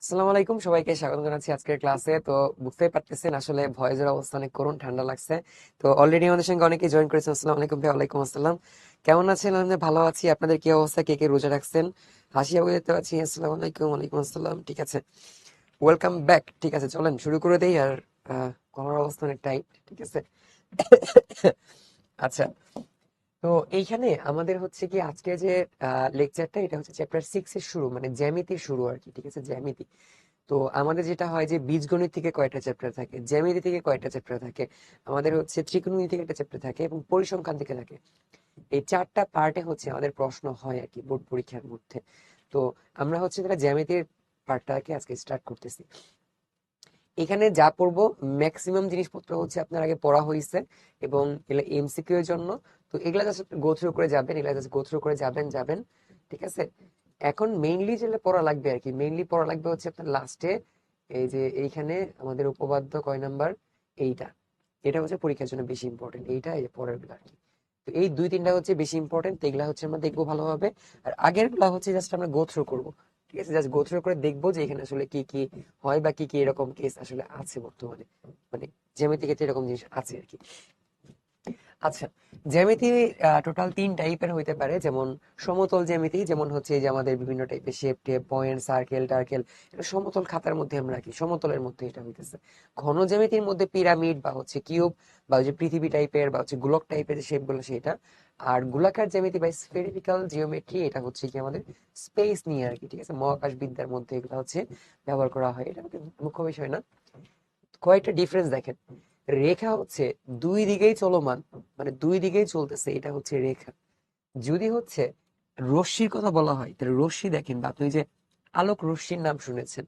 আসসালামু আলাইকুম, সবাইকে স্বাগত জানাচ্ছি আজকের ক্লাসে। তো বুঝতেই পারতেছেন আসলে ভয়েসের অবস্থা অনেক করুণ, ঠান্ডা লাগছে। তো অলরেডি আমাদের সঙ্গে অনেকেই জয়েন করেছেন। আসসালামু আলাইকুম ভাই। ওয়ালাইকুম আসসালাম। কেমন আছেন? আমি ভালো আছি। আপনাদের কি অবস্থা? কে কে রোজা রাখছেন? হাসি আবু দেখতে পাচ্ছি। আসসালামু আলাইকুম। ওয়ালাইকুম আসসালাম। ঠিক আছে, ওয়েলকাম ব্যাক। ঠিক আছে, চলেন শুরু করে দেই। আর গলার অবস্থা অনেক টাইট। ঠিক আছে। আচ্ছা, তো এইখানে আমাদের হচ্ছে কি আজকে যে লেকচারটা, এটা হচ্ছে চ্যাপ্টার 6 এর শুরু, মানে জ্যামিতির শুরু আর কি। ঠিক আছে, জ্যামিতি। তো আমাদের যেটা হয় যে বীজগণিত থেকে কয়টা চ্যাপ্টার থাকে, জ্যামিতি থেকে কয়টা চ্যাপ্টার থাকে, আমাদের হচ্ছে ত্রিকোণমিতি থেকে একটা চ্যাপ্টার থাকে এবং পরিসংখ্যান থেকে থাকে। এই চারটা পার্টে হচ্ছে আমাদের প্রশ্ন হয় আর কি বোর্ড পরীক্ষার মধ্যে। তো আমরা হচ্ছে যেটা জ্যামিতির পার্টটাকে আজকে স্টার্ট করতেছি। এখানে যা পড়বো ম্যাক্সিমাম জিনিসপত্র হচ্ছে আপনার আগে পড়া হয়েছে এবং এগুলো এমসিকিউ এর জন্য। তো এগুলা জাস্ট গো থ্রু করে যাবেন, এগুলা জাস্ট গো থ্রু করে যাবেন। ঠিক আছে। এখন মেইনলি যেটা পড়া লাগবে আর কি, মেইনলি পড়া লাগবে হচ্ছে আপনার লাস্টে এই যে এইখানে আমাদের উপপাদ্য কয় নাম্বার, এইটা। এটা হচ্ছে পরীক্ষার জন্য বেশি ইম্পর্টেন্ট, এইটা এই পরের গুলো আর কি। তো এই দুই তিনটা হচ্ছে বেশি ইম্পর্টেন্ট, এগুলা হচ্ছে আমরা দেখবো ভালোভাবে। আর আগের গুলা হচ্ছে জাস্ট আমরা গো থ্রু করবো। ঠিক আছে, জাস্ট গো থ্রু করে দেখবো যে এখানে আসলে কি কি হয় বা কি কি এরকম কেস আসলে আছে বর্তমানে, মানে জ্যামিতি ক্ষেত্রে এরকম জিনিস আছে আর কি। আচ্ছা, জ্যামিতি টোটাল তিন টাইপের হইতে পারে। যেমন সমতল জ্যামিতি, যেমন হচ্ছে এই যে আমাদের বিভিন্ন টাইপের শেপ টেপ, পয়েন্ট, সার্কেল টার্কেল, এটা সমতল খাতার মধ্যে আমরা রাখি, সমতলের মধ্যে এটা হইতেছে। ঘন জ্যামিতির মধ্যে পিরামিড বা হচ্ছে কিউব বা ওই যে পৃথিবী টাইপের বা হচ্ছে গোলক টাইপের যে শেপ গুলো সেটা। আর গোলাকার জ্যামিতি বা স্ফেরিক্যাল জিওমেট্রি, এটা হচ্ছে কি আমাদের স্পেস নিয়ে আর কি। ঠিক আছে, মহাকাশ বিদ্যার মধ্যে এগুলো হচ্ছে ব্যবহার করা হয়, এটা কিন্তু মুখ্য বিষয় না। কয়েকটা ডিফারেন্স দেখেন। রেখা হচ্ছে দুই দিকেই চলমান, মানে দুই দিকেই চলতেছে, এটা হচ্ছে রেখা। যদি হচ্ছে রশ্মির কথা বলা হয়, তাহলে রশ্মি দেখেন, বা আপনি যে আলোক রশ্মির নাম শুনেছেন,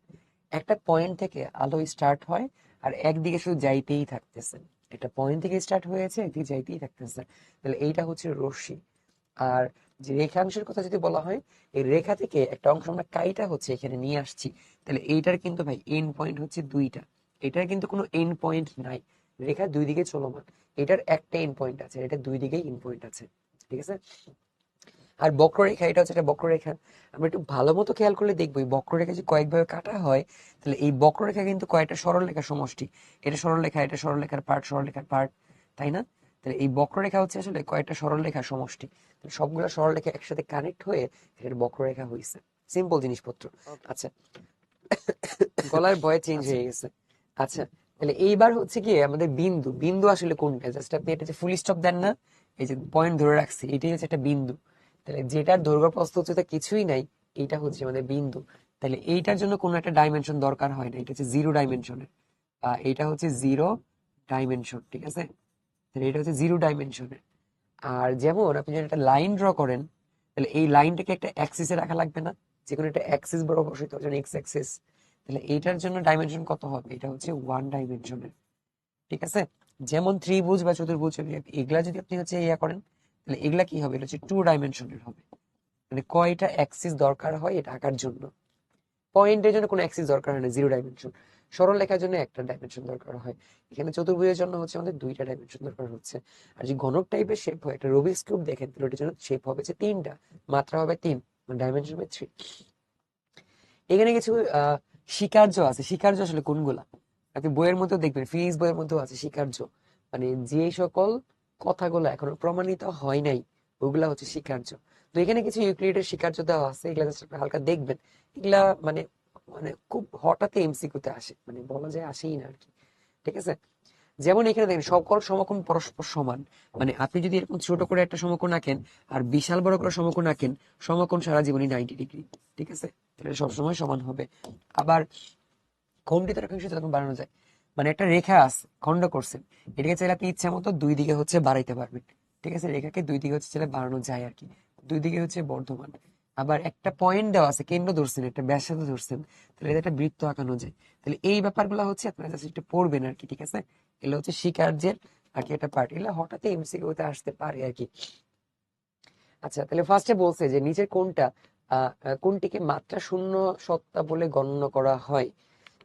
একটা পয়েন্ট থেকে আলো স্টার্ট হয় আর একদিকে শুধু যাইতেই থাকতেছে। একটা পয়েন্ট থেকে স্টার্ট হয়েছে, একদিকে যাইতেই থাকতেছে, তাহলে এইটা হচ্ছে রশ্মি। আর যে রেখাংশের কথা যদি বলা হয়, এই রেখা থেকে একটা অংশ আমরা কাইটা হচ্ছে এখানে নিয়ে আসছি, তাহলে এইটার কিন্তু ভাই এন্ড পয়েন্ট হচ্ছে দুইটা। এটার কিন্তু কোনো এন্ড পয়েন্ট নাই। রেখা দুই দিকে চলমান, এটার একটা এন্ড পয়েন্ট আছে, এটা দুই দিকেই এন্ড পয়েন্ট আছে। ঠিক আছে। আর বক্ররেখা, এটা হচ্ছে একটা বক্ররেখা। আমরা একটু ভালো মতো খেয়াল করলে দেখবো এই বক্ররেখা যে কয়েকভাবে কাটা হয়, তাহলে এই বক্ররেখা কিন্তু কয়েকটা সরলরেখার সমষ্টি। এটা সরলরেখা, এটা সরলরেখার পার্ট, সরলরেখার পার্ট, তাই না? তাহলে এই বক্ররেখা হচ্ছে আসলে কয়েকটা সরলরেখার সমষ্টি। তাহলে সবগুলো সরলরেখা একসাথে কানেক্ট হয়ে এটা বক্ররেখা হয়েছে। সিম্পল জিনিসপত্র। আচ্ছা, গলার ভয়ে চেঞ্জ হয়ে গেছে। আচ্ছা, তাহলে এইবার হচ্ছে কি আমাদের বিন্দু, বিন্দু আসলে কোনটা? জাস্ট আপনি এটা যে ফুল স্টপ দেন না, এই যে পয়েন্ট ধরে রাখছি, এটাই হচ্ছে একটা বিন্দু। তাহলে যেটার দৈর্ঘ্য প্রস্থ উচ্চতা কিছুই নাই, এইটা হচ্ছে আমাদের বিন্দু। তাহলে এইটার জন্য কোনো একটা ডাইমেনশন দরকার হয় না, এটা হচ্ছে জিরো ডাইমেনশনের। এইটা হচ্ছে জিরো ডাইমেনশন। ঠিক আছে, তাহলে এটা হচ্ছে জিরো ডাইমেনশনের। আর যেমন আপনি যদি একটা লাইন ড্র করেন, তাহলে এই লাইনটাকে একটা অ্যাক্সিসে রাখা লাগবে না? যে কোনো একটা অ্যাক্সিস বরাবর বসিত হবে, যেমন এক্স অ্যাক্সিস। তাহলে এইটার জন্য ডাইমেনশন কত হবে? এটা হচ্ছে ওয়ান ডাইমেনশনের। ঠিক আছে। যেমন ত্রিভুজ বা চতুর্ভুজ, এগুলা যদি আপনি হচ্ছে ইয়া করেন, তাহলে এগুলা কি হবে? এটা হচ্ছে টু ডাইমেনশনের হবে। মানে কয়টা অ্যাক্সিস দরকার হয় এটা আঁকার জন্য? পয়েন্টের জন্য কোনো অ্যাক্সিস দরকার হয় না, জিরো ডাইমেনশন। সরল লেখার জন্য একটা ডাইমেনশন দরকার হয়। এখানে চতুর্ভুজের জন্য হচ্ছে আমাদের দুইটা ডাইমেনশন দরকার হচ্ছে। আর যে ঘনক টাইপের শেপ হয়, একটা রুবিক্স কিউব দেখেন, তাহলে ওটার জন্য শেপ হবে যে তিনটা, মাত্রা হবে তিন, ডাইমেনশন হবে থ্রি। এখানে কিছু স্বীকার্য আছে। স্বীকার্য আসলে কোনগুলা আপনি বইয়ের মধ্যেও দেখবেন, ফিজিক্স বইয়ের মধ্যেও আছে স্বীকার্য। মানে যে সকল কথাগুলো এখনো প্রমাণিত হয় নাই, ওগুলা হচ্ছে স্বীকার্য। তো এখানে কিছু ইউক্লিডের স্বীকার্য দেওয়া আছে, এগুলা just আপনি হালকা দেখবেন। এগুলা মানে মানে খুব হঠাৎ এমসিকিউ তে আসে, মানে বলা যায় আসেই না আর কি। ঠিক আছে। যেমন এখানে দেখেন সকল সমকোণ পরস্পর সমান। মানে আপনি যদি এরকম ছোট করে একটা সমকোণ আঁকেন আর বিশাল বড় করে সমকোণ আঁকেন, সমকোণ সারা জীবনই 90 ডিগ্রি। ঠিক আছে, তাহলে সবসময় সমান হবে। আবার খণ্ডিত রেখাংশ যেরকম বানানো যায়, মানে একটা রেখা আছে, খণ্ড করছেন, এটাকে চাইলে আপনি ইচ্ছা মতো দুই দিকে হচ্ছে বাড়াইতে পারবেন। ঠিক আছে, রেখাকে দুই দিকে হচ্ছে চাইলে বাড়ানো যায় আর কি, দুই দিকে হচ্ছে বর্ধমান। আবার একটা পয়েন্ট দেওয়া আছে, কেন্দ্র ধরছেন, একটা ব্যাসার্ধ ধরছেন, তাহলে এটা একটা বৃত্ত আঁকানো যায়। তাহলে এই ব্যাপারগুলো হচ্ছে আপনারা জাস্ট একটু পড়বেন আর কি। ঠিক আছে, এগুলো হচ্ছে স্বীকার্যের আর কি একটা পার্ট, এগুলো হঠাৎ এমসিকিউতে আসতে পারে আর কি। আচ্ছা, তাহলে ফার্স্টে বলছে যে নিচের কোনটা কোনটিকে মাত্রা শূন্য সত্তা বলে গণ্য করা হয়?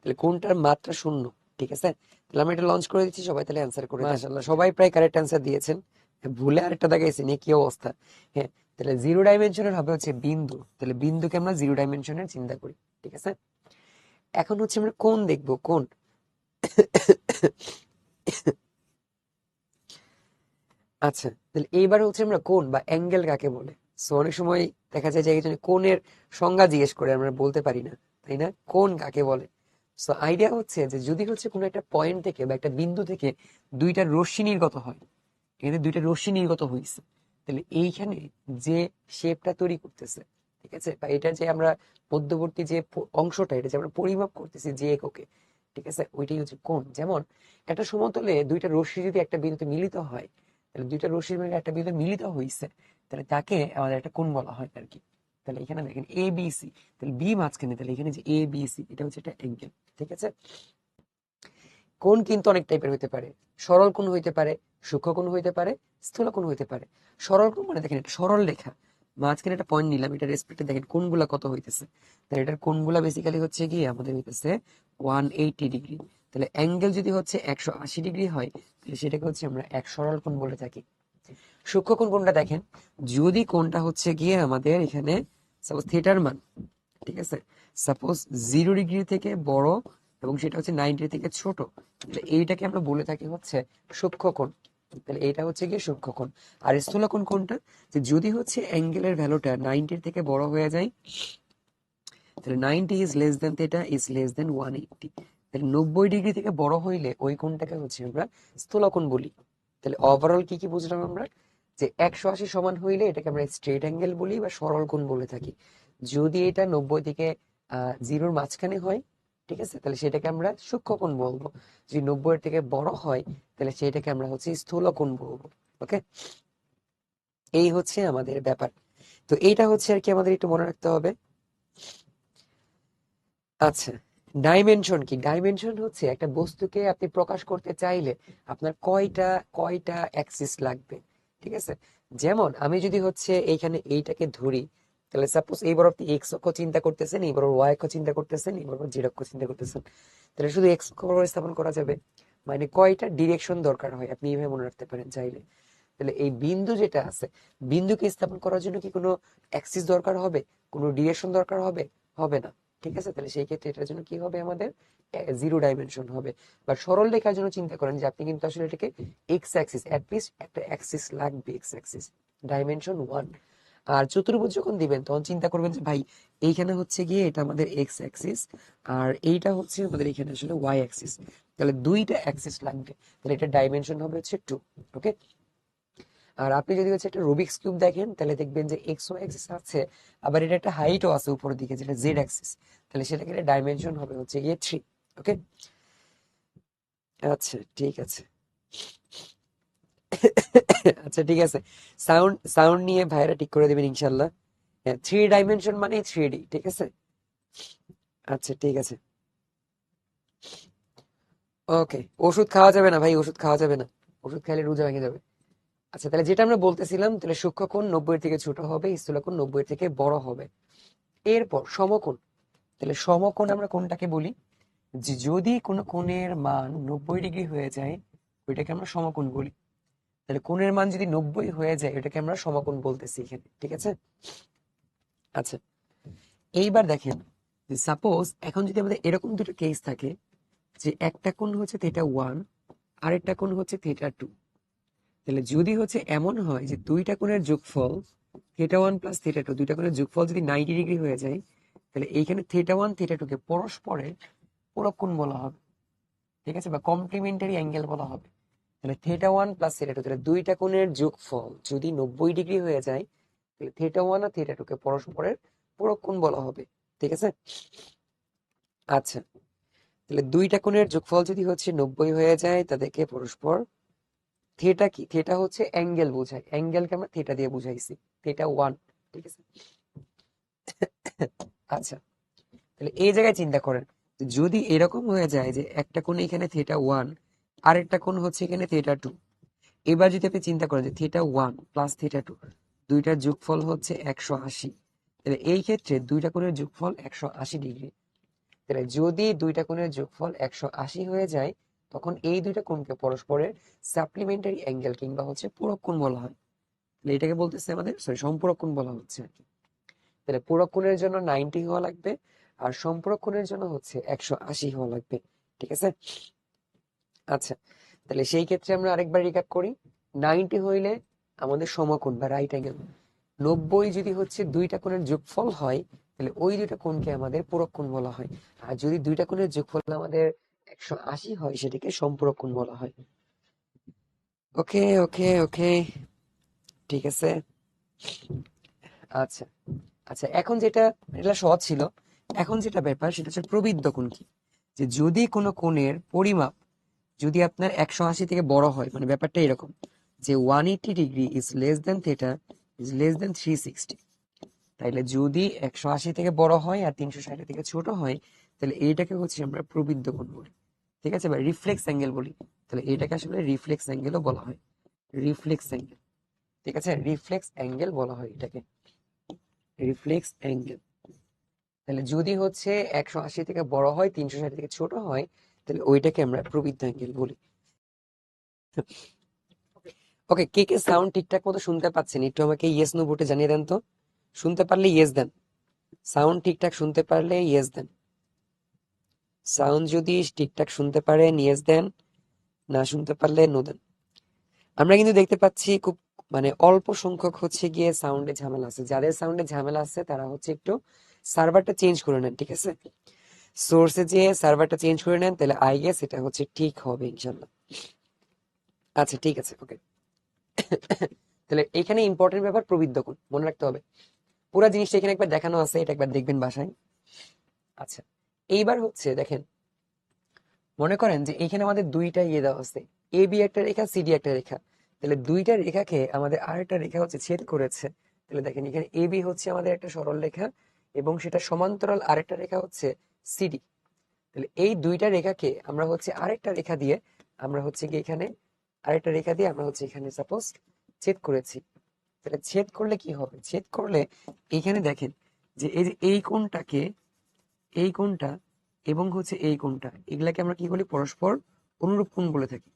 তাহলে কোনটার মাত্রা শূন্য? ঠিক আছে, তাহলে আমরা এটা লঞ্চ করে দিচ্ছি, সবাই তাহলে অ্যান্সার করে দেন। মাশাআল্লাহ, সবাই প্রায় কারেক্ট অ্যান্সার দিয়েছেন। ভুলে আরেকটা দেখাইছি নিয়ে কি অবস্থা। হ্যাঁ, তাহলে জিরো ডাইমেনশনের হবে হচ্ছে বিন্দু, তাহলে বিন্দুকে আমরা জিরো ডাইমেনশনের চিন্তা করি। ঠিক আছে। এখন হচ্ছে আমরা কোণ দেখবো, কোণ। আচ্ছা, তাহলে এইবার হচ্ছে আমরা কোণ বা অ্যাঙ্গেল কাকে বলে। সো অনেক সময় দেখা যায় যে একজন কোণের সংজ্ঞা জিজ্ঞেস করে আমরা বলতে পারি না, তাই না? কোণ কাকে বলে? সো আইডিয়া হচ্ছে যে যদি হচ্ছে কোনো একটা পয়েন্ট থেকে বা একটা বিন্দু থেকে দুইটা রশ্মি নির্গত হয়, এখানে দুইটা রশ্মি নির্গত হয়েছে, তাহলে এইখানে যে শেপটা তৈরি করতেছে, ঠিক আছে, বা এটা যে আমরা মধ্যবর্তী যে অংশটা, এটা যে আমরা পরিমাপ করতেছি যে এককে, ঠিক আছে, ওইটাই হচ্ছে কোণ। যেমন একটা সমতলে দুইটা রশ্মি যদি একটা বিন্দুতে মিলিত হয়, তাহলে দুইটা রশ্মির মধ্যে একটা বিন্দু মিলিত হয়েছে, তাহলে তাকে আমাদের একটা কোণ বলা হয় আর কি। তাহলে এখানে দেখেন এ বি সি, তাহলে বি মাঝখানে, তাহলে এখানে যে এ বি সি, এটা হচ্ছে একটা অ্যাঙ্গেল, ঠিক আছে। কোণ কিন্তু অনেক টাইপের হইতে পারে। সরল কোণ হইতে পারে, সূক্ষ্ম কোণ হইতে পারে, স্থূল কোণ হইতে পারে। সরল কোণ মানে দেখেন এটা সরল রেখা, মাঝখানে একটা পয়েন্ট নিলাম, এটা রেসপেক্টে দেখেন কোণগুলা কত হইতেছে। তাহলে এটার কোণগুলা বেসিক্যালি হচ্ছে কি আমাদের হইতেছে 180 ডিগ্রি। তাহলে অ্যাঙ্গেল যদি হচ্ছে 180 ডিগ্রি হয়, তাহলে সেটাকে হচ্ছে আমরা এক সরল কোণ বলে থাকি। সূক্ষ্ম কোণ কোনটা দেখেন, যদি কোণটা হচ্ছে গিয়ে আমাদের এখানে সাপোজ থিটার মান, ঠিক আছে, সাপোজ 0 ডিগ্রি থেকে বড় এবং সেটা হচ্ছে 90 থেকে ছোট, তাহলে এইটাকে আমরা বলে থাকি হচ্ছে সূক্ষ্মকোণ। তাহলে এইটা হচ্ছে গিয়ে সূক্ষ্মকোণ। আর স্থূলকোণ কোনটা, যে যদি হচ্ছে অ্যাঙ্গেলের ভ্যালুটা 90 থেকে বড় হয়ে যায়, তাহলে 90 is less than theta is less than 180। তাহলে 90 ডিগ্রি থেকে বড় হইলে ওই কোণটাকে হচ্ছে আমরা স্থূলকোণ বলি। তাহলে ওভারঅল কি কি বুঝলাম আমরা, যে 180 সমান হইলে এটাকে আমরা স্ট্রেট অ্যাঙ্গেল বলি বা সরল কোণ বলে থাকি। যদি এটা 90 থেকে জিরোর মাঝখানে হয়, ঠিক আছে, তাহলে সেটাকে আমরা সূক্ষ্মকোণ বলবো। যদি 90 এর থেকে বড় হয়, তাহলে সেটাকে আমরা হচ্ছে স্থূলকোণ বলবো। ওকে, এই হচ্ছে আমাদের ব্যাপার। তো এইটা হচ্ছে আর কি আমাদের একটু মনে রাখতে হবে। আচ্ছা, ডাইমেনশন কি? ডাইমেনশন হচ্ছে একটা বস্তুকে আপনি প্রকাশ করতে চাইলে আপনার কয়টা কয়টা অ্যাক্সিস লাগবে, ঠিক আছে। যেমন আমি যদি হচ্ছে এইখানে এইটাকে ধরি, তাহলে সাপোজ এই বরফ এক্স অক্ষ চিন্তা করতেছেন, এই বরফ ওয়াই অক্ষ চিন্তা করতেছেন, এই বরফ জেড অক্ষ চিন্তা করতেছেন, তাহলে শুধু এক্স অক্ষ বরাবর স্থাপন করা যাবে। মানে কয়টা ডিরেকশন দরকার হয় আপনি এইভাবে মনে রাখতে পারেন চাইলে। তাহলে এই বিন্দু যেটা আছে, বিন্দুকে স্থাপন করার জন্য কি কোনো অ্যাক্সিস দরকার হবে, কোনো ডিরেকশন দরকার হবে? হবে না, ঠিক আছে। তাহলে সেই ক্ষেত্রে এটার জন্য কি হবে আমাদের, জিরো ডাইমেনশন হবে। বা সরল রেখার জন্য চিন্তা করেন যে আপনি কিন্তু আসলে এটাকে এক্স অ্যাক্সিস, অ্যাটলিস্ট একটা অ্যাক্সিস লাগবে, এক্স অ্যাক্সিস, ডাইমেনশন 1। আর চতুর্ভুজ যখন দিবেন তখন চিন্তা করবেন যে ভাই এইখানে হচ্ছে গিয়ে এটা আমাদের এক্স অ্যাক্সিস, আর এইটা হচ্ছে আমাদের এখানে আসলে ওয়াই অ্যাক্সিস, তাহলে দুইটা অ্যাক্সিস লাগবে। তাহলে এটা ডাইমেনশন হবে হচ্ছে 2। ওকে, আর আপনি যদি হচ্ছে একটা রুবিক্স কিউব দেখেন, তাহলে দেখবেন যে এক্স ওয়াই অ্যাক্সিস আছে, আবার এটা একটা হাইটও আছে উপরের দিকে যেটা জেড অ্যাক্সিস, তাহলে সেটাকে ডাইমেনশন হবে হচ্ছে গিয়ে 3। ওকে, আচ্ছা ঠিক আছে। আচ্ছা ঠিক আছে, সাউন্ড সাউন্ড নিয়ে ভাইরা ঠিক করে দেবেন ইনশাল্লাহ। হ্যাঁ, 3 ডাইমেনশন মানে 3D, ঠিক আছে। আচ্ছা ঠিক আছে। ওকে, ওষুধ খাওয়া যাবে না ভাই, ওষুধ খাওয়া যাবে না, ওষুধ খাইলে রোজা ভেঙে যাবে। আচ্ছা, তাহলে যেটা আমরা বলতেছিলাম, তাহলে সূক্ষ্মকোণ 90 এর থেকে ছোট হবে, স্থূলকোণ 90 এর থেকে বড় হবে। এরপর সমকোণ। তাহলে সমকোণ আমরা কোনটাকে বলি, যে যদি কোনো কোণের মান 90 ডিগ্রি হয়ে যায়, ওইটাকে আমরা সমকোণ বলি। তাহলে কোণের মান যদি 90 হয়ে যায়, ওইটাকে আমরা সমকোণ বলতেছি এখানে, ঠিক আছে। আচ্ছা, এইবার দেখেন, সাপোজ এখন যদি আমাদের এরকম দুটো কেস থাকে, যে একটা কোণ হচ্ছে θ1, আরেকটা কোণ হচ্ছে θ2। তাহলে যদি হচ্ছে এমন হয় যে দুইটা কোণের যোগফল θ1 প্লাস θ2, দুইটা কোণের যোগফল যদি 90 ডিগ্রি হয়ে যায়, তাহলে এইখানে θ1 θ2 কে পরস্পরের পূরক কোণ বলা হবে, ঠিক আছে, বা কমপ্লিমেন্টারি অ্যাঙ্গেল বলা হবে। তাহলে θ1 প্লাস θ2, তাহলে দুইটা কোণের যোগফল যদি 90 ডিগ্রি হয়ে যায়, তাহলে θ1 আর θ2 কে পরস্পরের পূরক কোণ বলা হবে, ঠিক আছে। আচ্ছা, তাহলে দুইটা কোণের যোগফল যদি হচ্ছে 90 হয়ে যায়, তাদেরকে পরস্পর, থিটা কি, থিটা হচ্ছে অ্যাঙ্গেল বোঝায়, অ্যাঙ্গেলকে আমরা থিটা দিয়ে বুঝাইছি, θ1, ঠিক আছে। আচ্ছা, তাহলে এই জায়গায় চিন্তা করেন, যদি এরকম হয়ে যায় যে একটা কোণ এখানে θ1, আরেকটা কোণ হচ্ছে এখানে θ2, এবার যদি আপনি চিন্তা করেন যে θ1 প্লাস θ2, দুইটার যোগফল হচ্ছে 180, তাহলে এই ক্ষেত্রে দুইটা কোণের যোগফল 180 ডিগ্রি। তাহলে যদি দুইটা কোণের যোগফল 180 হয়ে যায়, তখন এই দুইটা কোণকে পরস্পরের সাপ্লিমেন্টারি অ্যাঙ্গেল কিংবা হচ্ছে পূরক কোণ বলা হয়। তাহলে এটাকে বলতেছে আমাদের, সরি, সম্পূরক কোণ বলা হচ্ছে আর কি। তাহলে পূরক কোণের জন্য 90 হওয়া লাগবে, আর সম্পূরক কোণের জন্য হচ্ছে 180 হওয়া লাগবে। ঠিক আছে। আচ্ছা, তাহলে সেই ক্ষেত্রে আমরা আরেকবার রিক্যাপ করি। 90 হইলে আমাদের সমকোণ বা রাইট অ্যাঙ্গেল। 90 যদি হচ্ছে দুইটা কোণের যোগফল হয়, তাহলে ওই দুইটা কোণকে আমাদের পূরক কোণ বলা হয়। আর যদি দুইটা কোণের যোগফল আমাদের 180 হয়, সেটাকে সম্পূরক কোণ বলা হয়। ওকে ওকে ওকে, ঠিক আছে। আচ্ছা আচ্ছা, এখন যেটা, এটা সহজ ছিল। এখন যেটা ব্যাপার সেটা হচ্ছে প্রবৃদ্ধ কোণ কি। যে যদি কোনো কোণের পরিমাপ যদি আপনার 180 থেকে বড় হয়, মানে ব্যাপারটা এরকম যে 180 degree is less than theta is less than 360, তাইলে যদি 180 থেকে বড় হয় আর 360 থেকে ছোট হয়, তাহলে এইটাকে হচ্ছে আমরা প্রবৃদ্ধ কোণ বলি। ঠিক আছে, বা রিফ্লেক্স অ্যাঙ্গেল বলি। তাহলে এটাকে আসলে রিফ্লেক্স অ্যাঙ্গেলও বলা হয়। রিফ্লেক্স অ্যাঙ্গেল, ঠিক আছে, রিফ্লেক্স অ্যাঙ্গেল বলা হয় এটাকে, রিফ্লেক্স অ্যাঙ্গেল। তাহলে যদি হচ্ছে 180 থেকে বড় হয়, 360 থেকে ছোট হয়, তাহলে ওইটাকে আমরা প্রবৃদ্ধ অ্যাঙ্গেল বলি। ওকে, কে কে সাউন্ড ঠিকঠাক মতো শুনতে পাচ্ছেন একটু আমাকে ইয়েস নো ভোটে জানিয়ে দেন তো। শুনতে পারলে ইয়েস দেন, সাউন্ড ঠিকঠাক শুনতে পারলে ইয়েস দেন। সাউন্ড যদি ঠিকঠাক শুনতে পারেন ইয়েস দেন, না শুনতে পারলে নো দেন। আমরা কিন্তু দেখতে পাচ্ছি খুব মানে অল্প সংখ্যক হচ্ছে গিয়ে সাউন্ডে ঝামেলা আছে। যাদের সাউন্ডে ঝামেলা আছে তারা হচ্ছে একটু সার্ভারটা চেঞ্জ করে নেন। ঠিক আছে, সোর্সে যে সার্ভারটা চেঞ্জ করে নেন, তাহলে আই গেস এটা হচ্ছে ঠিক হবে ইনশাল্লাহ। আচ্ছা ঠিক আছে, ওকে। তাহলে এখানে ইম্পর্টেন্ট ব্যাপার প্রবৃদ্ধ কোণ মনে রাখতে হবে। পুরো জিনিসটা এখানে একবার দেখানো আছে, এটা একবার দেখবেন বাসায়। আচ্ছা, এইবার হচ্ছে দেখেন, মনে করেন যে এখানে আমাদের দুইটা ইয়ে দেওয়া আছে, এ বি একটা রেখা, সিডি একটা রেখা। তাহলে দুইটা রেখাকে আমাদের আরেকটা রেখা হচ্ছে ছেদ করেছে। তাহলে দেখেন এখানে এ বি হচ্ছে আমাদের একটা সরল রেখা, এবং সেটা সমান্তরাল আরেকটা রেখা হচ্ছে সিডি। তাহলে এই দুইটা রেখাকে আমরা হচ্ছে আরেকটা রেখা দিয়ে, আমরা হচ্ছে কি এখানে আরেকটা রেখা দিয়ে আমরা হচ্ছে এখানে সাপোজ ছেদ করেছি। তাহলে ছেদ করলে কি হবে, ছেদ করলে এখানে দেখেন যে এই যে এই কোণটাকে, এই কোণটা এবং হচ্ছে এই কোণটা, এগুলাকে আমরা কি বলি, পরস্পর অনুরূপ কোণ বলে থাকি।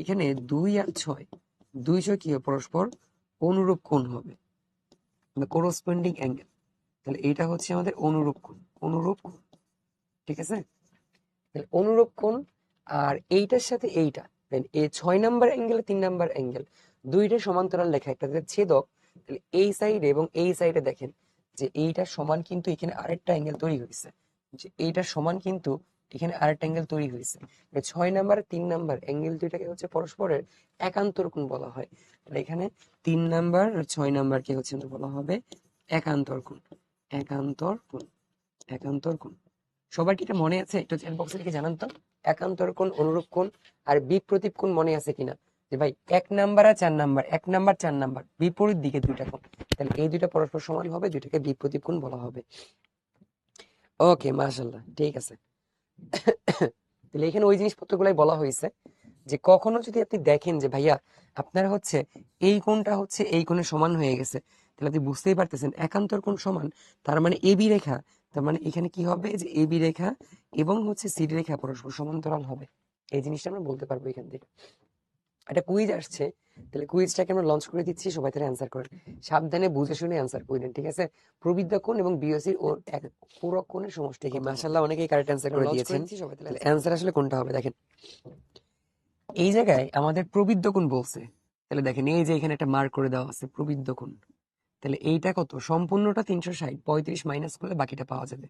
এখানে 2 আর 6, 2 6 কি হবে, পরস্পর অনুরূপ কোণ হবে, করসপন্ডিং অ্যাঙ্গেল। তাহলে এইটা হচ্ছে আমাদের অনুরূপ কোণ, অনুরূপ কোণ। ঠিক আছে, তাহলে অনুরূপ কোণ। আর এইটার সাথে এইটা, এই 6 নাম্বার অ্যাঙ্গেল, 3 নাম্বার অ্যাঙ্গেল, দুইটা সমান্তরাল লেখা, একটা ছেদক। তাহলে এই সাইডে এবং এই সাইডে দেখেন যে এইটা সমান, কিন্তু এখানে আরেকটা অ্যাঙ্গেল তৈরি হয়েছে, যে এইটা সমান কিন্তু এখানে আরেকটা অ্যাঙ্গেল তৈরি হয়েছে। 6 নাম্বার 3 নাম্বার অ্যাঙ্গেল দুইটাকে হচ্ছে পরস্পরের একান্তর কোণ বলা হয়। তাহলে এখানে 3 নাম্বার আর 6 নাম্বারকে হচ্ছে বলা হবে একান্তর কোণ, একান্তর কোণ, একান্তর কোণ। সবার কি এটা মনে আছে, একটু চ্যাট বক্সে লিখে জানান তো। একান্তর কোণ, অনুরূপ কোণ আর বিপ্রতীপ কোণ মনে আছে কিনা। যে ভাই 1 নাম্বার আর 4 নাম্বার, 1 নাম্বার 4 নাম্বার বিপরীত দিকে দুইটা কোণ, তাহলে এই দুইটা পরস্পর সমান হবে, দুইটাকে বিপ্রতীপ কোণ বলা হবে। ওকে, মাশাআল্লাহ, ঠিক আছে। তাহলে এখানে ওই জিনিসপত্রগুলাই বলা হয়েছে যে কখনো যদি আপনি দেখেন যে ভাইয়া আপনার হচ্ছে এই কোণটা হচ্ছে এই কোণের সমান হয়ে গেছে, তাহলে আপনি বুঝতেই পারতেছেন একান্তর কোণ সমান, তার মানে এবি রেখা, তার মানে এখানে কি হবে যে এবি রেখা এবং হচ্ছে সিডি রেখা পরস্পর সমান্তরাল হবে। এই জিনিসটা আমরা বলতে পারবো এখান থেকে। একটা কুইজ আসছে, তাহলে কুইজটাকে আমরা লঞ্চ করে দিচ্ছি, সবাই তাহলে অ্যান্সার করেন, সাবধানে বুঝে শুনে অ্যান্সার করে দেন। ঠিক আছে, প্রবৃদ্ধ কোণ এবং বিওসির ও এক পূরক কোণের সমষ্টি কি। মাশাআল্লাহ, অনেকেই কারেক্ট অ্যান্সার করে দিয়েছেন। তাহলে অ্যান্সার আসলে কোনটা হবে দেখেন, এই জায়গায় আমাদের প্রবৃদ্ধ কোণ বলছে। তাহলে দেখেন এই যে এখানে একটা মার্ক করে দেওয়া আছে প্রবৃদ্ধ কোণ। তাহলে এইটা কত, সম্পূর্ণটা 360, 35 মাইনাস করলে বাকিটা পাওয়া যাবে।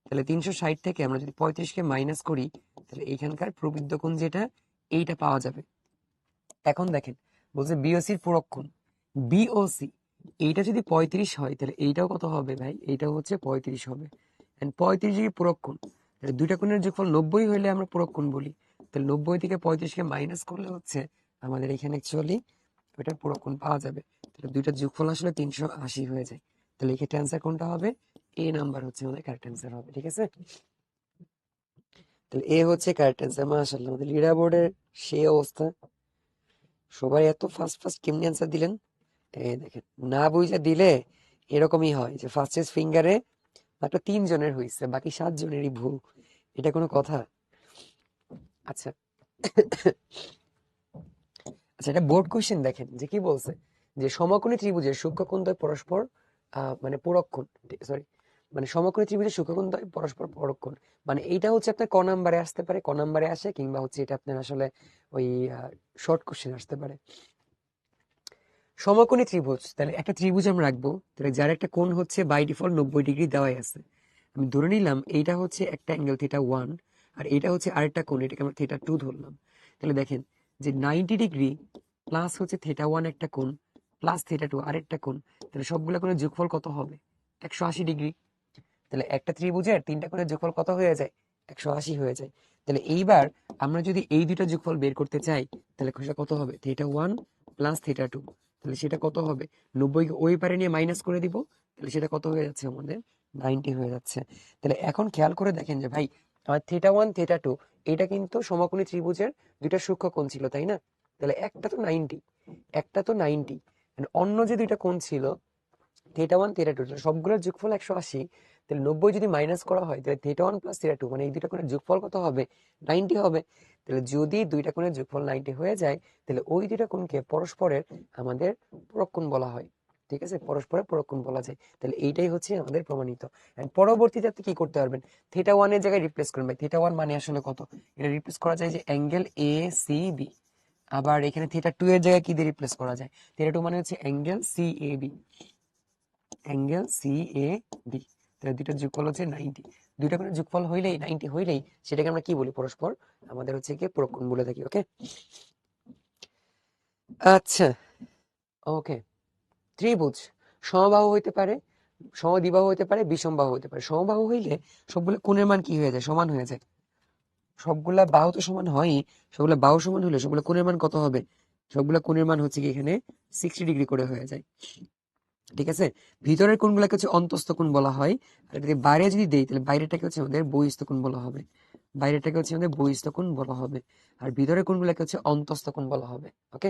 তাহলে 360 থেকে আমরা যদি 35কে মাইনাস করি, তাহলে এইখানকার প্রবৃদ্ধ কোণ যেটা, এইটা পাওয়া যাবে। এখন দেখেন বলছে বিওসির পূরক কোণ, বিওসি, এইটা যদি 35 হয়, তাহলে এইটাও কত হবে ভাই, এইটাও হচ্ছে 35 হবে। এন্ড 35 যদি পূরক কোণ, তাহলে দুইটা কোণের যোগফল 90 হইলে আমরা পূরক কোণ বলি। তাহলে 90 থেকে 35কে মাইনাস করলে হচ্ছে আমাদের এখানে অ্যাকচুয়ালি ওইটার পূরক কোণ পাওয়া যাবে। তাহলে দুইটার যোগফল আসলে 380 হয়ে যায়। তাহলে এক্ষেত্রে অ্যান্সার কোনটা হবে, এ নাম্বার হচ্ছে আমাদের কারেক্ট অ্যান্সার হবে। ঠিক আছে, তাহলে এ হচ্ছে কারেক্ট অ্যান্সার। মাশাআল্লাহ, আমাদের লিডার বোর্ডের সেই অবস্থা, সবাই এত ফাস্ট ফাস্ট কেমনি অ্যান্সার দিলেন। এই দেখেন, না বুঝে দিলে এরকমই হয় যে ফার্স্টেস্ট ফিঙ্গারে মাত্র 3 জনের হয়েছে, বাকি 7 জনেরই ভুল। এটা কোনো কথা? আচ্ছা আচ্ছা, এটা বোর্ড কোশ্চেন। দেখেন যে কি বলছে, যে সমকোণী ত্রিভুজের সূক্ষ্মকোণদ্বয় পরস্পর মানে পূরক কোণ, সরি, মানে সমকোণী ত্রিভুজের সূক্ষ্মকোণ দ্বয় পরস্পর পরক কোণ। মানে এইটা হচ্ছে আপনার ক নাম্বারে আসতে পারে, ক নাম্বারে আসে, কিংবা হচ্ছে এটা আপনার আসলে ওই শর্ট কোশ্চেন আসতে পারে। সমকোণী ত্রিভুজ, তাহলে একটা ত্রিভুজ আমরা রাখবো, তাহলে যার একটা কোণ হচ্ছে বাই ডিফল্ট 90 ডিগ্রি দেওয়াই আছে। আমি ধরে নিলাম এইটা হচ্ছে একটা অ্যাঙ্গেল θ1, আর এটা হচ্ছে আরেকটা কোণ, এটাকে আমরা θ2 ধরলাম। তাহলে দেখেন যে 90 ডিগ্রি প্লাস হচ্ছে θ1 একটা কোণ প্লাস θ2 আরেকটা কোণ, তাহলে সবগুলা কোণের যোগফল কত হবে? 180 ডিগ্রি। তাহলে একটা ত্রিভুজের তিনটা কোণের যোগফল কত হয়ে যায়? 180 হয়ে যায়। তাহলে এইবার আমরা যদি এই দুইটা যোগফল বের করতে চাই, তাহলে সেটা কত হবে? θ1 প্লাস θ2। তাহলে সেটা কত হবে? 90কে ওই পারে নিয়ে মাইনাস করে দিব, তাহলে সেটা কত হয়ে যাচ্ছে আমাদের? 90 হয়ে যাচ্ছে। তাহলে এখন খেয়াল করে দেখেন যে ভাই আমার θ1 θ2 এটা কিন্তু সমকোণী ত্রিভুজের দুইটা সূক্ষ্মকোণ ছিল, তাই না? তাহলে একটা তো 90, একটা তো 90, অন্য যে দুইটা কোণ ছিল θ1 θ2 সবগুলোর যোগফল 180। তাহলে 90 যদি মাইনাস করা হয়, তাহলে θ1 প্লাস θ2 মানে এই দুইটা কোণের যোগফল কত হবে? 90 হবে। তাহলে যদি দুইটা কোণের যোগফল 90 হয়ে যায়, তাহলে ওই দুইটা কোণকে পরস্পরের আমাদের পরক কোণ বলা হয়। ঠিক আছে, পরস্পরের পরক কোণ বলা যায়। তাহলে এইটাই হচ্ছে আমাদের প্রমাণিত। পরবর্তীতে আপনি কি করতে পারবেন? θ1 এর জায়গায় রিপ্লেস করবেন। θ1 মানে আসলে কত? এটা রিপ্লেস করা যায় যে অ্যাঙ্গেল এ সি বি। আবার এখানে θ2 এর জায়গায় কি দিয়ে রিপ্লেস করা যায়? θ2 মানে হচ্ছে angle C A B, angle C A B. তাহলে দুইটার যোগফল হচ্ছে 90। দুইটা করে যোগফল হইলেই 90 হইলেই সেটাকে আমরা কি বলি? পরস্পর আমাদের হচ্ছে কি পরক কোণ বলে থাকি। ওকে, আচ্ছা, ওকে। ত্রিভুজ সমবাহু হইতে পারে, সমদ্বিবাহু হইতে পারে, বিষমবাহু হইতে পারে। সমবাহু হইলে সবগুলো কোণের মান কি হয়ে যায়? সমান হয়ে যায়। সবগুলা বাহু তো সমান হয়ই, সবগুলা বাহু সমান হলে সবগুলা কোণের মান কত হবে? সবগুলা কোণের মান হচ্ছে কি এখানে 60 ডিগ্রি করে হয়ে যায়। ঠিক আছে, ভিতরের কোণগুলোকে হচ্ছে অন্তস্থ কোণ বলা হয়। আর যদি বাইরে যদি দেই, তাহলে বাইরেটাকে হচ্ছে আমাদের বহিস্থ কোণ বলা হবে। বাইরেটাকে হচ্ছে আমাদের বহিস্থ কোণ বলা হবে, আর ভিতরের কোণগুলোকে হচ্ছে অন্তস্থ কোণ বলা হবে। ওকে,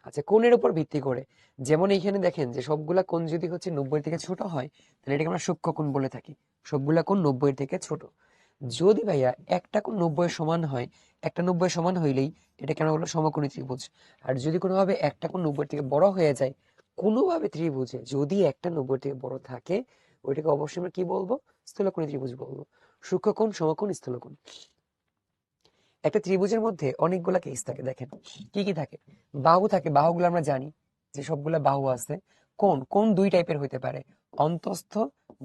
আচ্ছা, কোণের উপর ভিত্তি করে, যেমন এইখানে দেখেন যে সবগুলা কোণ যদি হচ্ছে 90 থেকে ছোট হয়, তাহলে এটাকে আমরা সূক্ষ্ম কোণ বলে থাকি। সবগুলা কোণ 90 থেকে ছোট। যদি ভাইয়া একটা কোণ 90 এর সমান হয়, একটা 90 এর সমান হইলেই এটাকে আমরা বলবো সমকোণী ত্রিভুজ। আর যদি কোনোভাবে একটা কোণ 90 থেকে বড় হয়ে যায়, কোনোভাবে ত্রিভুজে যদি একটা 90 থেকে বড় থাকে, ওইটাকে অবশ্যই আমরা কি বলবো? স্থূলকোণী ত্রিভুজ বলবো। সূক্ষ্মকোণ, সমকোণ, স্থূলকোণ। একটা ত্রিভুজের মধ্যে অনেকগুলা কেস থাকে, দেখেন কি কি থাকে। বাহু থাকে, বাহুগুলো আমরা জানি যে সবগুলা বাহু আছে। কোণ, কোণ দুই টাইপের হইতে পারে, অন্তস্থ,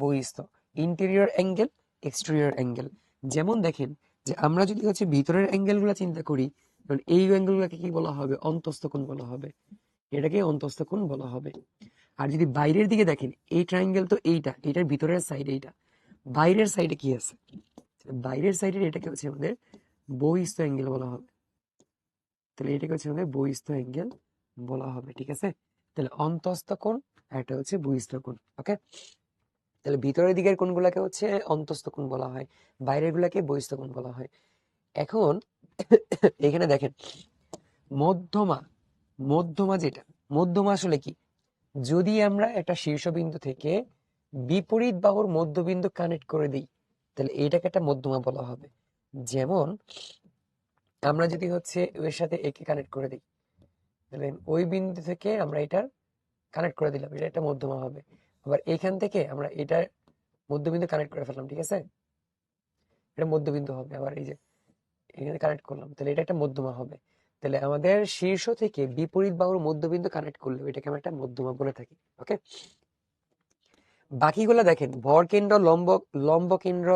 বহিস্থ, ইন্টেরিয়র অ্যাঙ্গেল, এক্সটেরিয়র অ্যাঙ্গেল। যেমন দেখেন যে আমরা যদি হচ্ছে ভিতরের অ্যাঙ্গেল গুলা চিন্তা করি, তখন এই অ্যাঙ্গেল গুলাকে কি বলা হবে? অন্তস্থ কোণ বলা হবে, এটাকে অন্তস্থ কোণ বলা হবে। আর যদি বাইরের দিকে দেখেন, এই ট্রায়াঙ্গেল তো এইটা, এটার ভিতরের সাইড এইটা, বাইরের সাইডে কি আছে? বাইরের সাইডের এটাকে হচ্ছে আমাদের বহিস্থ অ্যাঙ্গেল বলা হবে। তাহলে এটাকে হচ্ছে আমাদের বহিস্থ অ্যাঙ্গেল বলা হবে। ঠিক আছে, তাহলে অন্তস্থ কোণ আর এটা হচ্ছে বহিস্থ কোণ। ওকে, তাহলে ভিতরের দিকের কোণগুলোকে হচ্ছে অন্তস্থ কোণ বলা হয়, বাইরের গুলাকে বহিস্থ কোণ বলা হয়। এখন এখানে দেখেন মধ্যমা, মধ্যমা যেটা, মধ্যমা আসলে কি? যদি আমরা একটা শীর্ষবিন্দু থেকে বিপরীত বাহুর মধ্যবিন্দু কানেক্ট করে দিই, তাহলে এইটাকে একটা মধ্যমা বলা হবে। যেমন আমরা যদি হচ্ছে এর সাথে একে কানেক্ট করে দিই, তাহলে ওই বিন্দু থেকে আমরা এটা কানেক্ট করে দিলাম, এটা একটা মধ্যমা হবে। আবার এখান থেকে আমরা এটা মধ্যবিন্দু কানেক্ট করে ফেললাম, ঠিক আছে, এটা মধ্যবিন্দু হবে। আবার এই যে এখানে কানেক্ট করলাম, তাহলে এটা একটা মধ্যমা হবে। তাহলে আমাদের শীর্ষ থেকে বিপরীত বাহুর মধ্যবিন্দু কানেক্ট করলে এটাকে আমরা একটা মধ্যমা বলে থাকি। ওকে, বাকিগুলো দেখেন ভর কেন্দ্র, লম্ব, লম্ব কেন্দ্র,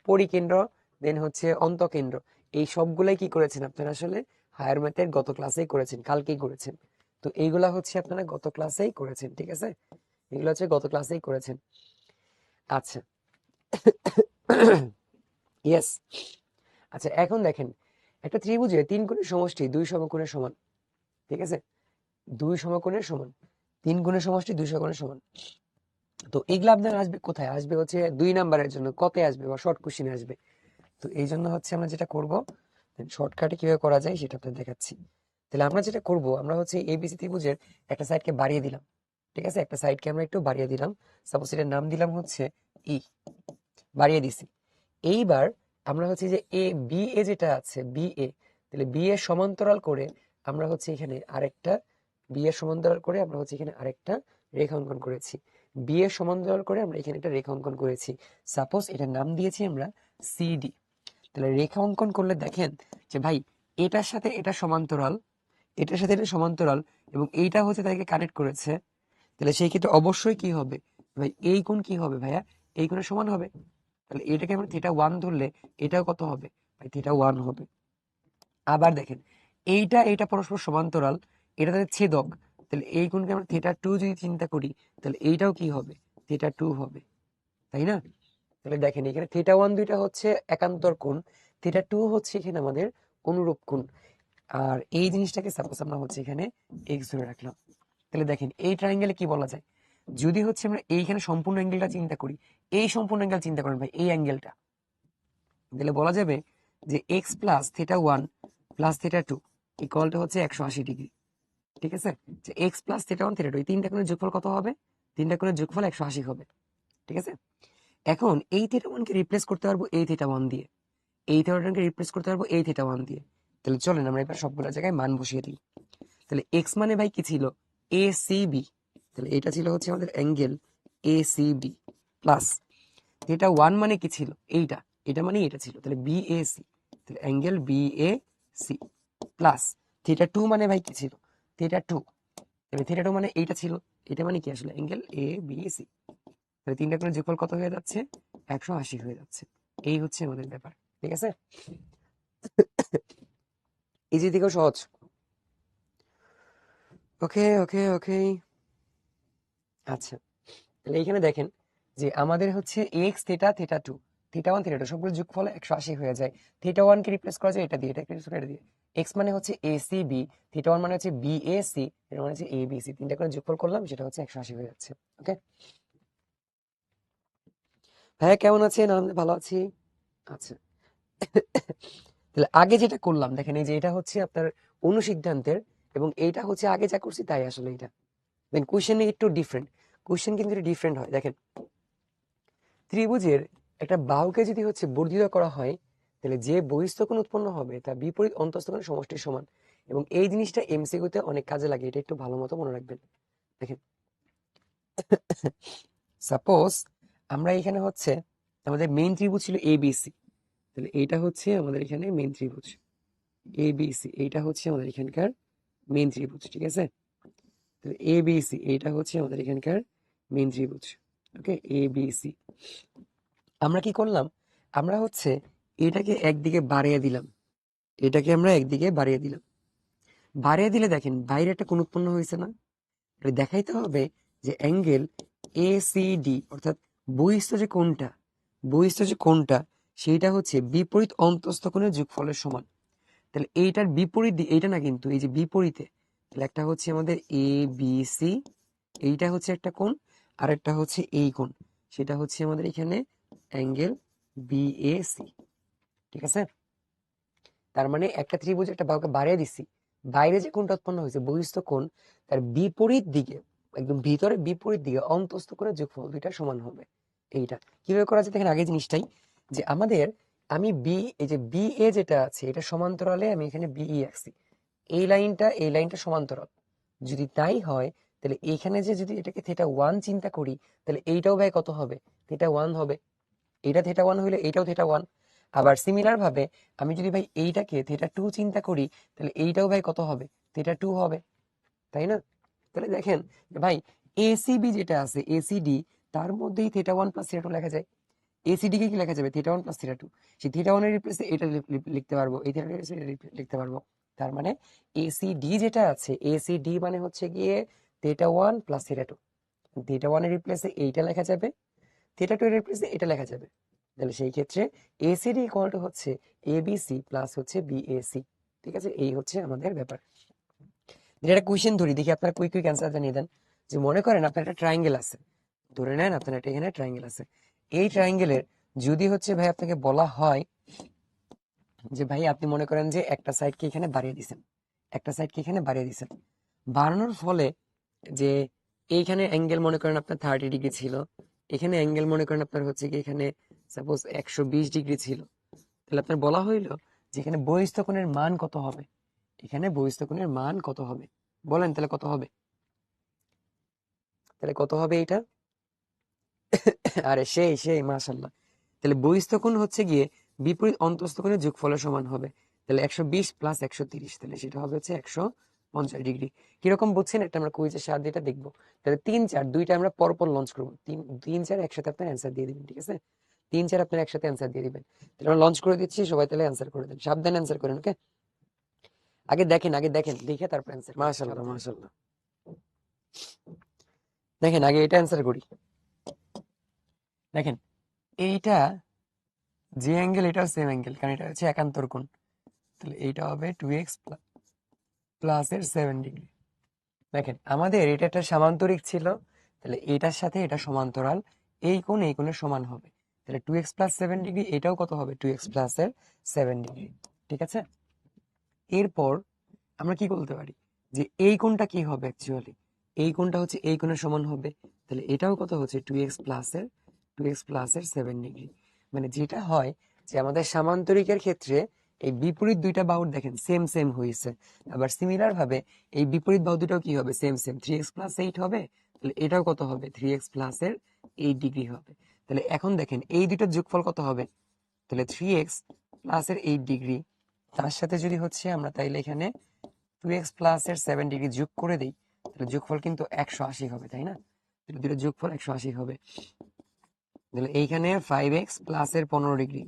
পরিকেন্দ্র, দেন হচ্ছে অন্তকেন্দ্র, এই সবগুলাই কি করেছেন আপনারা আসলে হায়ার ম্যাথের গত ক্লাসেই করেছেন, কালকেই করেছেন। তো এইগুলা হচ্ছে আপনারা গত ক্লাসেই করেছেন। ঠিক আছে, এগুলো হচ্ছে গত ক্লাসেই করেছেন। আচ্ছা, ইয়েস। আচ্ছা, এখন দেখেন একটা ত্রিভুজে তিন কোণের সমষ্টি দুই সমকোণের সমান। ঠিক আছে, দুই সমকোণের সমান, তিন কোণের সমষ্টি দুই সমকোণের সমান। তো এগুলা আপনার আসবে কোথায়? আসবে হচ্ছে 2 নাম্বারের জন্য, কতে আসবে বা শর্ট কোশ্চেনে আসবে। তো এই জন্য হচ্ছে আমরা যেটা করব, শর্টকাটে কিভাবে করা যায় সেটা আপনাদের দেখাচ্ছি। তাহলে আমরা যেটা করব, আমরা হচ্ছে এবিসি ত্রিভুজের একটা সাইডকে বাড়িয়ে দিলাম। ঠিক আছে, একটা সাইডকে আমরা একটু বাড়িয়ে দিলাম, সাপোজ এটার নাম দিলাম হচ্ছে ই, বাড়িয়ে দিছি। এইবার আমরা হচ্ছে যে এ বি এ যেটা আছে বি এ, তাহলে বি এর সমান্তরাল করে আমরা হচ্ছে এখানে আরেকটা, বি এর সমান্তরাল করে আমরা হচ্ছে এখানে আরেকটা রেখা অঙ্কন করেছি। বি এর সমান্তরাল করে আমরা এখানে একটা রেখা অঙ্কন করেছি। সাপোজ এটার নাম দিয়েছি আমরা সিডি। তাহলে রেখা অঙ্কন করলে দেখেন যে ভাই এটার সাথে এটা সমান্তরাল, এটার সাথে এটা সমান্তরাল, এবং এইটা হচ্ছে তাদেরকে কানেক্ট করেছে। তাহলে সেই ক্ষেত্রে অবশ্যই কি হবে ভাই, এই কোণ কি হবে ভাইয়া, এই কোণের সমান হবে। তাহলে এটাকে আমরা থিটা 1 ধরলে এটাও কত হবে ভাই, থিটা 1 হবে। আবার দেখেন এইটা এইটা পরস্পর সমান্তরাল, এটা তাদের ছেদক। তাহলে এই কোণকে আমরা থিটা 2 যদি চিন্তা করি, তাহলে এইটাও কি হবে, থিটা 2 হবে, তাই না? তাহলে দেখেন এখানে থিটা 1 দুইটা হচ্ছে একান্তর কোণ, থিটা 2 হচ্ছে এখানে আমাদের অনুরূপ কোণ। আর এই জিনিসটাকে সাপোজ আমরা হচ্ছে এখানে এক্স ধরে রাখলাম। তাহলে দেখেন এই ট্রায়াঙ্গেলে কি বলা যায়, যদি হচ্ছে আমরা এইখানে সম্পূর্ণ অ্যাঙ্গেলটা চিন্তা করি, এই সম্পূর্ণ অ্যাঙ্গেল চিন্তা করেন ভাই, এই অ্যাঙ্গেলটা, তাহলে বলা যাবে যে x plus theta 1 plus theta 2 equal to হচ্ছে 180 ডিগ্রি। ঠিক আছে, যে এক্স প্লাস থিটা 1 থিটা 2 এই তিনটা কোণের যোগফল কত হবে, তিনটা কোণের যোগফল 180 হবে। ঠিক আছে, এখন এই থিটা 1 কে রিপ্লেস করতে পারবো এই থিটা 1 দিয়ে, এই থিটা 1 কে রিপ্লেস করতে পারবো এই থিটা 1 দিয়ে। তাহলে চলেন আমরা এবার সবগুলো জায়গায় মান বসিয়ে দিই। তাহলে এক্স মানে ভাই কি ছিল, এ সি বি। তাহলে এটা ছিল হচ্ছে আমাদের angle A C B plus theta 1 মানে কি ছিল, এইটা, এটা মানে এটা ছিল, তাহলে বি এ সি। তাহলে angle B A C plus theta 2 মানে ভাই কি ছিল, থিটা 2। তাহলে থিটা 2 মানে এইটা ছিল, এটা মানে কি আসলে অ্যাঙ্গেল এ বি সি। তাহলে তিনটা কোণের যোগফল কত হয়ে যাচ্ছে, 180 হয়ে যাচ্ছে। এই হচ্ছে আমাদের ব্যাপার। ঠিক আছে, এই যে দিকেও সহজ। ওকে ওকে ওকে, আচ্ছা। তাহলে এইখানে দেখেন যে আমাদের হচ্ছে x theta theta 2 theta 1 theta 2 সবগুলো যোগফল 180 হয়ে যায়। থিটা 1 কে রিপ্লেস করা যায় এটা দিয়ে, এটা রিপ্লেস করে এটা দিয়ে। এক্স মানে হচ্ছে এ সি বি, থিটা 1 মানে হচ্ছে বি এ সি, এটা মানে হচ্ছে এ বি সি, তিনটা করে যোগফল করলাম, সেটা হচ্ছে 180 হয়ে যাচ্ছে। ওকে ভাইয়া কেমন আছেন? আমি ভালো আছি। আচ্ছা, তাহলে আগে যেটা করলাম দেখেন, এই যে এটা হচ্ছে আপনার অনুসিদ্ধান্তের, এবং এইটা হচ্ছে আগে যা করছি তাই আসলে এটা। দেন কোশ্চেন একটু ডিফারেন্ট, কোশ্চেন কিন্তু ডিফারেন্ট হয়। দেখেন ত্রিভুজের একটা বাহুকে যদি হচ্ছে বর্ধিত করা হয়, তাহলে যে বহিঃস্থকোণ উৎপন্ন হবে তার বিপরীত অন্তঃস্থকোণের সমষ্টির সমান। এবং এই জিনিসটা এমসিকিউতে অনেক কাজে লাগে, এটা একটু ভালো মতো মনে রাখবেন। দেখেন সাপোজ আমরা এখানে হচ্ছে আমাদের মেইন ত্রিভুজ ছিল এবিসি। তাহলে এইটা হচ্ছে আমাদের এখানে মেইন ত্রিভুজ এবিসি, এইটা হচ্ছে আমাদের এখানকার মেইন ত্রিভুজ। ঠিক আছে, তাহলে এবিসি এইটা হচ্ছে আমাদের এখানকার মেইন ত্রিভুজ। ওকে, এবিসি। আমরা কি করলাম, আমরা হচ্ছে এটাকে একদিকে বাড়িয়ে দিলাম, এটাকে আমরা একদিকে বাড়িয়ে দিলাম। বাড়িয়ে দিলে দেখেন বাইরে একটা কোণ উৎপন্ন হয়েছে না? এটা দেখাইতে হবে যে অ্যাঙ্গেল এ সি ডি অর্থাৎ বহিঃস্থ যে কোণটা, বহিঃস্থ যে কোণটা সেইটা হচ্ছে বিপরীত অন্তঃস্থ কোণের যোগফলের সমান। তাহলে এইটার বিপরীত দিক এইটা না, কিন্তু এই যে বিপরীতে, তাহলে একটা হচ্ছে আমাদের এ বি সি, এইটা হচ্ছে একটা কোণ, আর একটা হচ্ছে এই কোণ, সেটা হচ্ছে আমাদের এখানে অ্যাঙ্গেল বি এ সি। ঠিক আছে, তার মানে একটা ত্রিভুজ একটা বাহুকে বাড়িয়ে দিছি, বাইরে যে কোণটা উৎপন্ন হয়েছে বহিঃস্থ কোণ, তার বিপরীত দিকে, একদম ভিতরে বিপরীত দিকে অন্তঃস্থ কোণের যোগফল দুইটা সমান হবে। এইটা কিভাবে করা যায় দেখেন, আগে জিনিসটাই যে আমাদের, আমি বি, এই যে বি এ যেটা আছে এটা সমান্তরালে আমি এখানে বিই আঁকছি, এই লাইনটা সমান্তরাল। যদি তাই হয় তাহলে এখানে যে যদি এটাকে থিটা 1 চিন্তা করি, তাহলে এইটাও ভাই কত হবে, থিটা 1 হবে। এটা থিটা 1 হইলে এইটাও থিটা 1। আবার সিমিলার ভাবে আমি যদি ভাই এইটাকে থিটা 2 চিন্তা করি, তাহলে এইটাও ভাই কত হবে, থিটা 2 হবে, তাই না? তাহলে দেখেন ভাই এসিবি যেটা আছে এসিডি, তার মধ্যেই থিটা 1 প্লাস থিটা 2 লেখা যায়। এসিডি কে কি লেখা যাবে, থিটা 1 প্লাস থিটা 2। সেই থিটা 1 এর রিপ্লেসে এটা লিখতে পারবো, এই থিটা 2 এর রিপ্লেসে এটা লিখতে পারবো। তার মানে এসিডি যেটা আছে, এসিডি মানে হচ্ছে গিয়ে থিটা 1 প্লাস থিটা 2। থিটা 1 এর রিপ্লেসে এইটা লেখা যাবে, থিটা 2 এর রিপ্লেসে এটা লেখা যাবে। তাহলে সেই ক্ষেত্রে এসিডি ইকুয়াল টু হচ্ছে এবিসি প্লাস হচ্ছে বিএসি। ঠিক আছে, এই হচ্ছে আমাদের ব্যাপার। এটা কোয়েশ্চেন ধরি, দেখি আপনারা কুইক কুইক অ্যান্সার জানিয়ে দেন। যে মনে করেন আপনার একটা ট্রায়াঙ্গেল আছে, ধরে নেন আপনার একটা এখানে ট্রায়াঙ্গেল আছে। এই ট্রায়াঙ্গেলের যদি হচ্ছে ভাই আপনাকে বলা হয় যে ভাই আপনি মনে করেন যে একটা সাইডকে এখানে বাড়িয়ে দিছেন, একটা সাইডকে এখানে বাড়িয়ে দিছেন, বাড়ানোর ফলে যে এইখানে অ্যাঙ্গেল মনে করেন আপনার 30 ডিগ্রি ছিল, এখানে অ্যাঙ্গেল মনে করেন আপনার হচ্ছে কি এখানে সাপোজ 120 ডিগ্রি ছিল। তাহলে আপনার বলা হইলো যে এখানে বহিঃস্থ কোণের মান কত হবে, এখানে বহিঃস্থ কোণের মান কত হবে, বলেন তাহলে কত হবে, তাহলে কত হবে এটা? আরে সেই সেই মাশাল্লাহ। তাহলে বহিস্থ কোণ হচ্ছে গিয়ে বিপরীত অন্তঃস্থ কোণের যোগফলের সমান হবে। তাহলে 120 প্লাস 130, তাহলে সেটা হবে হচ্ছে 150 ডিগ্রি। কিরকম বুঝছেন এটা আমরা কুইজের সাহায্যে এটা দেখবো। তাহলে 3 4 দুইটা আমরা পরপর লঞ্চ করবো, 3 3 4 একসাথে আপনার অ্যান্সার দিয়ে দিবেন, ঠিক আছে? 3 4 আপনার একসাথে অ্যান্সার দিয়ে দিবেন। তাহলে আমরা লঞ্চ করে দিচ্ছি, সবাই তাহলে অ্যান্সার করে দেন, সাবধানে অ্যান্সার করেন, ওকে? আগে দেখেন দেখে তারপর অ্যান্সার করেন, মাশাল্লাহ সাবধানে। মাশাল্লাহ। দেখেন আগে এটা অ্যান্সার করি। দেখেন এইটা যে অ্যাঙ্গেল, এটাও সেম অ্যাঙ্গেল, কারণ এটা হচ্ছে একান্তর কোণ। তাহলে এইটা হবে 2x প্লাস এর 7 ডিগ্রি। দেখেন আমাদের এটা একটা সামান্তরিক ছিল, তাহলে এটার সাথে এটা সমান্তরাল, এই কোণ এই কোণের সমান হবে। তাহলে 2x+7 ডিগ্রি, এটাও কত হবে? 2x প্লাস এর 7 ডিগ্রি, ঠিক আছে? এরপর আমরা কি বলতে পারি যে এই কোণটা কি হবে অ্যাকচুয়ালি? এই কোণটা হচ্ছে এই কোণের সমান হবে। তাহলে এটাও কত হচ্ছে? 2x প্লাস এর 7 ডিগ্রি। মানে যেটা হয় যে আমাদের সামান্তরিকের ক্ষেত্রে এই বিপরীত দুইটা বাহুর দেখেন সেম সেম হয়েছে, আবার সিমিলার ভাবে এই বিপরীত বাহু দুটাও কি হবে? সেম সেম, 3x+8 হবে। তাহলে এটাও কত হবে? 3x+8 ডিগ্রি হবে। তাহলে এখন দেখেন এই দুইটার যোগফল কত হবে? তাহলে 3x+8 ডিগ্রি, তার সাথে যদি হচ্ছে আমরা তাইলে এখানে 2x প্লাস এর 7 ডিগ্রি যোগ করে দিই, তাহলে যোগফল কিন্তু 180 হবে, তাই না? তাহলে দুটো যোগফল 180 হবে। তাহলে এইখানে 5x প্লাস এর 15 ডিগ্রি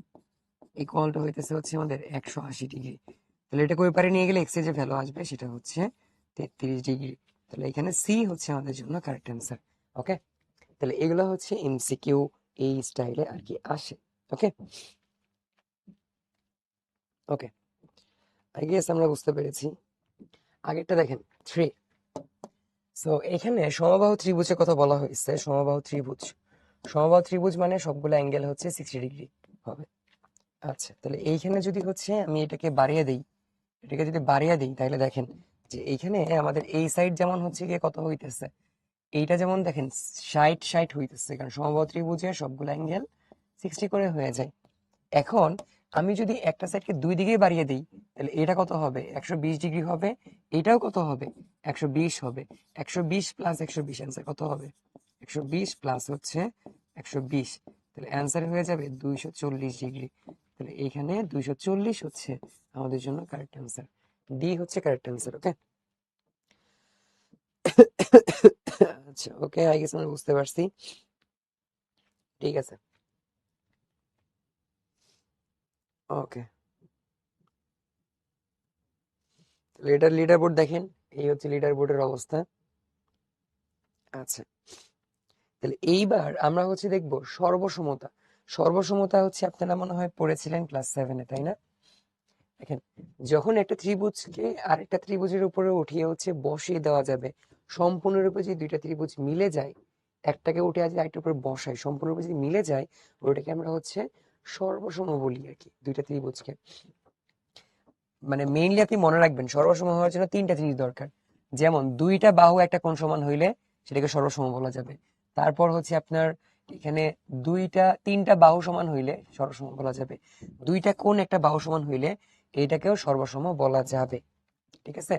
ইকুয়ালটা হইতেছে হচ্ছে আমাদের 180 ডিগ্রি। তাহলে এটাকে ওই পারে নিয়ে গেলে এক্স এর যে ভ্যালু আসবে সেটা হচ্ছে 33 ডিগ্রি। তাহলে এখানে সি হচ্ছে আমাদের জন্য কারেক্ট অ্যান্সার, ওকে? তাহলে এগুলো হচ্ছে এমসিকিউ এই স্টাইলে আর কি আসে, ওকে? ওকে, আই গেস আমরা বুঝতে পেরেছি। আগেরটা দেখেন 3। সো এখানে সমবাহু ত্রিভুজের কথা বলা হয়েছে। সমবাহু ত্রিভুজ মানে সবগুলো অ্যাঙ্গেল হচ্ছে 60 ডিগ্রি হবে। আচ্ছা, তাহলে এইখানে যদি হচ্ছে আমি এটাকে যদি বাড়িয়ে দিই তাহলে দেখেন যে এইখানে আমাদের এই সাইড যেমন হচ্ছে গিয়ে কত হইতেছে, এইটা যেমন দেখেন 60 60 হইতেছে, কারণ সমবাহু ত্রিভুজের সবগুলো অ্যাঙ্গেল 60 করে হয়ে যায়। এখন আমি যদি একটা সাইডকে দুই দিকে বাড়িয়ে দিই তাহলে এটা কত হবে? 120 ডিগ্রি হবে। এটাও কত হবে? 120 হবে। 120 প্লাস 120 অ্যান্সার কত হবে? 120 প্লাস হচ্ছে 120, তাহলে অ্যান্সার হয়ে যাবে 240 ডিগ্রি। তাহলে এইখানে 240 হচ্ছে আমাদের জন্য কারেক্ট অ্যান্সার, ডি হচ্ছে কারেক্ট অ্যান্সার, ওকে? আচ্ছা, ওকে, আই গেস আমরা বুঝতে পারছি, ঠিক আছে, ওকে। তাহলে এটার লিডার বোর্ড দেখেন, এই হচ্ছে লিডার বোর্ডের অবস্থা। আচ্ছা, তাহলে এইবার আমরা হচ্ছে দেখবো সর্বসমতা। সর্বসমতা হচ্ছে আপনারা মনে হয় পড়েছিলেন ক্লাস 7-এ, তাই না? দেখেন যখন একটা ত্রিভুজকে আরেকটা ত্রিভুজের উপরে উঠিয়ে হচ্ছে বসিয়ে দেওয়া যাবে, সম্পূর্ণরূপে যদি দুইটা ত্রিভুজ মিলে যায়, একটাকে উঠে আজ আরেকটার উপরে বসাই, সম্পূর্ণরূপে যদি মিলে যায়, ওটাকে আমরা হচ্ছে সর্বসম বলি আর কি, দুইটা ত্রিভুজকে। মানে মেইনলি আপনি মনে রাখবেন সর্বসম হওয়ার জন্য তিনটা জিনিস দরকার। যেমন দুইটা বাহু একটা কোণ সমান হইলে সেটাকে সর্বসম বলা যাবে। তারপর হচ্ছে আপনার এখানে তিনটা বাহু সমান হইলে সর্বসম বলা যাবে। দুইটা কোণ একটা বাহু সমান হইলে এইটাকেও সর্বসম বলা যাবে, ঠিক আছে?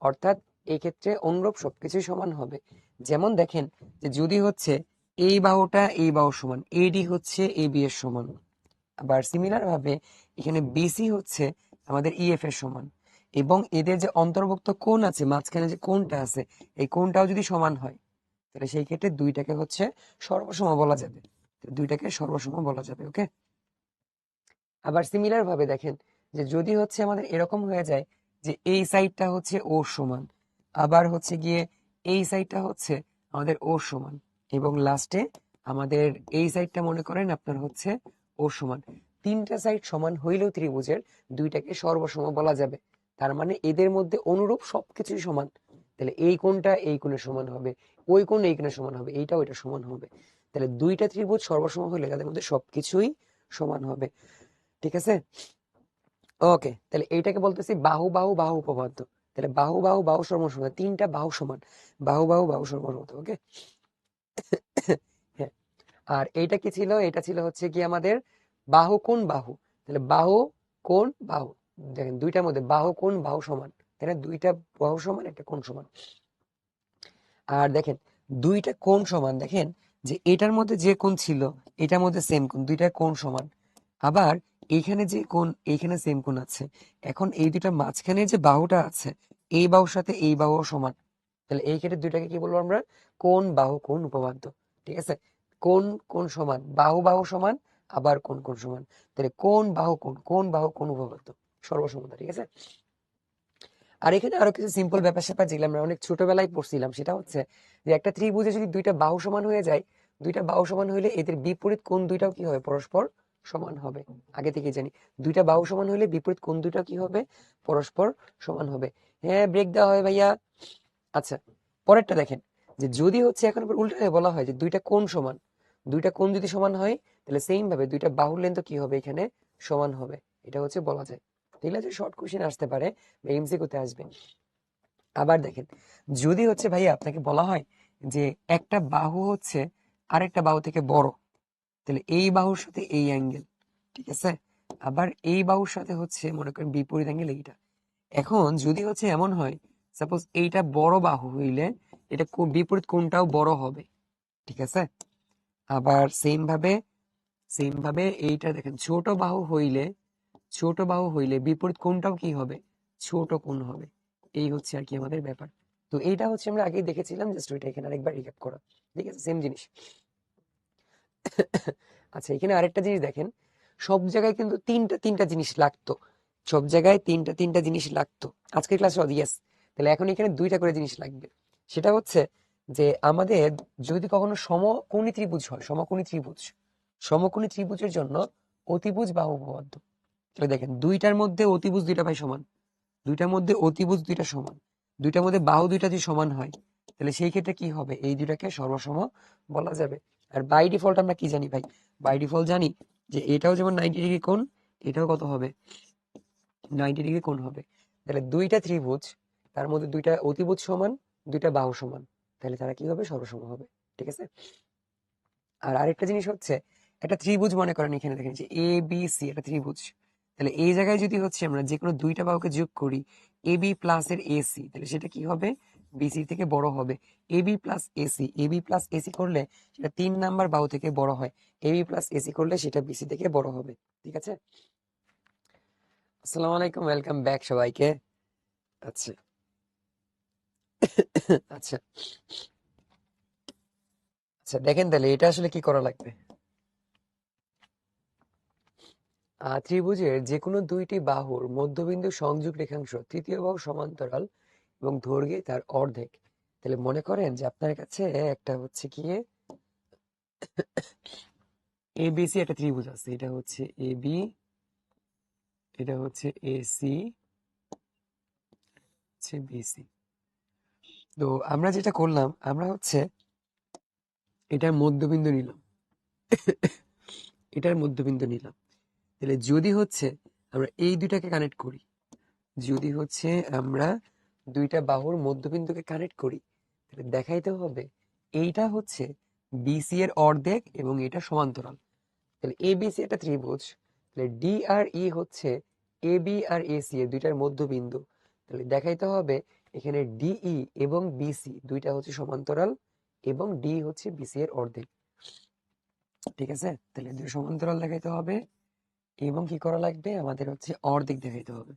অর্থাৎ এই ক্ষেত্রে অনুরূপ সবকিছুই সমান হবে। যেমন দেখেন যে যদি হচ্ছে এই বাহুটা এই বাহুর সমান, এডি হচ্ছে এবি এর সমান, আবার সিমিলার ভাবে এখানে বিসি হচ্ছে আমাদের ইএফ এর সমান, এবং এদের যে অন্তর্ভুক্ত কোণ আছে, মাঝখানে যে কোণটা আছে, এই কোণটাও যদি সমান হয়, তাহলে সেই ক্ষেত্রে দুইটাকে হচ্ছে সর্বসম বলা যাবে। দুইটাকে সর্বসম বলা যাবে, ওকে? আবার সিমিলার ভাবে দেখেন যে যদি হচ্ছে আমাদের এরকম হয়ে যায় যে এই সাইডটা হচ্ছে ওর সমান, আবার হচ্ছে গিয়ে এই সাইডটা হচ্ছে আমাদের ওর সমান, এবং লাস্টে আমাদের এই সাইডটা মনে করেন আপনার হচ্ছে ওর সমান, তিনটা সাইড সমান হইলেও ত্রিভুজের দুইটাকে সর্বসম বলা যাবে। তার মানে এদের মধ্যে অনুরূপ সবকিছুই সমান। তাহলে এই কোণটা এই কোণের সমান হবে, ওই কোণ এই কোণের সমান হবে, এইটা ওইটা সমান হবে। তাহলে দুইটা ত্রিভুজ সর্বসম হলে তাদের মধ্যে সবকিছুই সমান হবে, ঠিক আছে? ওকে, তাহলে এইটাকে বলতেছি বাহু বাহু বাহু উপপাদ্য। তাহলে বাহু বাহু বাহু সমান, তিনটা বাহু সমান, বাহু বাহু বাহু সমান, ওকে? হ্যাঁ, আর এইটা কি ছিল? এটা ছিল হচ্ছে কি আমাদের বাহু কোণ বাহু। তাহলে বাহু কোণ বাহু, দেখেন দুইটার মধ্যে বাহু কোণ বাহু সমান, তাই না? দুইটা বাহু সমান, একটা কোণ সমান। আর দেখেন দুইটা কোণ সমান, দেখেন যে এটার মধ্যে যে কোণ ছিল এটার মধ্যে সেম কোণ, দুইটা কোণ সমান। আবার এইখানে যে কোণ, এইখানে সেম কোণ আছে। এখন এই দুইটার মাঝখানে যে বাহুটা আছে, এই বাহুর সাথে এই বাহু সমান। তাহলে এই ক্ষেত্রে দুইটাকে কি বলবো আমরা? কোণ বাহু কোণ উপপাদ্য। ঠিক আছে, কোণ কোণ সমান, বাহু বাহু সমান, আবার কোণ কোণ সমান। তাহলে কোণ বাহু কোণ উপপাদ্য, সর্বসমতা। ঠিক আছে। আর এখানে আরো কিছু সিম্পল ব্যাপার স্যাপার যেগুলো আমরা অনেক ছোটবেলায় পড়ছিলাম, সেটা হচ্ছে যে একটা ত্রিভুজে যদি দুইটা বাহু সমান হয়ে যায়, দুইটা বাহু সমান হলে এদের বিপরীত কোণ দুইটাও কি হবে? পরস্পর সমান হবে। আগে থেকে জানি দুইটা বাহু সমান হলে বিপরীত কোণ দুইটাও কি হবে? পরস্পর সমান হবে। হ্যাঁ, ব্রেক দেওয়া হয় ভাইয়া। আচ্ছা, পরেরটা দেখেন, যে যদি হচ্ছে এখন আবার উল্টায় বলা হয় যে দুইটা কোণ সমান, দুইটা কোণ যদি সমান হয় তাহলে সেম ভাবে দুইটা বাহুর লেন্থ কি হবে? এখানে সমান হবে। এটা হচ্ছে বলা যায়। ঠিক আছে, শর্ট কোশ্চেন আসতে পারে বা এমসিকিউতে আসবে। আবার দেখেন, যদি হচ্ছে ভাইয়া আপনাকে বলা হয় যে একটা বাহু হচ্ছে আরেকটা বাহু থেকে বড়, তাহলে এই বাহুর সাথে এই অ্যাঙ্গেল, ঠিক আছে, আবার এই বাহুর সাথে হচ্ছে মনে করেন বিপরীত অ্যাঙ্গেল এইটা। এখন যদি হচ্ছে এমন হয়, সাপোজ এইটা বড় বাহু হইলে এটা বিপরীত কোণটাও বড় হবে। ঠিক আছে, আবার সেম ভাবে এইটা দেখেন, ছোট বাহু হইলে বিপরীত কোণটাও কি হবে? ছোট কোণ হবে। এই হচ্ছে আর কি আমাদের ব্যাপার। তো এইটা হচ্ছে আমরা আগেই দেখেছিলাম, জাস্ট ওইটা এখানে আরেকবার রিক্যাপ করা। ঠিক আছে, সেম জিনিস। আচ্ছা, এখানে আরেকটা জিনিস দেখেন, সব জায়গায় কিন্তু তিনটা তিনটা জিনিস লাগতো, সব জায়গায় তিনটা তিনটা জিনিস লাগতো আজকের ক্লাসে। ইয়েস, তাহলে এখন এখানে দুইটা করে জিনিস লাগবে। সেটা হচ্ছে যে আমাদের যদি কখনো সমকোণী ত্রিভুজ হয়, সমকোণী ত্রিভুজের জন্য অতিভুজ বাহু উপপাদ্য। তাহলে দেখেন, দুইটার মধ্যে অতিভুজ দুইটা ভাই সমান, দুইটার মধ্যে অতিভুজ দুইটা সমান, দুইটার মধ্যে বাহু দুইটা যদি সমান হয়, তাহলে সেই ক্ষেত্রে কি হবে? এই দুইটাকে সর্বসম বলা যাবে। আর বাই ডিফল্ট আমরা কি জানি ভাই? বাই ডিফল্ট জানি যে এটাও যেমন 90 ডিগ্রি কোণ, এটাও কত হবে? 90 ডিগ্রি কোণ হবে। তাহলে দুইটা ত্রিভুজ, তার মধ্যে দুইটা অতিভুজ সমান, দুইটা বাহু সমান, তাহলে তারা কি হবে? সর্বসম হবে। ঠিক আছে। আর আরেকটা জিনিস হচ্ছে, একটা ত্রিভুজ মনে করেন, এখানে দেখেন যে এ বি সি একটা ত্রিভুজ। তাহলে এই জায়গায় যদি হচ্ছে আমরা যে কোনো দুইটা বাহুকে যোগ করি, এ বি প্লাস এর এসি, তাহলে সেটা কি হবে? বিসি থেকে বড় হবে। এ বি প্লাস এসি করলে সেটা 3 নাম্বার বাহু থেকে বড় হয়, এ বি প্লাস এসি করলে সেটা বিসি থেকে বড় হবে। ঠিক আছে। আসসালামু আলাইকুম, ওয়েলকাম ব্যাক সবাইকে। আচ্ছা। আচ্ছা, আচ্ছা দেখেন, তাহলে এটা আসলে কি করা লাগবে? ত্রিভুজের যে কোনো দুইটি বাহুর মধ্যবিন্দু সংযোগ রেখাংশ তৃতীয় বাহু সমান্তরাল এবং দৈর্ঘ্যে তার অর্ধেক। তাহলে মনে করেন যে আপনার কাছে একটা হচ্ছে গিয়ে এবিসি একটা ত্রিভুজ আছে, এটা হচ্ছে এবি, এটা হচ্ছে এসি, হচ্ছে বিসি। তো আমরা যেটা করলাম, আমরা হচ্ছে এটার মধ্যবিন্দু নিলাম, এটার মধ্যবিন্দু নিলাম। তাহলে যদি হচ্ছে আমরা এই দুইটাকে কানেক্ট করি, যদি হচ্ছে আমরা দুইটা বাহুর মধ্যবিন্দুকে কানেক্ট করি, তাহলে দেখাইতে হবে এইটা হচ্ছে বিসি এর অর্ধেক এবং এটা সমান্তরাল। তাহলে এবিসি একটা ত্রিভুজ, তাহলে ডি আর ই হচ্ছে এ বি আর এসি এর দুইটার মধ্যবিন্দু। তাহলে দেখাইতে হবে এখানে ডিই এবং বিসি দুইটা হচ্ছে সমান্তরাল এবং ডি হচ্ছে বিসি এর অর্ধেক। ঠিক আছে, তাহলে দুই সমান্তরাল দেখাইতে হবে এবং কি করা লাগবে? আমাদের হচ্ছে অর্ধেক দেখাইতে হবে।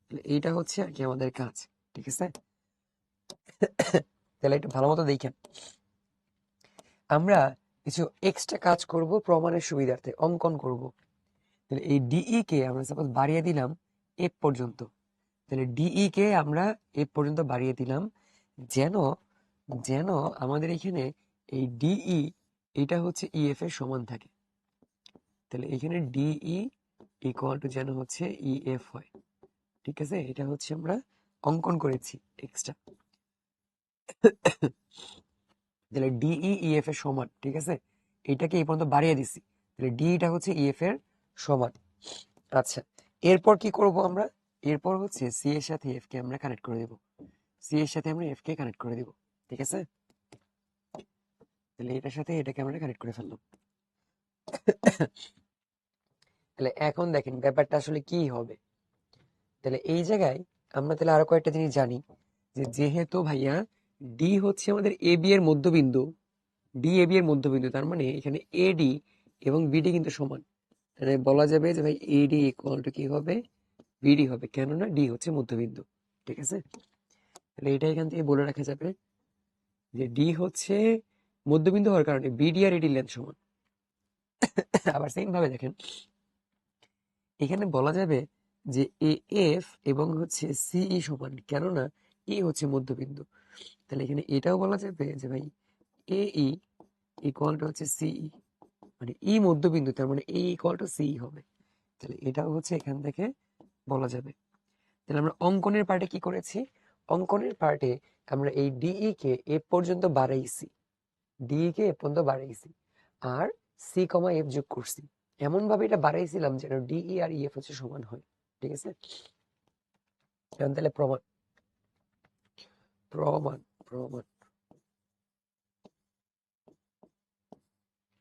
তাহলে এইটা হচ্ছে আর কি আমাদের কাজ। ঠিক আছে, তাহলে একটু ভালো মতো দেখেন, আমরা কিছু এক্সট্রা কাজ করব প্রমাণের সুবিধার্থে, অঙ্কন করব। তাহলে এই ডিই কে আমরা সাপোজ বাড়িয়ে দিলাম এফ পর্যন্ত। তাহলে ডিই কে আমরা এফ পর্যন্ত বাড়িয়ে দিলাম, যেন যেন আমাদের এখানে এই ডিই এটা হচ্ছে ইএফ এর সমান থাকে। তাহলে এখানে ডিই ইকুয়াল টু যেন হচ্ছে ইএফ হয়। ঠিক আছে, এটা হচ্ছে আমরা অঙ্কন করেছি এক্সট্রা। তাহলে ডিই ইএফ এর সমান। ঠিক আছে, এটাকে এই পর্যন্ত বাড়িয়ে দিছি, তাহলে ডিটা হচ্ছে ইএফ এর সমান। আচ্ছা, এরপর কি করব আমরা? এরপর হচ্ছে সি এর সাথে এফ কে আমরা কানেক্ট করে দেব, সি এর সাথে আমরা এফ কে কানেক্ট করে দিব। ঠিক আছে, তাহলে এটার সাথে এটাকে আমরা কানেক্ট করে ফেললাম। তাহলে এখন দেখেন ব্যাপারটা আসলে কি হবে। তাহলে এই জায়গায় আমরা তাহলে আরো কয়েকটা জিনিস জানি, যে যেহেতু ভাইয়া ডি হচ্ছে আমাদের এ বি এর মধ্যবিন্দু, ডি এ বি এর মধ্যবিন্দু, তার মানে এখানে এডি এবং বিডি কিন্তু সমান। তাহলে বলা যাবে যে ভাই এডি ইকুয়াল টু কি হবে, বিডি হবে, কেননা ডি হচ্ছে মধ্যবিন্দু। ঠিক আছে, তাহলে এটা এখান থেকে বলে রাখা যাবে যে ডি হচ্ছে মধ্যবিন্দু হওয়ার কারণে বিডি আর এডি লেন্থ সমান। আবার সেম ভাবে দেখেন, এখানে বলা যাবে যে এ এফ এবং হচ্ছে সিই সমান, কেননা ই হচ্ছে মধ্যবিন্দু। তাহলে এখানে এটাও বলা যাবে যে ভাই এ ই ইকুয়াল টু হচ্ছে সিই, মানে ই মধ্যবিন্দু, তার মানে এ ইকুয়াল টু সিই হবে। তাহলে এটাও হচ্ছে এখান থেকে বলা যাবে। তাহলে আমরা অঙ্কনের পার্টে কি করেছি, অঙ্কনের পার্টে আমরা এই ডিই কে এ পর্যন্ত বাড়াইছি, ডিই কে এ পর্যন্ত বাড়াইছি, আর সি কমা এফ যোগ করছি। এমন ভাবে এটা বাড়াইছিলাম যেন ডিই আর ইএফ হচ্ছে সমান হয়। ঠিক আছে, এখন তাহলে প্রমাণ প্রমাণ প্রমাণ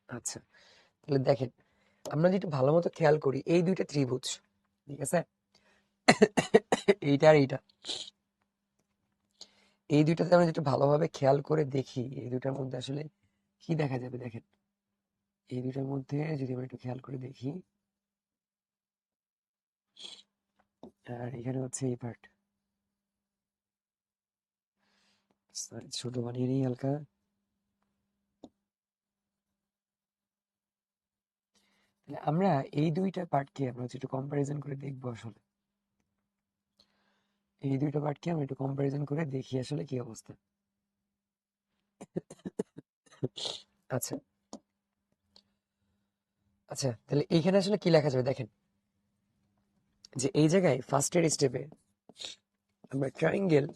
আচ্ছা, তাহলে দেখেন, আমরা যেটা ভালো মতো খেয়াল করি, এই দুইটা ত্রিভুজ, ঠিক আছে, এইটা আর এইটা, এই দুইটাতে আমরা যেটা ভালোভাবে খেয়াল করে দেখি, এই দুইটার মধ্যে আসলে কি দেখা যাবে দেখেন। এই দুইটার মধ্যে যদি আমরা একটু খেয়াল করে দেখি, আর এখানে হচ্ছে এই পার্ট, ছোট বানিয়ে নিই হালকা। তাহলে আমরা এই দুইটা পার্টকে আমরা হচ্ছে একটু কম্পারিজন করে দেখবো আসলে, এই দুইটা পার্টকে আমরা একটু কম্পারিজন করে দেখি আসলে কি অবস্থা। আচ্ছা আচ্ছা, তাহলে এইখানে আসলে কি লেখা যাবে দেখেন, যে এই জায়গায় ফার্স্টের স্টেপে আমরা ট্রায়াঙ্গেল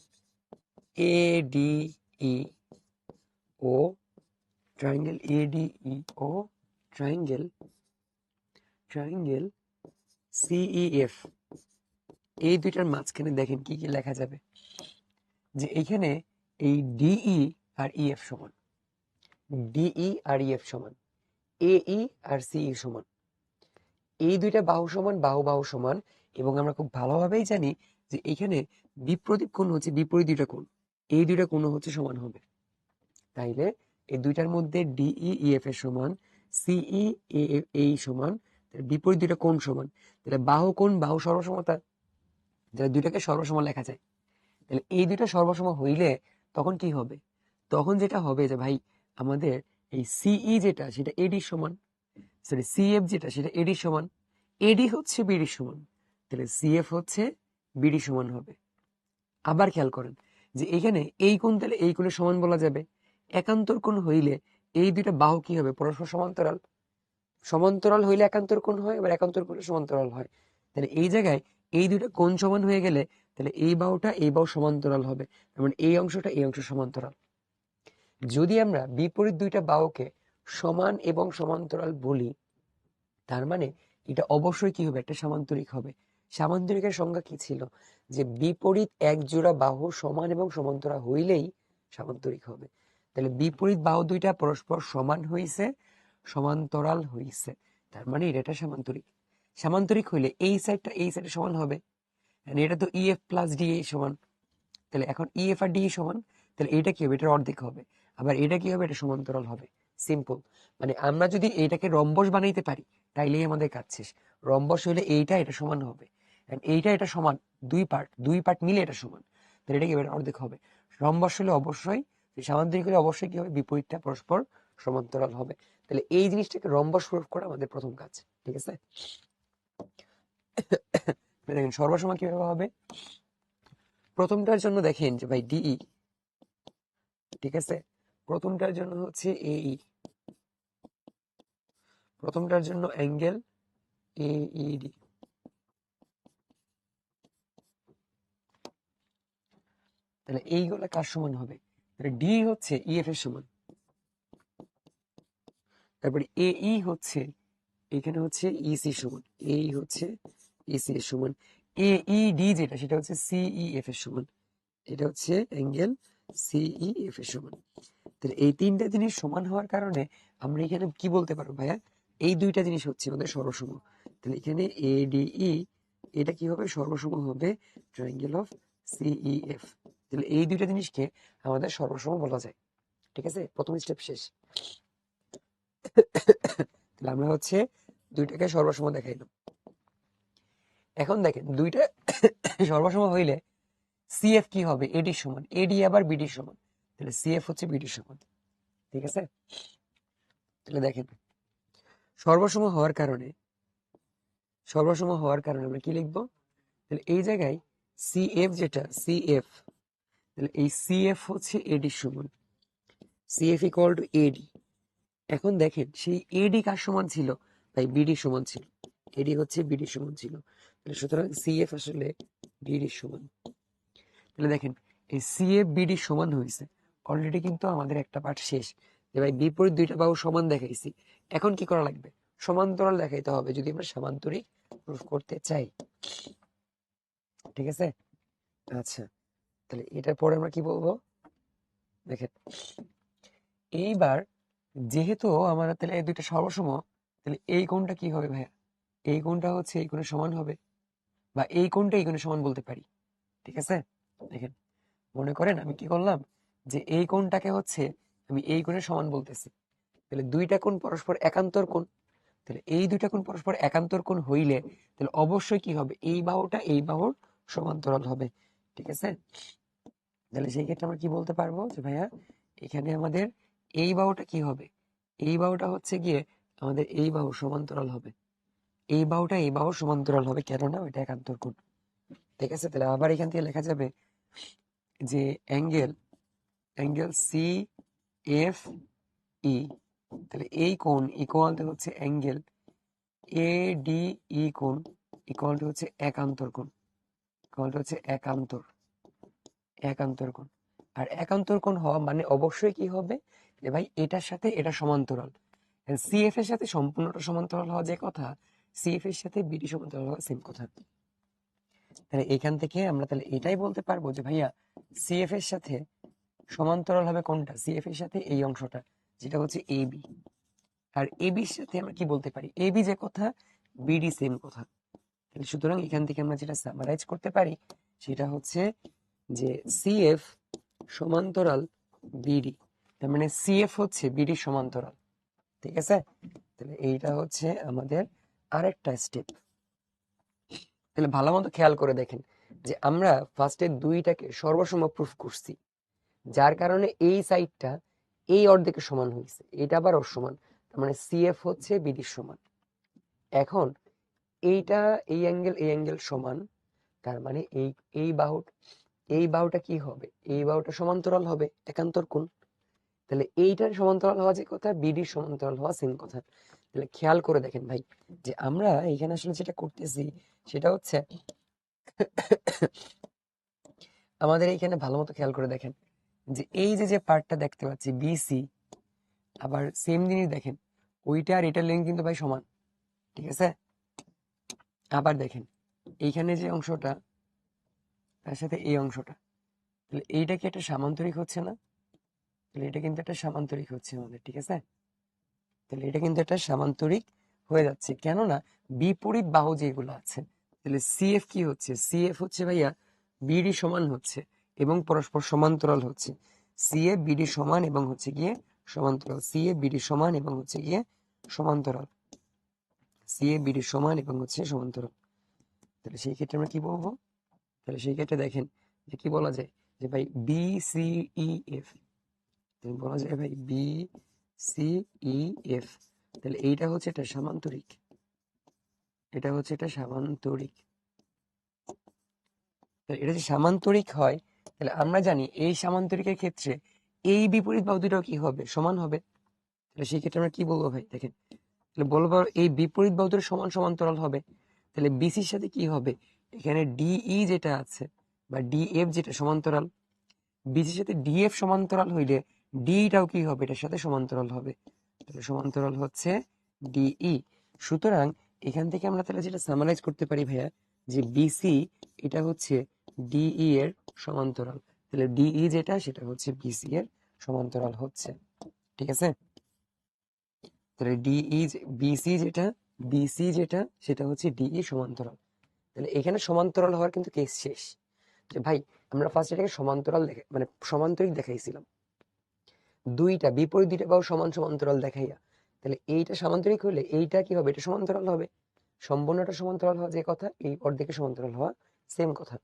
এ ডি ই ও, ট্রায়াঙ্গেল এ ডি ই ও, ট্রায়াঙ্গেল ট্রায়াঙ্গেল সিইএফ, এই দুইটার মাঝখানে দেখেন কি কি লেখা যাবে, যে এইখানে এই ডিই আর ইএফ সমান, ডিই আর ইএফ সমান, এই আর সিই সমান, এই দুইটা বাহু সমান, বাহু বাহু সমান। এবং আমরা খুব ভালোভাবেই জানি যে এখানে বিপরীত কোণ হচ্ছে বিপরীত দুইটা কোণ, এই দুইটা কোণ হচ্ছে সমান হবে। তাইলে এই দুইটার মধ্যে ডিই ইএফ এর সমান, সিই এই সমান, বিপরীত দুইটা কোণ সমান, তাহলে বাহু কোণ বাহু সর্বসমতা, যারা দুইটাকে সর্বসমান লেখা যায়। তাহলে এই দুইটা সর্বসম হইলে তখন কি হবে, তখন যেটা হবে যে ভাই আমাদের এই সিই যেটা সেটা এডি সমান, সরি সিএফ যেটা সেটা এডি সমান, এডি হচ্ছে বিডি সমান, তাহলে সিএফ হচ্ছে বিডি সমান হবে। আবার খেয়াল করেন যে এখানে এই কোণ তাহলে এই কোণের সমান বলা যাবে, একান্তর কোণ হইলে এই দুইটা বাহু কি হবে, পরস্পর সমান্তরাল, সমান্তরাল হইলে একান্তর কোণ হয়, আবার একান্তর কোণে সমান্তরাল হয়। তাহলে এই জায়গায় এই দুইটা কোণ সমান হয়ে গেলে তাহলে এই বাহুটা এই বাহু সমান্তরাল হবে, তার মানে এই অংশটা এই অংশ সমান্তরাল। যদি আমরা বিপরীত দুইটা বাহুকে সমান এবং সমান্তরাল বলি, তার মানে এটা অবশ্যই কি হবে, একটা সামান্তরিক হবে। সামান্তরিকের সংজ্ঞা কি ছিল, যে বিপরীত এক জোড়া বাহু সমান এবং সমান্তরাল হইলেই সামান্তরিক হবে। তাহলে বিপরীত বাহু দুইটা পরস্পর সমান হইছে, সমান্তরাল হইছে, তার মানে এটা একটা সামান্তরিক। সামান্তরিক হইলে এই সাইডটা এই সাইডে সমান হবে, and এটা তো ইএফ প্লাস ডি সমান। তাহলে এখন ইএফ আর ডি সমান, তাহলে এটা কি হবে, এটা অর্ধেক হবে, আবার এটা কি হবে, এটা সমান্তরাল হবে। সিম্পল, মানে আমরা যদি এইটাকে রম্বস বানাইতে পারি তাইলেই আমাদের কাজ শেষ। রম্বস হইলে এইটা এটা সমান হবে, and এইটা এটা সমান, দুই পার্ট মিলে এটা সমান, তাহলে এটা কি হবে, এটা অর্ধেক হবে। রম্বস হলে অবশ্যই, সামান্তরিক হলে অবশ্যই কি হবে, বিপরীতটা পরস্পর সমান্তরাল হবে। তাহলে এই জিনিসটাকে রম্বস প্রুফ করা আমাদের প্রথম কাজ। ঠিক আছে, দেখেন সর্বসমান কিভাবে হবে। প্রথমটার জন্য দেখেন যে ভাই ডিই, ঠিক আছে, প্রথমটার জন্য হচ্ছে এই, প্রথমটার জন্য অ্যাঙ্গেল এইডি, তাহলে এইগুলা কার সমান হবে, তাহলে ডি হচ্ছে ইএফ এর সমান, তারপরে এই হচ্ছে এখানে হচ্ছে ইসি সমান, এই হচ্ছে ইসি এর সমান, এইডি যেটা সেটা হচ্ছে সিইএফ এর সমান, এটা হচ্ছে অ্যাঙ্গেল সিইএফ এর সমান। তাহলে এই তিনটা জিনিস সমান হওয়ার কারণে আমরা এখানে কি বলতে পারবো ভাইয়া, এই দুইটা জিনিস হচ্ছে আমাদের সর্বসম। তাহলে এখানে এডিই এটা কি হবে, সর্বসম হবে ট্রায়াঙ্গেল অফ সিইএফ। তাহলে এই দুইটা জিনিসকে আমাদের সর্বসম বলা যায়। ঠিক আছে, প্রথম স্টেপ শেষ। তাহলে আমরা হচ্ছে দুইটাকে সর্বসম দেখাইলাম। এখন দেখেন দুইটা সর্বসম হইলে সিএফ কি হবে, এডির সমান, এডি আবার বিডির সমান, তাহলে সিএফ হচ্ছে বিডির সমান। ঠিক আছে, তাহলে দেখেন সর্বসম হওয়ার কারণে আমরা কি লিখবো, তাহলে এই জায়গায় সিএফ যেটা সিএফ, তাহলে এই সিএফ হচ্ছে এডির সমান, সিএফ ইকুয়াল টু এডি। এখন দেখেন সেই এডি কার সমান ছিল, তাই বিডি সমান ছিল, এডি হচ্ছে বিডি সমান ছিল, তাহলে সুতরাং সিএফ আসলে বিডি সমান। তাহলে দেখেন এই সিএফ বিডি সমান হয়েছে, অলরেডি কিন্তু আমাদের একটা পার্ট শেষ, যে ভাই বিপরীত দুইটা বাহু সমান দেখাইছি, এখন কি করা লাগবে, সমান্তরাল দেখাইতে হবে যদি আমরা সামান্তরিক প্রুফ করতে চাই। ঠিক আছে, আচ্ছা তাহলে এটার পরে আমরা কি বলবো, দেখেন এইবার যেহেতু আমার তাহলে এই দুইটা সর্বসম, তাহলে এই কোণটা কি হবে ভাইয়া, এই কোণটা হচ্ছে এই কোণের সমান হবে, বা এই কোণটা এই কোণের সমান বলতে পারি। ঠিক আছে, দেখেন মনে করেন আমি কি করলাম, যে এই কোণটাকে হচ্ছে আমি এই কোণের সমান বলতেছি, তাহলে দুইটা কোণ পরস্পর একান্তর কোণ, তাহলে এই দুইটা কোণ পরস্পর একান্তর কোণ হইলে তাহলে অবশ্যই কি হবে, এই বাহুটা এই বাহুর সমান্তরাল হবে। ঠিক আছে, তাহলে সেই ক্ষেত্রে আমরা কি বলতে পারবো, যে ভাইয়া এখানে আমাদের এই বাহুটা কি হবে, এই বাহুটা হচ্ছে গিয়ে আমাদের এই বাহুর সমান্তরাল হবে, এই বাহুটা এই বাহুর সমান্তরাল হবে, কেননা ওইটা একান্তর কোণ। ঠিক আছে, তাহলে আবার এখান থেকে লেখা যাবে যে angle angle C F E, তাহলে এই কোণ ইকুয়াল টু হচ্ছে অ্যাঙ্গেল এ ডি ই কোণ ইকুয়াল টু হচ্ছে একান্তর কোণ, ইকুয়াল টু হচ্ছে একান্তর কোণ। আর একান্তর কোণ হওয়া মানে অবশ্যই কি হবে, যে ভাই এটার সাথে এটা সমান্তরাল, সিএফ এর সাথে সম্পূর্ণটা সমান্তরাল হওয়া যে কথা, সিএফ এর সাথে বিডি সমান্তরাল হওয়া সেম কথা। তাহলে এখান থেকে আমরা তাহলে এটাই বলতে পারবো যে ভাইয়া সিএফ এর সাথে সমান্তরাল হবে কোনটা, সিএফ এর সাথে এই অংশটা যেটা হচ্ছে এবি, আর এবির সাথে আমরা কি বলতে পারি, এবি যে কথা বিডি সেম কথা। তাহলে সুতরাং এখান থেকে আমরা যেটা সামারাইজ করতে পারি সেটা হচ্ছে যে সিএফ সমান্তরাল বিডি, তার মানে সিএফ হচ্ছে বিডি সমান্তরাল। ঠিক আছে, তাহলে এইটা হচ্ছে আমাদের আরেকটা স্টেপ। তাহলে ভালো মতো খেয়াল করে দেখেন যে আমরা ফার্স্টে দুইটাকে সর্বসম প্রুফ করছি, যার কারণে এই সাইডটা এই অর্ধেকের সমান হয়েছে, এটা আবার ওর সমান, তার মানে সিএফ হচ্ছে বিডির সমান। এখন এইটা এই অ্যাঙ্গেল সমান, তার মানে এই বাহুটা কি হবে, এই বাহুটা সমান্তরাল হবে, একান্তর কোণ। তাহলে এইটার সমান্তরাল হওয়া যে কথা, বিডির সমান্তরাল হওয়া সেম কথা। তাহলে খেয়াল করে দেখেন ভাই, যে আমরা এখানে আসলে যেটা করতেছি সেটা হচ্ছে আমাদের এইখানে ভালো মতো খেয়াল করে দেখেন যে এই যে যে পার্টটা দেখতে পাচ্ছি বিসি, আবার সেম জিনিস দেখেন ওইটা আর এটার লেন্থ কিন্তু ভাই সমান। ঠিক আছে, আবার দেখেন এইখানে যে অংশটা তার সাথে এই অংশটা, তাহলে এইটা কি একটা সামান্তরিক হচ্ছে না, তাহলে এটা কিন্তু একটা সামান্তরিক হচ্ছে আমাদের। ঠিক আছে, তাহলে এটা কিন্তু একটা সামান্তরিক হয়ে যাচ্ছে, কেননা বিপরীত বাহু যেগুলো আছে, তাহলে সিএফ কি হচ্ছে, সিএফ হচ্ছে ভাইয়া বিডি সমান হচ্ছে এবং পরস্পর সমান্তরাল হচ্ছে, সিএফ বিডি সমান এবং হচ্ছে গিয়ে সমান্তরাল, সিএফ বিডি সমান এবং হচ্ছে গিয়ে সমান্তরাল, সিএফ বিডি সমান এবং হচ্ছে সমান্তরাল। তাহলে সেই ক্ষেত্রে আমরা কি বলবো, তাহলে সেই ক্ষেত্রে দেখেন যে কি বলা যায়, যে ভাই বি সি ই এফ, বলা যায় ভাই বি সি ই এফ, তাহলে এইটা হচ্ছে একটা সামান্তরিক, এটা হচ্ছে একটা সামান্তরিক। তাহলে এটা যদি সামান্তরিক হয়, তাহলে আমরা জানি এই সামান্তরিকের ক্ষেত্রে এই বিপরীত বাহু দুটাও কি হবে, সমান হবে। তাহলে সেই ক্ষেত্রে আমরা কি বলবো ভাই, দেখেন তাহলে বলবো এই বিপরীত বাহু দুটো সমান সমান্তরাল হবে, তাহলে বিসির সাথে কি হবে, এখানে ডিই যেটা আছে বা ডিএফ যেটা সমান্তরাল, বিসির সাথে ডিএফ সমান্তরাল হইলে ডিটাও কি হবে, এটার সাথে সমান্তরাল হবে, তাহলে সমান্তরাল হচ্ছে ডিই। সুতরাং এখান থেকে আমরা তাহলে যেটা সামারাইজ করতে পারি ভাইয়া, যে বিসি এটা হচ্ছে ডিই এর সমান্তরাল, তাহলে ডিই যেটা সেটা হচ্ছে বিসি এর সমান্তরাল হচ্ছে। ঠিক আছে, তাহলে বিসি যেটা সেটা হচ্ছে ডিই সমান্তরাল। তাহলে এখানে সমান্তরাল হওয়ার কিন্তু কেস শেষ, যে ভাই আমরা ফার্স্ট এটাকে সমান্তরাল দেখে মানে সমান্তরিক দেখাইছিলাম, দুইটা বিপরীত দুইটা বাহু সমান সমান্তরাল দেখাইয়া, তাহলে এইটা সামান্তরিক হলে এইটা কি হবে, এটা সমান্তরাল হবে। সম্পূর্ণটা সমান্তরাল হওয়া যে কথা, এই অর্ধেকে সমান্তরাল হওয়া সেম কথা,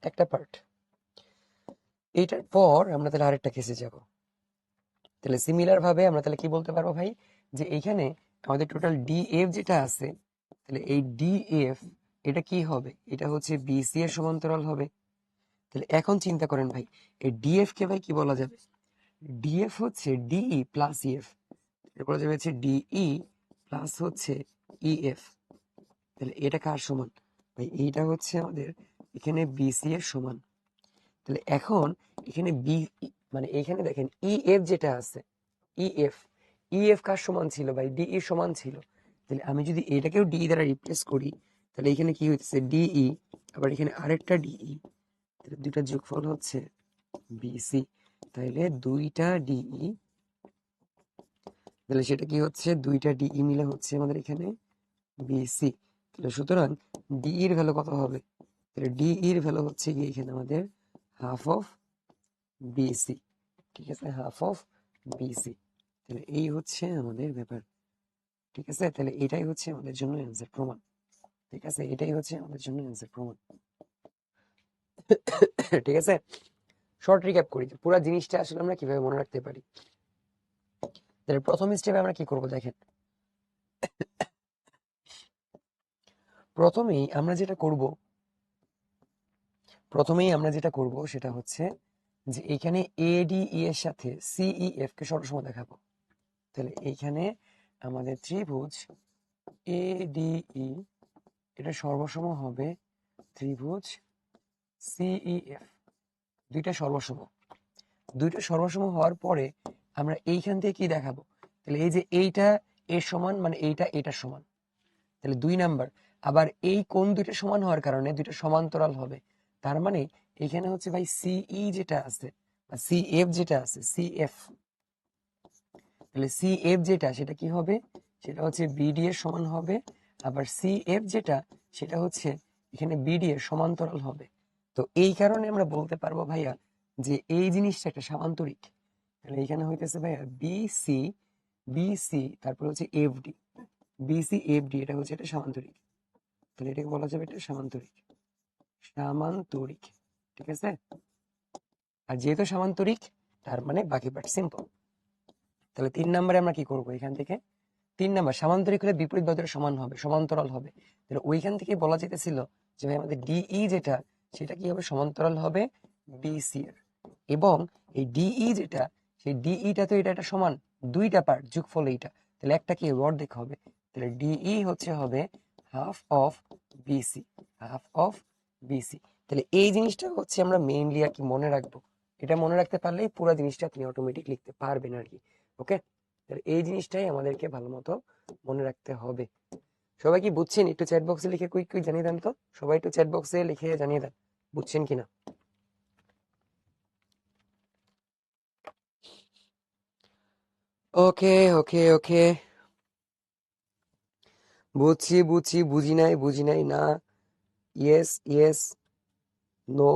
একটা পার্ট। এইটার পর আমরা তাহলে আরেকটা কেসে যাব। তাহলে সিমিলার ভাবে আমরা তাহলে কি বলতে পারবো ভাই, যে এইখানে আমাদের টোটাল ডিএফ যেটা আছে, তাহলে এই ডিএফ এটা কি হবে, এটা হচ্ছে বিসি এর সমান্তরাল হবে। তাহলে এখন চিন্তা করেন ভাই, এই ডিএফ কে ভাই কি বলা যাবে, ডিএফ হচ্ছে ডিই প্লাস ইএফ, এরপর যাবে হচ্ছে ডিই প্লাস হচ্ছে ইএফ। তাহলে এটা কার সমান ভাই, এইটা হচ্ছে আমাদের এখানে বিসি এর সমান। তাহলে এখন এখানে বি মানে এখানে দেখেন ইএফ যেটা আছে, ইএফ ইএফ কার সমান ছিল ভাই, ডিই সমান ছিল। তাহলে আমি যদি এটাকেও ডি দ্বারা রিপ্লেস করি, তাহলে এখানে কি হচ্ছে ডিই, আবার এখানে আরেকটা ডিই, তাহলে দুইটা যোগফল হচ্ছে বিসি। তাহলে দুইটা ডিই, তাহলে সেটা কি হচ্ছে, দুইটা ডিই মিলে হচ্ছে আমাদের এখানে বিসি। তাহলে সুতরাং ডি এর ভ্যালু কত হবে, তাহলে ডি এর ভ্যালু হচ্ছে কি এখানে আমাদের হাফ অফ বিসি, ঠিক আছে, হাফ অফ বিসি। তাহলে এই হচ্ছে আমাদের ব্যাপার, ঠিক আছে। তাহলে এটাই হচ্ছে আমাদের জন্য অ্যান্সার প্রমাণ, ঠিক আছে, এটাই হচ্ছে আমাদের জন্য অ্যান্সার প্রমাণ। ঠিক আছে, শর্ট রিক্যাপ করি পুরো জিনিসটা আসলে আমরা কিভাবে মনে রাখতে পারি। তাহলে প্রথম স্টেপে আমরা কি করব দেখেন, প্রথমেই আমরা যেটা করব সেটা হচ্ছে যে এখানে এডিই এর সাথে সিইএফ কে সরলসম দেখাবো। তাহলে এইখানে আমাদের ত্রিভুজ এডিই এটা সর্বসম হবে ত্রিভুজ সিইএফ, দুইটা সর্বসম হওয়ার পরে আমরা এইখান থেকে কি দেখাবো, তাহলে এই যে এইটা এর সমান মানে এইটা এটার সমান, তাহলে 2 নাম্বার। আবার এই কোণ দুইটা সমান হওয়ার কারণে দুইটা সমান্তরাল হবে, তার মানে এখানে হচ্ছে ভাই সিই যেটা আছে বা সিএফ যেটা আছে, সিএফ, তাহলে সিএফ যেটা সেটা কি হবে, সেটা হচ্ছে বিডি এর সমান হবে। আবার সিএফ যেটা সেটা হচ্ছে এখানে বিডি এর সমান্তরাল হবে। তো এই কারণে আমরা বলতে পারবো ভাইয়া যে এই জিনিসটা একটা সামান্তরিক। তাহলে এখানে হইতেছে ভাইয়া বিসি, বিসি তারপর হচ্ছে এফডি, বিসি এফডি এটা হচ্ছে একটা সামান্তরিক। তাহলে এটাকে বলা যাবে এটা সামান্তরিক, সামান্তরিক, ঠিক আছে। আর যেহেতু সামান্তরিক তার মানে বাকি পার্ট সিম্পল। তাহলে 3 নম্বরে আমরা কি করব, এখান থেকে 3 নাম্বার সামান্তরিক হলে বিপরীত বাহুদের সমান হবে, সমান্তরাল হবে। তাহলে ওইখান থেকে বলা যেতেছিল যে ভাই আমাদের ডিই যেটা সেটা কি হবে, সমান্তরাল হবে বিসি এর। এবং এই ডিই যেটা, সেই ডিইটা তো এটা একটা সমান, দুইটা পার্ট যোগফল এইটা, তাহলে একটা কি অর্ধেক হবে। তাহলে ডিই হচ্ছে হবে half of BC, half of BC. তাহলে এই জিনিসটা হচ্ছে আমরা মেইনলি আর কি মনে রাখবো, এটা মনে রাখতে পারলেই পুরো জিনিসটা আপনি অটোমেটিক লিখতে পারবেন আর কি। ওকে, তাহলে এই জিনিসটাই আমাদেরকে ভালো মতো মনে রাখতে হবে। সবাই কি বুঝছেন, একটু চ্যাট বক্সে লিখে কুইক কুইক জানিয়ে দেন তো, সবাই একটু চ্যাট বক্সে লিখে জানিয়ে দেন বুঝছেন কিনা। ওকে ওকে ওকে, বুঝছি বুঝি নাই না, ইয়েস ইয়েস, নো,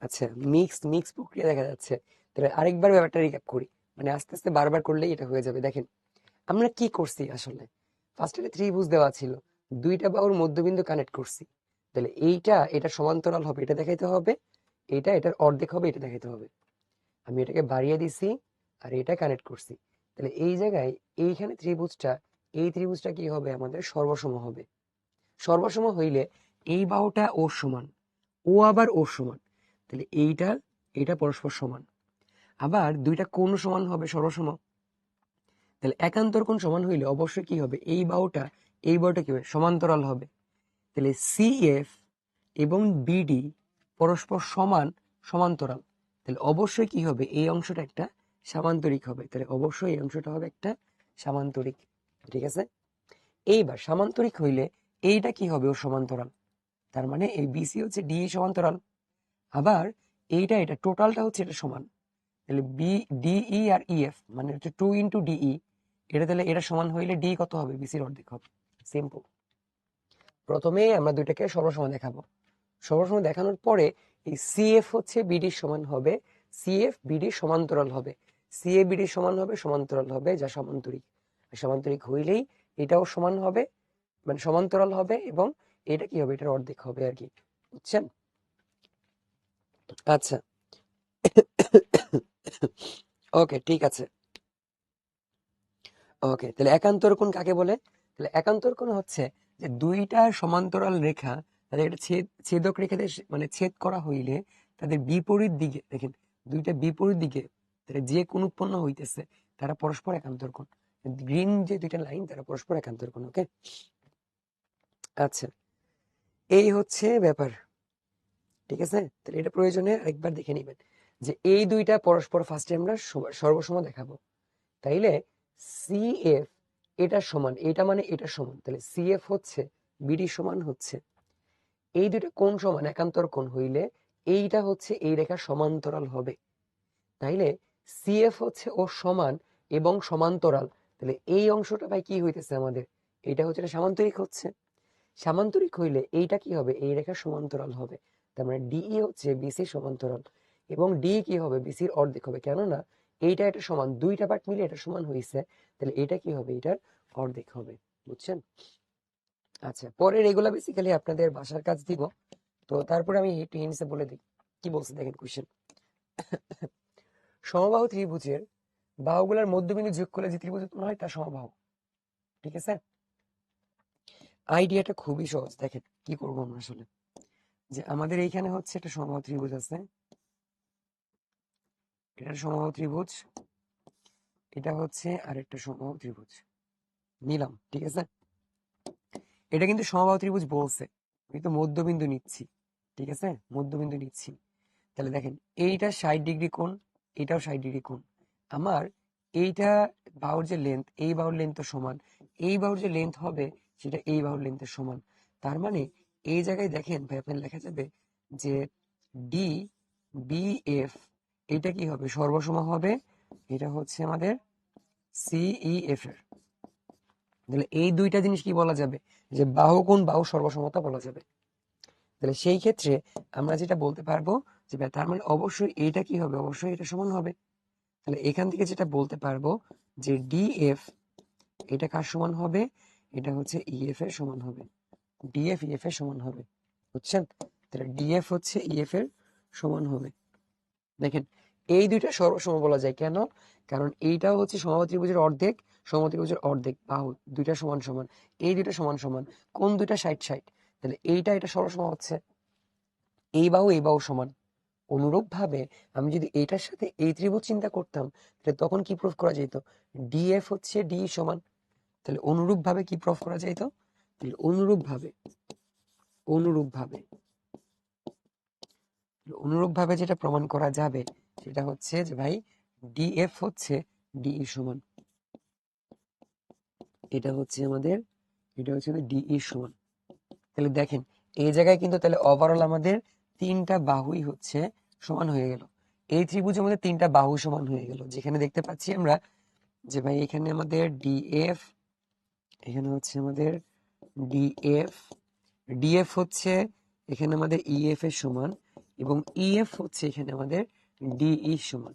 আচ্ছা মিক্স প্রক্রিয়া দেখা যাচ্ছে। তাহলে আরেকবার ব্যাপারটা রিক্যাপ করি, মানে আস্তে আস্তে বারবার করলেই এটা হয়ে যাবে। দেখেন আমরা কি করছি আসলে, ফার্স্টে ত্রিভুজ দেওয়া ছিল, দুইটা বাহুর মধ্যবিন্দু কানেক্ট করছি। তাহলে এইটা এটা সমান্তরাল হবে এটা দেখাইতে হবে, এটা এটার অর্ধেক হবে এটা দেখাইতে হবে। আমি এটাকে বাড়িয়ে দিছি আর এটা কানেক্ট করছি। তাহলে এই জায়গায় এইখানে ত্রিভুজটা, এই ত্রিভুজটা কি হবে আমাদের সর্বসম হবে। সর্বসম হইলে এই বাহুটা ওর সমান, ও আবার ওর সমান, তাহলে এইটা এটা পরস্পর সমান। আবার দুইটা কোণ সমান হবে সর্বসম, তাহলে একান্তর কোণ সমান হইলে অবশ্যই কি হবে, এই বাহুটা কি হবে সমান্তরাল হবে। তাহলে সিএফ এবং বিডি পরস্পর সমান, সমান্তরাল, তাহলে অবশ্যই কি হবে, এই অংশটা একটা সামান্তরিক হবে। তাহলে অবশ্যই এই অংশটা হবে একটা সামান্তরিক, ঠিক আছে। এইবার সামান্তরিক হইলে এইটা কি হবে, ও সমান্তরাল, তার মানে এই বিসি হচ্ছে ডি সমান্তরাল। আবার এইটা এটা টোটালটা হচ্ছে এটা সমান, তাহলে বি ডিই আর ইএফ মানে হচ্ছে 2 × ডিই, এটা তাহলে এটা সমান হইলে ডি কত হবে, বিসির অর্ধেক হবে। সিম্পল। প্রথমে আমরা দুইটাকে সর্বসম দেখাবো, সর্বসম দেখানোর পরে এই সিএফ হচ্ছে বিডির সমান হবে, সিএফ বিডির সমান্তরাল হবে। সি এ বিডি সমান হবে, সমান্তরাল হবে, যা সমান্তরিক। সমান্তরিক হইলেই এটাও সমান হবে, মানে সমান্তরাল হবে, এবং এটা কি হবে, এটার অর্ধেক হবে আর কি, বুঝছেন? আচ্ছা, ওকে, ঠিক আছে। ওকে, তাহলে একান্তর কোণ কাকে বলে? তাহলে একান্তর কোণ হচ্ছে যে দুইটা সমান্তরাল রেখা, তাদের একটা ছেদক রেখাতে মানে ছেদ করা হইলে তাদের বিপরীত দিকে, দেখেন দুইটা বিপরীত দিকে তাহলে যে কোণ উৎপন্ন হইতেছে তারা পরস্পর একান্তর কোণ। গ্রিন যে দুইটা লাইন তারা পরস্পর একান্তর কোণ। ওকে, আচ্ছা, এই হচ্ছে ব্যাপার, ঠিক আছে? তাহলে এটা প্রয়োজনে আরেকবার দেখে নিবেন যে এই দুইটা পরস্পর ফার্স্টে আমরা সর্বসম দেখাবো। তাইলে সিএফ এটা সমান, এটা মানে এটা সমান, তাহলে সিএফ হচ্ছে বিডি সমান হচ্ছে, এই দুইটা কোণ সমান একান্তর কোণ হইলে এইটা হচ্ছে এই রেখা সমান্তরাল হবে। তাইলে সিএফ হচ্ছে ও সমান এবং সমান্তরাল, তাহলে এই অংশটা ভাই কি হইতেছে আমাদের, এটা হচ্ছে এটা সামান্তরিক হচ্ছে। সামান্তরিক হইলে এইটা কি হবে, এই রেখা সমান্তরাল হবে। তার মানে ডিই হচ্ছে বিসি সমান্তরাল, এবং ডি কি হবে, বিসির অর্ধেক হবে, কেননা এইটা এটা সমান, দুইটা পার্ট মিলে এটা সমান হয়েছে, তাহলে এটা কি হবে, এটার অর্ধেক হবে, বুঝছেন? আচ্ছা, পরের এগুলা বেসিক্যালি আপনাদের বাসার কাজ দিব, তো তারপরে আমি একটু হিন্টসে বলে দিই কি বলছে। দেখেন কোশ্চেন, সমবাহু ত্রিভুজের বাহুগুলোর মধ্যবিন্দু যোগ করলে যে ত্রিভুজ উৎপন্ন হয় তা সমবাহু, ঠিক আছে? আইডিয়াটা খুবই সহজ। দেখেন কি করবো আমরা আসলে, যে আমাদের এইখানে হচ্ছে একটা সমবাহু ত্রিভুজ আছে, এটা সমবাহু ত্রিভুজ, এটা হচ্ছে আরেকটা সমবাহু ত্রিভুজ নিলাম, ঠিক আছে? এটা কিন্তু সমবাহু ত্রিভুজ বলছে, কিন্তু মধ্যবিন্দু নিচ্ছি, ঠিক আছে, মধ্যবিন্দু নিচ্ছি। তাহলে দেখেন এইটা 60 ডিগ্রি কোণ, এটাও 60 ডিগ্রি কোণ। আমার এইটা বাহুর যে লেন্থ, এই বাহুর লেন্থ সমান, এই বাহুর যে লেন্থ হবে সেটা এই বাহুর লেন্থের সমান। তার মানে এই জায়গায় দেখেন ভাই আপনার লেখা যাবে যে ডি বি এফ, এটা কি হবে, সর্বসম হবে, এটা হচ্ছে আমাদের সিই এফ এর। তাহলে এই দুইটা জিনিস কি বলা যাবে, যে বাহু কোণ বাহু সর্বসমতা বলা যাবে। তাহলে সেই ক্ষেত্রে আমরা যেটা বলতে পারবো যে তার মানে অবশ্যই এইটা কি হবে, অবশ্যই এটা সমান হবে। তাহলে এখান থেকে যেটা বলতে পারবো যে ডিএফ এটা কার সমান হবে, এটা হচ্ছে ইএফ এর সমান হবে, ডিএফ ইএফ এর সমান হবে, বুঝছেন? তাহলে ডিএফ হচ্ছে ইএফ এর সমান হবে। দেখেন এই দুইটা সর্বসম বলা যায় কেন, কারণ এইটাও হচ্ছে সমবাহু ত্রিভুজের অর্ধেক, সমবাহু ত্রিভুজের অর্ধেক বাহু দুইটা সমান সমান, এই দুইটা সমান সমান, কোন দুইটা 60 60, তাহলে এইটা এটা সর্বসম হচ্ছে, এই বাহু এই বাহু সমান। অনুরূপ ভাবে আমি যদি এইটার সাথে এই ত্রিভুজ চিন্তা করতাম, তাহলে তখন কি প্রুফ করা যেত, ডিএফ হচ্ছে ডি সমান। তাহলে অনুরূপ ভাবে কি প্রুফ করা যেত, তাহলে অনুরূপ ভাবে, অনুরূপ ভাবে, অনুরূপ ভাবে যেটা প্রমাণ করা যাবে সেটা হচ্ছে যে ভাই ডিএফ হচ্ছে ডিই সমান, এটা হচ্ছে আমাদের, এটা হচ্ছে ডিই সমান। তাহলে দেখেন এই জায়গায় কিন্তু তাহলে ওভারঅল আমাদের তিনটা বাহুই হচ্ছে সমান হয়ে গেল, এই ত্রিভুজের মধ্যে তিনটা বাহু সমান হয়ে গেল, যেখানে দেখতে পাচ্ছি আমরা যে ভাই এখানে আমাদের ডিএফ, এখানে হচ্ছে আমাদের ডিএফ, ডিএফ হচ্ছে এখানে আমাদের ইএফ এর সমান, এবং ইএফ হচ্ছে এখানে আমাদের ডিই সমান,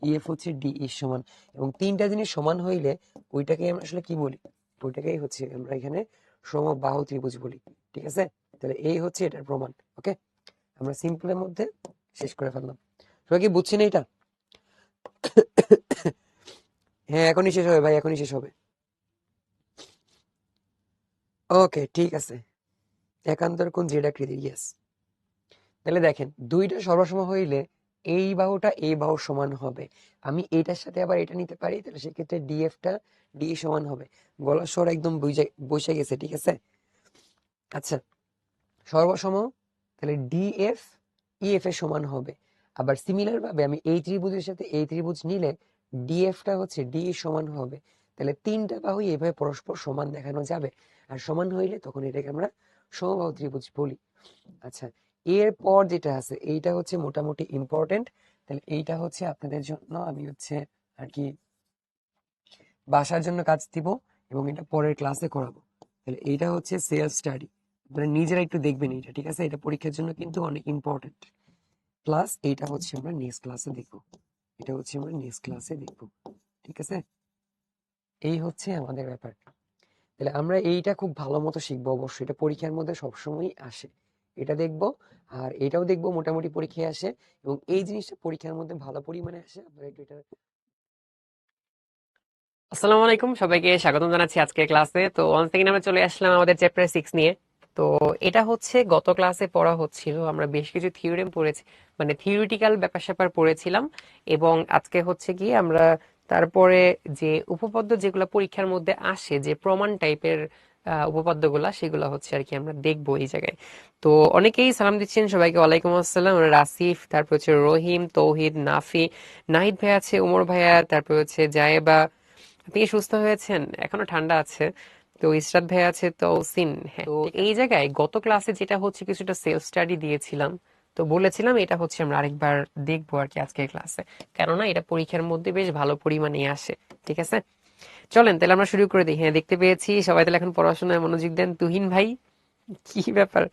ইএফ হচ্ছে ডিই সমান, এবং তিনটা জিনিস সমান হইলে ওইটাকে আমরা আসলে কি বলি, ওইটাকেই হচ্ছে আমরা এখানে সমবাহু ত্রিভুজ বলি, ঠিক আছে? তাহলে এই হচ্ছে এটার প্রমাণ। ওকে, আমরা সিম্পলের মধ্যে শেষ করে ফেললাম। সবাই কি বুঝছেন এটা? হ্যাঁ, এখনই শেষ হবে ভাই, এখনই শেষ হবে। ওকে, ঠিক আছে, একান্তর কোণ জেডাকৃতি, ইয়েস। তাহলে দেখেন দুইটা সর্বসম হইলে এই বাহুটা এই বাহুর সমান হবে, আমি এইটার সাথে আবার এটা নিতে পারি, তাহলে সেক্ষেত্রে ডিএফটা ডি সমান হবে। গলার স্বর একদম বসে গেছে, ঠিক আছে? আচ্ছা, সর্বসম, তাহলে ডিএফ ইএফ এর সমান হবে। আবার সিমিলার ভাবে আমি এই ত্রিভুজের সাথে এই ত্রিভুজ নিলে ডিএফটা হচ্ছে ডি সমান হবে। তাহলে তিনটা বাহুই এইভাবে পরস্পর সমান দেখানো যাবে, আর সমান হইলে তখন এটাকে আমরা সমবাহু ত্রিভুজ বলি। আচ্ছা, এরপর যেটা আছে এইটা হচ্ছে মোটামুটি ইম্পর্টেন্ট, তাহলে এইটা হচ্ছে আপনাদের জন্য আমি হচ্ছে আর কি বাসার জন্য কাজ দিব, এবং এটা পরের ক্লাসে করাবো। তাহলে এইটা হচ্ছে সেলফ স্টাডি, আপনারা নিজেরা একটু দেখবেন এটা, ঠিক আছে? এটা পরীক্ষার জন্য কিন্তু অনেক ইম্পর্টেন্ট। প্লাস এইটা হচ্ছে আমরা নেক্সট ক্লাসে দেখবো, এটা হচ্ছে আমরা নেক্সট ক্লাসে দেখবো। ঠিক আছে, এই হচ্ছে আমাদের ব্যাপার। তাহলে আমরা এইটা খুব ভালো মতো শিখবো, অবশ্যই এটা পরীক্ষার মধ্যে সবসময়ই আসে, এটা দেখবো। আর এটাও দেখবো মোটামুটি পরীক্ষায় আসে, এবং এই জিনিসটা পরীক্ষার মধ্যে ভালো পরিমাণে আসে। আপনারা একটু এটা। আসসালামু আলাইকুম, সবাইকে স্বাগতম জানাচ্ছি আজকের ক্লাসে। তো ওয়ান সেকেন্ড আমরা চলে আসলাম আমাদের চ্যাপ্টার 6 নিয়ে। তো এটা হচ্ছে গত ক্লাসে পড়া হচ্ছিল, আমরা বেশ কিছু থিওরেম পড়েছি, মানে থিওরিটিক্যাল ব্যাপার স্যাপার পড়েছিলাম। এবং আজকে হচ্ছে কি আমরা তারপরে যে উপপাদ্য যেগুলো পরীক্ষার মধ্যে আসে, যে প্রমাণ টাইপের উপপাদ্যগুলা, সেগুলো হচ্ছে আর কি আমরা দেখবো এই জায়গায়। তো অনেকেই সালাম দিচ্ছেন, সবাইকে ওয়ালাইকুম আসসালাম। রাসিফ, তারপর হচ্ছে রহিম, তৌহিদ, নাফি, নাহিদ ভাই আছে, উমর ভাইয়া, তারপর হচ্ছে জায়েবা। আপনি কি সুস্থ হয়েছেন? এখনো ঠান্ডা আছে। তো ইসরাত ভাই আছে, তো সিন। হ্যাঁ, তো তো এই জায়গায় গত ক্লাসে যেটা হচ্ছে কিছুটা সেলফ স্টাডি দিয়েছিলাম, তো বলেছিলাম এটা হচ্ছে আমরা আরেকবার দেখবো আর কি আজকের ক্লাসে, কেননা এটা পরীক্ষার মধ্যে বেশ ভালো পরিমাণে আসে। ঠিক আছে, চলেন তাহলে আমরা শুরু করে দিই। হ্যাঁ, দেখতে পেয়েছি সবাই তাহলে এখন পড়াশোনায় মনোযোগ দেন। তুহিন ভাই, কি ব্যাপার,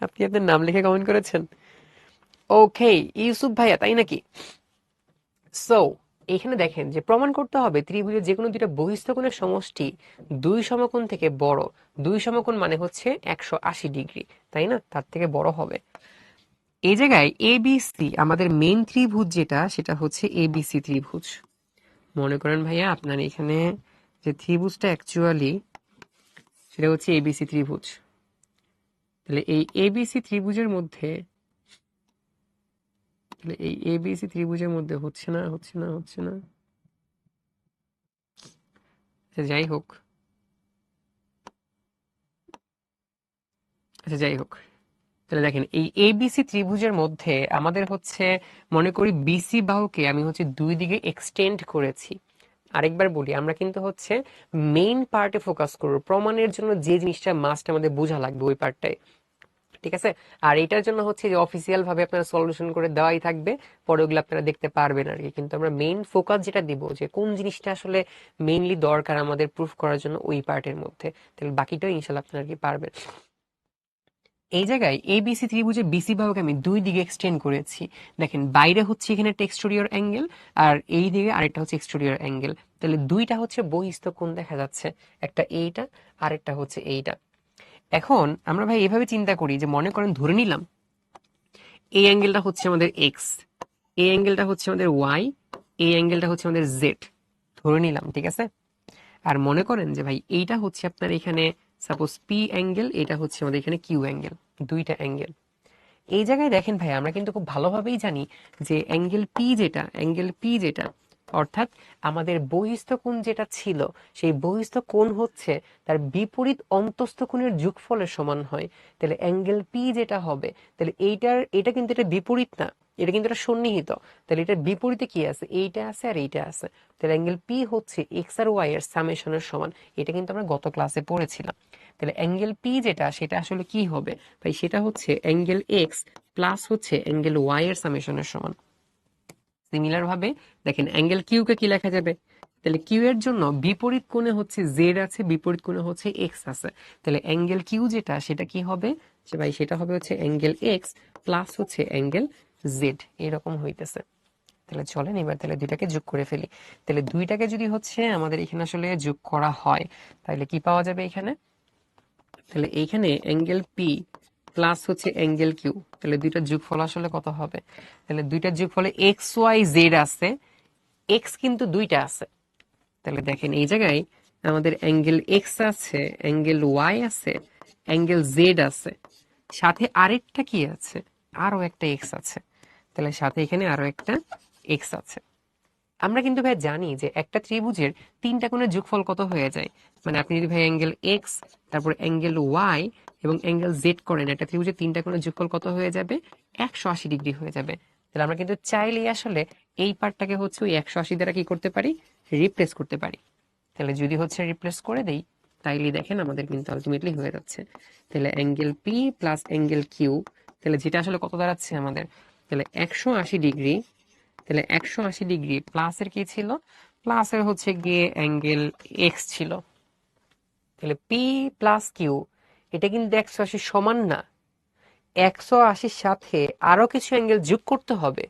আপনি আপনার নাম লিখে কমেন্ট করেছেন? ওকে, ইউসুফ ভাইয়া, তাই নাকি? সো এখানে দেখেন যে প্রমাণ করতে হবে ত্রিভুজের যে কোনো দুইটা বহিস্থ কোণের সমষ্টি দুই সমকোণ থেকে বড়। দুই সমকোণ মানে হচ্ছে 180 ডিগ্রি, তাই না? তার থেকে বড় হবে। এই জায়গায় এবিসি আমাদের মেইন ত্রিভুজ, যেটা সেটা হচ্ছে এবিসি ত্রিভুজ। মনে করেন ভাইয়া আপনার এখানে যে ত্রিভুজটা অ্যাকচুয়ালি সেটা হচ্ছে এবিসি ত্রিভুজ। তাহলে এই এবিসি ত্রিভুজের মধ্যে, তাহলে এই এবিসি ত্রিভুজের মধ্যে হচ্ছে না। আচ্ছা যাই হোক, তাহলে দেখেন এই এবিসি ত্রিভুজের মধ্যে আমাদের হচ্ছে, মনে করি বিসি বাহুকে আমি হচ্ছে দুই দিকে এক্সটেন্ড করেছি। আরেকবার বলি, আমরা কিন্তু হচ্ছে মেইন পার্টে ফোকাস করব, প্রমাণের জন্য যে জিনিসটা মাস্ট আমাদের বোঝা লাগবে ওই পার্টটাই। ঠিক আছে, আর এটার জন্য হচ্ছে যে অফিসিয়াল ভাবে আপনারা সলিউশন করে দেওয়াই থাকবে, পরে ওগুলো আপনারা দেখতে পারবেন আর কি। কিন্তু আমরা মেইন ফোকাস যেটা দিব, যে কোন জিনিসটা আসলে মেইনলি দরকার আমাদের প্রুফ করার জন্য ওই পার্টের মধ্যে, তাহলে বাকিটাও ইনশাল্লাহ আপনারা কি পারবেন। এই জায়গায় এবিসি ত্রিভুজে বিসি বাহুকে আমি দুই দিকে এক্সটেন্ড করেছি। দেখেন বাইরে হচ্ছে এখানে একটা এক্সটেরিয়র অ্যাঙ্গেল, আর এই দিকে আরেকটা হচ্ছে এক্সটেরিয়র অ্যাঙ্গেল। তাহলে দুইটা হচ্ছে বহিস্থ কোণ দেখা যাচ্ছে, একটা এইটা আরেকটা হচ্ছে এইটা। এখন আমরা ভাই এভাবে চিন্তা করি, যে মনে করেন ধরে নিলাম এই অ্যাঙ্গেলটা হচ্ছে আমাদের এক্স, এই অ্যাঙ্গেলটা হচ্ছে আমাদের ওয়াই, এই অ্যাঙ্গেলটা হচ্ছে আমাদের জেড, ধরে নিলাম। ঠিক আছে, আর মনে করেন যে ভাই এইটা হচ্ছে আপনার এখানে সাপোজ পি অ্যাঙ্গেল, এটা হচ্ছে আমাদের এখানে কিউ অ্যাঙ্গেল, দুইটা অ্যাঙ্গেল। এই জায়গায় দেখেন ভাই, আমরা কিন্তু খুব ভালোভাবেই জানি যে অ্যাঙ্গেল পি যেটা অর্থাৎ আমাদের বহিস্থ কোণ যেটা ছিল, সেই বহিস্থ কোণ হচ্ছে তার বিপরীত অন্তস্থ কোণের যোগফলের সমান হয়। তাহলে অ্যাঙ্গেল পি যেটা হবে, তাহলে এটা কিন্তু এটা বিপরীত না, এটা কিন্তু এটা সন্নিহিত। তাহলে এটার বিপরীতে কি আছে? এইটা আছে আর এইটা আছে। তাহলে অ্যাঙ্গেল পি হচ্ছে এক্স আর ওয়াই এর সামেশনের সমান। এটা কিন্তু আমরা গত ক্লাসে পড়েছিলাম। তাহলে অ্যাঙ্গেল পি যেটা, সেটা আসলে কি হবে ভাই? সেটা হচ্ছে অ্যাঙ্গেল এক্স প্লাস হচ্ছে অ্যাঙ্গেল ওয়াই এর সামেশনের সমান। সিমিলার ভাবে দেখেন অ্যাঙ্গেল কিউ কে কি লেখা যাবে? তাহলে কিউ এর জন্য বিপরীত কোণে হচ্ছে জেড আছে, বিপরীত কোণে হচ্ছে এক্স আছে। তাহলে অ্যাঙ্গেল কিউ যেটা, সেটা কি হবে? যে ভাই সেটা হবে হচ্ছে অ্যাঙ্গেল এক্স প্লাস হচ্ছে অ্যাঙ্গেল জেড, এরকম হইতেছে। তাহলে চলেন এবার তাহলে দুইটাকে যোগ করে ফেলি। তাহলে দুইটাকে যদি হচ্ছে আমাদের এখানে আসলে যোগ করা হয়, তাহলে কি পাওয়া যাবে এখানে? তাহলে এইখানে অ্যাঙ্গেল পি প্লাস হচ্ছে অ্যাঙ্গেল কিউ, তাহলে দুইটার যোগফল আসলে কত হবে? তাহলে দুইটার যোগফলে এক্স ওয়াই জেড আছে, এক্স কিন্তু দুইটা আছে। তাহলে দেখেন এই জায়গায় আমাদের অ্যাঙ্গেল এক্স আছে, অ্যাঙ্গেল ওয়াই আছে, অ্যাঙ্গেল জেড আছে, সাথে আরেকটা কি আছে? আরো একটা এক্স আছে। তাহলে সাথে এখানে আরো একটা এক্স আছে। আমরা কিন্তু ভাই জানি যে একটা ত্রিভুজের তিনটা কোণের যোগফল কত হয়ে যায়। মানে আপনি যদি ভাই অ্যাঙ্গেল এক্স, তারপর অ্যাঙ্গেল ওয়াই এবং অ্যাঙ্গেল জেড করেন, একটা ত্রিভুজের তিনটা কোণের যোগফল কত হয়ে যাবে? 180 ডিগ্রি হয়ে যাবে। তাহলে আমরা কিন্তু চাইলেই আসলে এই পার্টটাকে হচ্ছে ওই 180 দ্বারা কি করতে পারি? রিপ্লেস করতে পারি। তাহলে যদি হচ্ছে রিপ্লেস করে দেই, তাইলে দেখেন আমাদের কিন্তু আলটিমেটলি হয়ে যাচ্ছে। তাহলে angle P plus angle Q, তাহলে যেটা আসলে কত দাঁড়াচ্ছে আমাদের? তাহলে 180 ডিগ্রি। তাহলে 180 ডিগ্রি প্লাসের কি ছিল? প্লাসের হচ্ছে গিয়ে অ্যাঙ্গেল এক্স ছিল। তাহলে পি প্লাস কিউ, এটা কিন্তু 180 সমান না, 180-র সাথে আরো কিছু অ্যাঙ্গেল যোগ করতে হবে।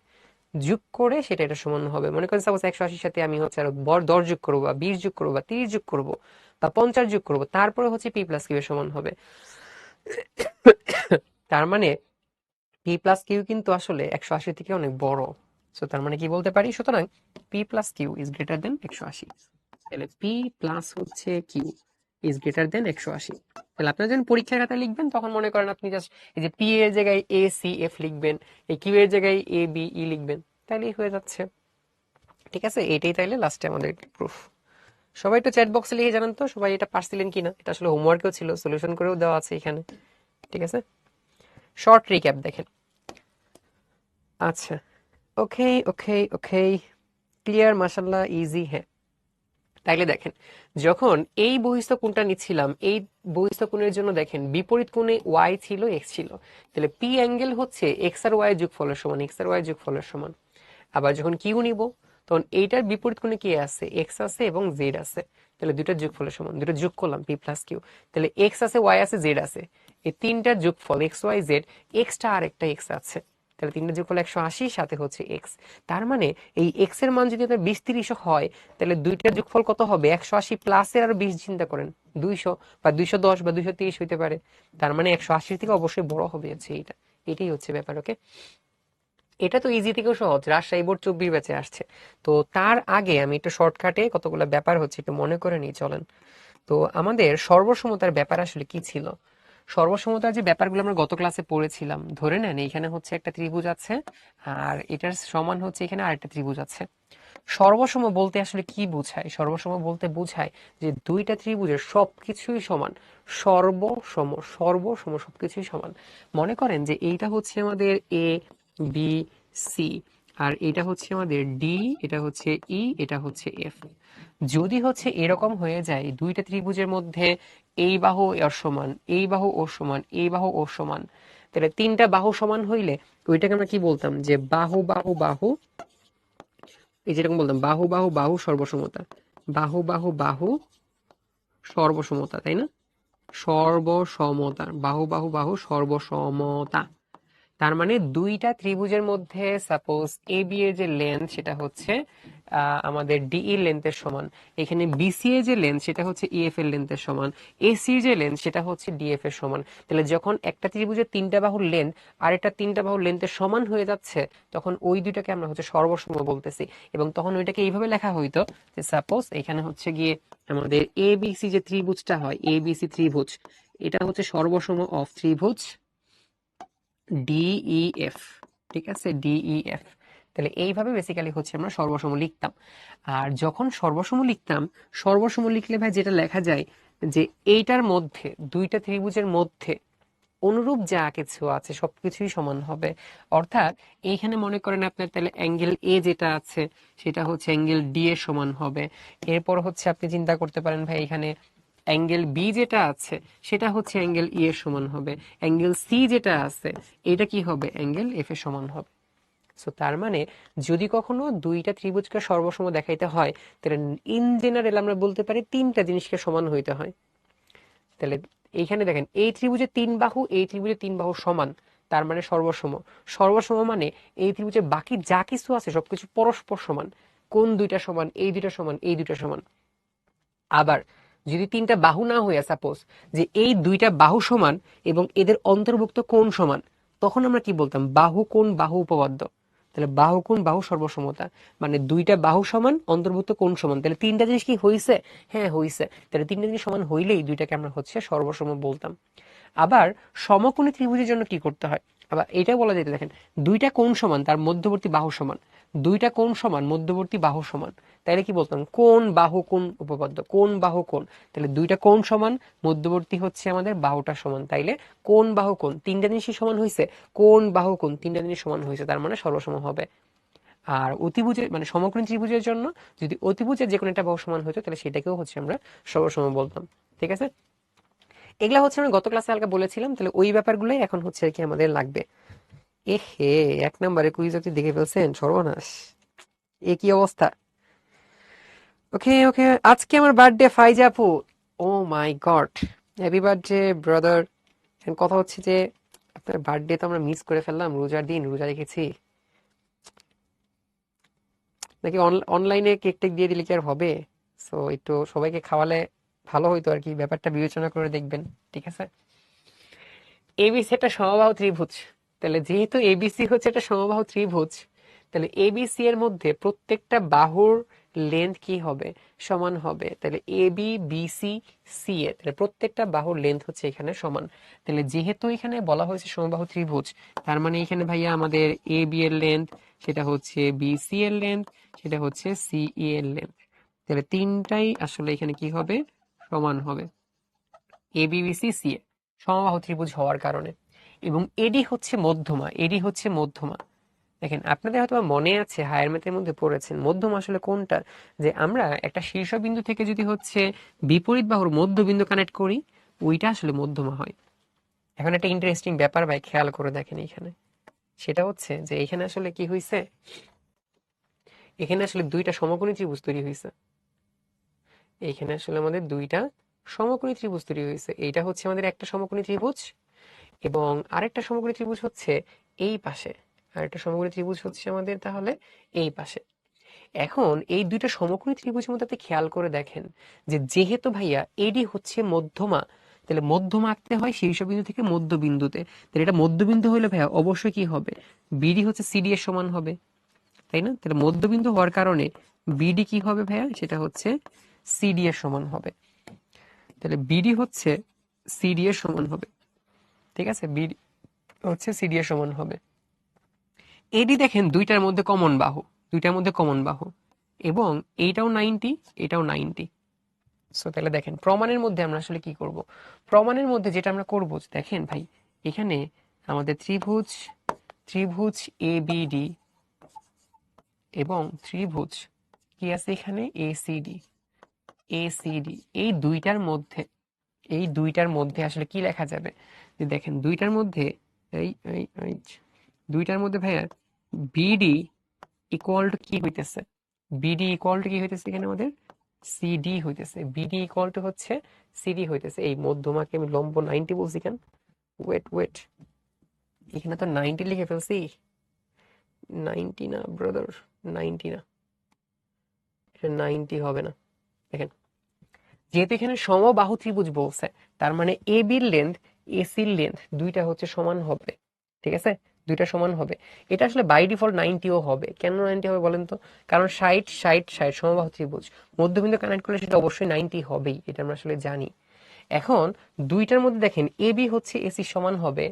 যোগ করে সেটা এটা সমান হবে। মনে করেন সাপোজ 180 সাথে আমি হচ্ছে আরো 10 যোগ করবো বা 20 যোগ করবো বা 30 যোগ করবো বা 50 যোগ করবো, তারপরে হচ্ছে পি প্লাস কিউ এর সমান হবে। তার মানে পি প্লাস কিউ কিন্তু আসলে 180 থেকে অনেক বড়। সো তার মানে কি বলতে পারি, সুতরাং P plus Q is greater than 180। তাহলে পি প্লাস হচ্ছে কিউ ইজ গ্রেটার দেন 180। তাহলে আপনারা যখন পরীক্ষার খাতায় লিখবেন তখন মনে করেন আপনি জাস্ট এই যে পি এর জায়গায় এ সি এফ লিখবেন, এই কিউ এর জায়গায় এ বি ই লিখবেন, তাহলেই হয়ে যাচ্ছে। ঠিক আছে, এটাই তাইলে লাস্টে আমাদের প্রুফ। সবাই একটু চ্যাট বক্সে লিখে জানান তো সবাই এটা পারছিলেন কিনা। এটা আসলে হোমওয়ার্কেও ছিল, সলিউশন করেও দেওয়া আছে এখানে। ঠিক আছে, শর্ট রিক্যাপ দেখেন। আচ্ছা, ওকে ওকে ওকে, ক্লিয়ার, মাশাআল্লাহ, ইজি। হ্যাঁ, তাইলে দেখেন, যখন এই বহিস্থ কোণটা নিচ্ছিলাম, এই বহিস্থ কোণের জন্য দেখেন বিপরীত কোণে ওয়াই ছিল, এক্স ছিল। তাহলে পি অ্যাঙ্গেল হচ্ছে এক্স আর ওয়াই যোগফলের সমান, এক্স আর ওয়াই যোগফলের সমান। আবার যখন কিউ নিব, তখন এইটার বিপরীত কোণে কি আছে, এক্স আছে এবং জেড আছে। তাহলে দুইটার যোগফলের সমান, দুটো যোগ করলাম পি প্লাস কিউ। তাহলে এক্স আছে, ওয়াই আছে, জেড আছে, এই তিনটার যোগফল এক্স ওয়াই জেড, এক্সটা আর একটা এক্স আছে। তাহলে তিনটা যোগফল 180, সাথে হচ্ছে এক্স। তার মানে এই এক্স এর মান যদি আপনার 20-30 হয়, তাহলে দুইটার যোগফল কত হবে, 180 প্লাসের আরো 20, চিন্তা করেন 200 বা 210 বা 230 হইতে পারে। তার মানে 180 থেকে অবশ্যই বড় হবে হচ্ছে এইটা। এটাই হচ্ছে ব্যাপার। ওকে, এটা তো ইজি থেকেও সহজ, রাজশাহী বোর্ড 24 ব্যাচে আসছে। তো তার আগে আমি একটু শর্টকাটে কতগুলো ব্যাপার হচ্ছে একটু মনে করে নিই, চলেন। তো আমাদের সর্বসমতার ব্যাপার আসলে কি ছিল? সর্বসমতার যে ব্যাপারগুলো আমরা গত ক্লাসে পড়েছিলাম, ধরে নেন এখানে হচ্ছে একটা ত্রিভুজ আছে আর এটার সমান হচ্ছে এখানে আরেকটা ত্রিভুজ আছে। সর্বসম বলতে আসলে কি বোঝায়? সর্বসম বলতে বোঝায় যে দুইটা ত্রিভুজের সবকিছুই সমান। সর্বসম, সর্বসম সবকিছুই সমান। মনে করেন যে এইটা হচ্ছে আমাদের এ বি সি, আর এটা হচ্ছে আমাদের ডি, এটা হচ্ছে ই, এটা হচ্ছে এফ। যদি হচ্ছে এরকম হয়ে যায় দুইটা ত্রিভুজের মধ্যে এই বাহু ওর সমান, এই বাহু ওর সমান, এই বাহু ওর সমান, তাহলে তিনটা বাহু সমান হইলে ওইটাকে আমরা কি বলতাম, যে বাহু বাহু বাহু, এই যেরকম বলতাম বাহু বাহু বাহু সর্বসমতা, বাহু বাহু বাহু সর্বসমতা, তাই না? সর্বসমতা, বাহু বাহু বাহু সর্বসমতা। তার মানে দুইটা ত্রিভুজের মধ্যে সাপোজ এ বি এর যে লেন্থ সেটা হচ্ছে আমাদের ডিই লেন্থের সমান, এখানে বিসি এর যে লেন্থ সেটা হচ্ছে ইএফ এর লেন্থের সমান, এসি এর যে লেন্থ সেটা হচ্ছে ডিএফ এর সমান। তাহলে যখন একটা ত্রিভুজের তিনটা বাহুর লেন্থ আর একটা তিনটা বাহুর লেন্থের সমান হয়ে যাচ্ছে, তখন ওই দুইটাকে আমরা হচ্ছে সর্বসম বলতেছি। এবং তখন ওইটাকে এইভাবে লেখা হইতো যে সাপোজ এখানে হচ্ছে গিয়ে আমাদের এবিসি যে ত্রিভুজটা হয়, এবিসি ত্রিভুজ, এটা হচ্ছে সর্বসম অফ ত্রিভুজ ডিইএফ। ঠিক আছে, ডিইএফ। তাহলে এইভাবে বেসিক্যালি হচ্ছে আমরা সর্বসম লিখতাম। আর যখন সর্বসম লিখতাম, সর্বসম লিখলে ভাই যেটা লেখা যায় যে এইটার মধ্যে, দুইটা ত্রিভুজের মধ্যে অনুরূপ যা কিছু আছে সবকিছুই সমান হবে। অর্থাৎ এইখানে মনে করেন আপনার তাহলে অ্যাঙ্গেল এ যেটা আছে সেটা হচ্ছে অ্যাঙ্গেল ডি এর সমান হবে। এরপর হচ্ছে আপনি চিন্তা করতে পারেন ভাই এখানে অ্যাঙ্গেল বি যেটা আছে সেটা হচ্ছে অ্যাঙ্গেল ই এর সমান হবে, অ্যাঙ্গেল সি যেটা আছে এটা কি হবে, অ্যাঙ্গেল এফ এর সমান হবে। সো তার মানে যদি কখনো দুইটা ত্রিভুজকে সর্বসম দেখাইতে হয়, তাহলে ইন জেনারেল আমরা বলতে পারি তিনটা জিনিসকে সমান হইতে হয়। তাহলে এইখানে দেখেন এই ত্রিভুজের তিন বাহু, এই ত্রিভুজের তিন বাহু সমান, তার মানে সর্বসম। সর্বসম মানে এই ত্রিভুজের বাকি যা কিছু আছে সবকিছু পরস্পর সমান। কোন দুইটা সমান, এই দুইটা সমান, এই দুইটা সমান। আবার যদি তিনটা বাহু না হইয়া সাপোজ যে এই দুইটা বাহু সমান এবং এদের অন্তর্ভুক্ত কোণ সমান, তখন আমরা কি বলতাম, বাহু কোণ বাহু উপপাদ্য। তাহলে বাহু কোণ বাহু সর্বসমতা, মানে দুইটা বাহু সমান, অন্তর্ভুক্ত কোণ সমান। তাহলে তিনটা জিনিস কি হইছে? হ্যাঁ হইছে। তাহলে তিনটা জিনিস সমান হইলেই দুইটাকে আমরা হচ্ছে সর্বসম বলতাম। আবার সমকোণী ত্রিভুজের জন্য কি করতে হয়, আবার এটা বলা যেতে, দেখেন দুইটা কোণ সমান তার মধ্যবর্তী বাহু সমান, দুইটা কোণ সমান মধ্যবর্তী বাহু সমান, তাইলে কি বলতাম, কোণ বাহু কোণ উপপাদ্য, কোণ বাহু কোণ। তাহলে দুইটা কোণ সমান, মধ্যবর্তী হচ্ছে আমাদের বাহুটা সমান, তাইলে কোণ বাহু কোণ তিনটা জিনিসই সমান হয়েছে, কোণ বাহু কোণ তিনটা জিনিস সমান হয়েছে, তার মানে সর্বসম হবে। আর অতিভুজের মানে সমকোণী ত্রিভুজের জন্য যদি অতিভুজের যে কোনো একটা বাহু সমান হতো তাহলে সেটাকেও হচ্ছে আমরা সর্বসম বলতাম। ঠিক আছে, এগুলা হচ্ছে আমি গত ক্লাসে হালকা বলেছিলাম, তাহলে ওই ব্যাপারগুলোই এখন হচ্ছে আর কি আমাদের লাগবে। এ হে, 1 নম্বরে কুইজ আপনি দেখে ফেলছেন, সর্বনাশ, এ কি অবস্থা। ওকে ওকে, আজকে আমার বার্থডে ফাইজা আপু। ও মাই গড, হ্যাপি বার্থডে ব্রাদার। কথা হচ্ছে যে আপনার বার্থডে তো আমরা মিস করে ফেললাম, রোজার দিন রোজা রেখেছি। নাকি অনলাইনে কেক টেক দিয়ে দিলে কি আর হবে? সো একটু সবাইকে খাওয়ালে ভালো হইতো আর কি, ব্যাপারটা বিবেচনা করে দেখবেন। ঠিক আছে, এবিসি একটা সমবাহু ত্রিভুজ। তাহলে যেহেতু এবিসি হচ্ছে একটা সমবাহু ত্রিভুজ, তাহলে এবিসি এর মধ্যে প্রত্যেকটা বাহুর লেন্থ কি হবে? সমান হবে। তাহলে এবি বিসি সি এ, তাহলে প্রত্যেকটা বাহুর লেন্থ হচ্ছে এখানে সমান। তাহলে যেহেতু এখানে বলা হয়েছে সমবাহু ত্রিভুজ, তার মানে এখানে ভাইয়া আমাদের এ বি এর লেন্থ, সেটা হচ্ছে বিসি এর লেন্থ, সেটা হচ্ছে সিই এর লেন্থ। তাহলে তিনটাই আসলে এখানে কি হবে? সমান হবে। A B B C C এ সমবাহু ত্রিভুজ হওয়ার কারণে। এবং এডি হচ্ছে মধ্যমা, এডি হচ্ছে মধ্যমা। দেখেন আপনাদের হয়তো মনে আছে হায়ার ম্যাথের মধ্যে পড়েছেন মধ্যমা আসলে কোনটা, যে আমরা একটা শীর্ষবিন্দু থেকে যদি হচ্ছে বিপরীত বাহুর মধ্যবিন্দু কানেক্ট করি, ওইটা আসলে মধ্যমা হয়। এখন একটা ইন্টারেস্টিং ব্যাপার ভাই খেয়াল করে দেখেন এখানে, সেটা হচ্ছে যে এখানে আসলে কি হয়েছে, এখানে আসলে দুইটা সমকোণী ত্রিভুজ তৈরি হয়েছে। এইখানে আসলে আমাদের দুইটা সমকোণী ত্রিভুজ তৈরি হয়েছে। এইটা হচ্ছে আমাদের একটা সমকোণী ত্রিভুজ, এবং আরেকটা সমকোণী ত্রিভুজ হচ্ছে এই পাশে, আরেকটা সমকোণী ত্রিভুজ হচ্ছে আমাদের তাহলে এই পাশে। এখন এই দুইটা সমকোণী ত্রিভুজের মধ্যে আপনি খেয়াল করে দেখেন যে যেহেতু ভাইয়া এডি হচ্ছে মধ্যমা, তাহলে মধ্যমা আঁকতে হয় শীর্ষবিন্দু থেকে মধ্যবিন্দুতে। তাহলে এটা মধ্যবিন্দু হইলে ভাইয়া অবশ্যই কি হবে? বিডি হচ্ছে সিডি এর সমান হবে, তাই না? তাহলে মধ্যবিন্দু হওয়ার কারণে বিডি কি হবে ভাইয়া? সেটা হচ্ছে সিডি এর সমান হবে। তাহলে বিডি হচ্ছে সিডি এর সমান হবে। ঠিক আছে, বিডি হচ্ছে সিডি এর সমান হবে। এডি দেখেন দুইটার মধ্যে কমন বাহু, দুইটার মধ্যে কমন বাহু, এবং এইটাও 90, এটাও 90। সো তাহলে দেখেন প্রমাণের মধ্যে আমরা আসলে কি করব? প্রমাণের মধ্যে যেটা আমরা করব, দেখেন ভাই এখানে আমাদের ত্রিভুজ, ত্রিভুজ এবিডি এবং ত্রিভুজ কি আছে এখানে এসিডি, এসিডি, এই দুইটার মধ্যে, এই দুইটার মধ্যে আসলে কি লেখা যাবে? যে দেখেন দুইটার মধ্যে এই এই এই দুইটার মধ্যে ভাইয়া বিডি ইকুয়াল টু কি হইতেছে? বিডি ইকুয়াল টু কি হইতেছে এখানে আমাদের? সিডি হইতেছে। বিডি ইকুয়াল টু হচ্ছে সিডি হইতেছে। এই মধ্যমাকে আমি লম্ব 90 বলছি কেন? ওয়েট ওয়েট, এখানে তো 90 লিখে ফেলছি। 90 না ব্রাদার, 90 না, এটা 90 হবে না। দেখেন যেহেতু এখানে সমবাহু ত্রিভুজ বলছে, তার মানে এ বির লেন্থ এসির লেন্থ দুইটা হচ্ছে সমান হবে। ঠিক আছে, দুইটা সমান হবে। এটা আসলে বাই ডিফল্ট 90ও হবে। কেন 90 হবে বলেন তো? কারণ 60 60 60 সমবাহু ত্রিভুজ, মধ্যবিন্দু কানেক্ট করলে সেটা অবশ্যই 90 হবেই, এটা আমরা আসলে জানি। এখন দুইটার মধ্যে দেখেন এ বি হচ্ছে এসি সমান হবে,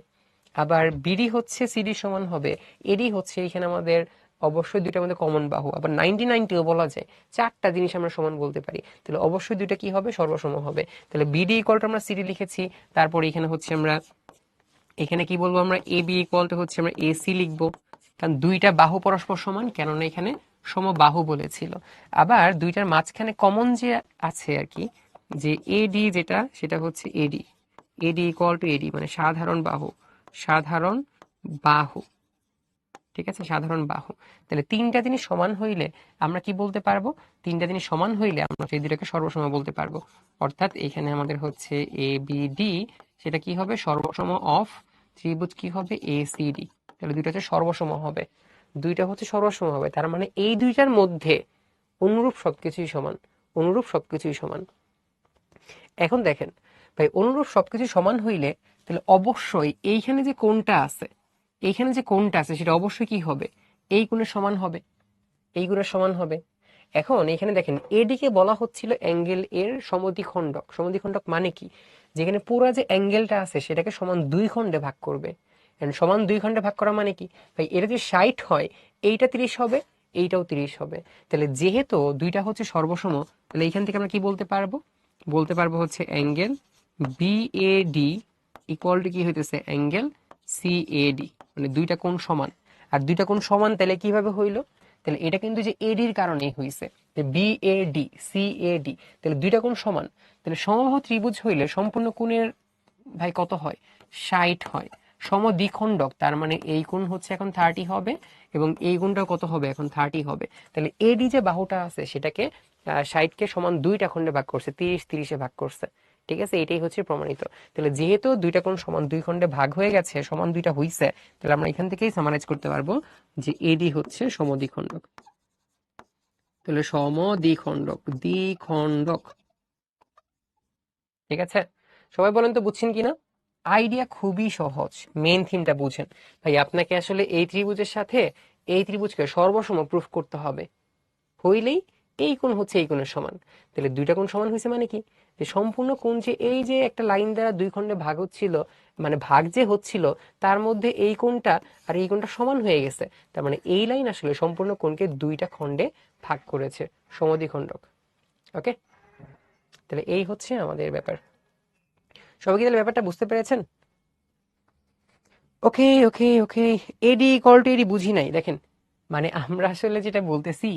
আবার বিডি হচ্ছে সিডি সমান হবে, এডি হচ্ছে এখানে আমাদের অবশ্যই দুইটার মধ্যে কমন বাহু, আবার 90 90ও বলা যায়। চারটা জিনিস আমরা সমান বলতে পারি, তাহলে অবশ্যই দুইটা কি হবে? সর্বসম হবে। তাহলে বিডি ইকুয়াল টু আমরা সিডি লিখেছি, তারপর এখানে হচ্ছে আমরা এখানে কি বলবো? আমরা এ বি ইকুয়াল টু হচ্ছে আমরা এসি লিখবো, কারণ দুইটা বাহু পরস্পর সমান, কেননা এখানে সমবাহু বলেছিল। আবার দুইটার মাঝখানে কমন যে আছে আর কি, যে এডি যেটা, সেটা হচ্ছে এডি, এডি ইকুয়াল টু এডি মানে সাধারণ বাহু, সাধারণ বাহু। ঠিক আছে, সাধারণ বাহু। তাহলে তিনটা জিনিস সমান হইলে আমরা কি বলতে পারবো? তিনটা জিনিস সমান হইলে আমরা সেই দুটাকে সর্বসম বলতে পারবো। অর্থাৎ এখানে আমাদের হচ্ছে এ বি ডি, সেটা কি হবে? সর্বসম অফ ত্রিভুজ কি হবে? A C D. তাহলে দুইটা হচ্ছে সর্বসম হবে, দুইটা হচ্ছে সর্বসম হবে। তার মানে এই দুইটার মধ্যে অনুরূপ সবকিছুই সমান, অনুরূপ সবকিছুই সমান। এখন দেখেন ভাই অনুরূপ সবকিছু সমান হইলে তাহলে অবশ্যই এইখানে যে কোণটা আছে, এইখানে যে কোণটা আছে সেটা অবশ্যই কি হবে? এই কোণের সমান হবে, এই কোণের সমান হবে। এখন এখানে দেখেন এদিকে বলা হচ্ছিল অ্যাঙ্গেল এর সমদ্বিখণ্ডক। সমদ্বিখণ্ডক মানে কি? যেখানে পুরো যে অ্যাঙ্গেলটা আছে সেটাকে সমান দুই খণ্ডে ভাগ করবে। And সমান দুই খণ্ডে ভাগ করা মানে কি ভাই? এটা যদি 60 হয়, এইটা 30 হবে, এইটাও 30 হবে। তাহলে যেহেতু দুইটা হচ্ছে সর্বসম, তাহলে এইখান থেকে আমরা কি বলতে পারবো? বলতে পারবো হচ্ছে অ্যাঙ্গেল বিএডি ইকুয়াল টু কি হইতেছে? অ্যাঙ্গেল সিএডি, মানে দুইটা কোণ সমান। আর দুইটা কোণ সমান তাহলে কিভাবে হইলো? তাহলে এটা কিন্তু যে এডির কারণেই হইছে, যে বিএডি সিএডি, তাহলে দুইটা কোণ সমান। তাহলে সমবাহু ত্রিভুজ হইলে সম্পূর্ণ কোণের ভাই কত হয়? 60 হয়। সমদ্বিখণ্ডক তার মানে এই কোণ হচ্ছে এখন 30 হবে, এবং এই কোণটা কত হবে? এখন 30 হবে। তাহলে এডি যে বাহুটা আছে সেটাকে 60 কে সমান দুইটা খণ্ডে ভাগ করছে, 30 30 এ ভাগ করছে। ঠিক আছে, এটাই হচ্ছে প্রমাণিত। তাহলে যেহেতু দুইটা কোণ সমান দুই খণ্ডে ভাগ হয়ে গেছে, সমান দুইটা হইছে, তাহলে আমরা এখান থেকেই সামারাইজ করতে পারবো যে এডি হচ্ছে সমদ্বিখণ্ডক। তাহলে সমদ্বিখণ্ডক, দ্বিখণ্ডক। ঠিক আছে, সবাই বলেন তো বুঝছেন কিনা? আইডিয়া খুবই সহজ, মেন থিমটা বুঝেন। ভাই আপনাকে আসলে এই ত্রিভুজের সাথে এই ত্রিভুজকে সর্বসম প্রুফ করতে হবে, হইলেই এই কোণ হচ্ছে এই কোণের সমান। তাহলে দুইটা কোণ সমান হয়েছে মানে কি, যে সম্পূর্ণ কোণ যে এই যে একটা লাইন দ্বারা দুই খণ্ডে ভাগ হচ্ছিল, মানে ভাগ যে হচ্ছিল, তার মধ্যে এই কোণটা আর এই কোণটা সমান হয়ে গেছে। তার মানে এই লাইন আসলে সম্পূর্ণ কোণকে দুইটা খণ্ডে ভাগ করেছে, সমদ্বিখণ্ডক। ওকে, তাহলে এই হচ্ছে আমাদের ব্যাপার। সবাই কি তাহলে ব্যাপারটা বুঝতে পেরেছেন? ওকে ওকে ওকে, এডি ইকুয়াল টু এডি বুঝি নাই দেখেন। মানে আমরা আসলে যেটা বলতেছি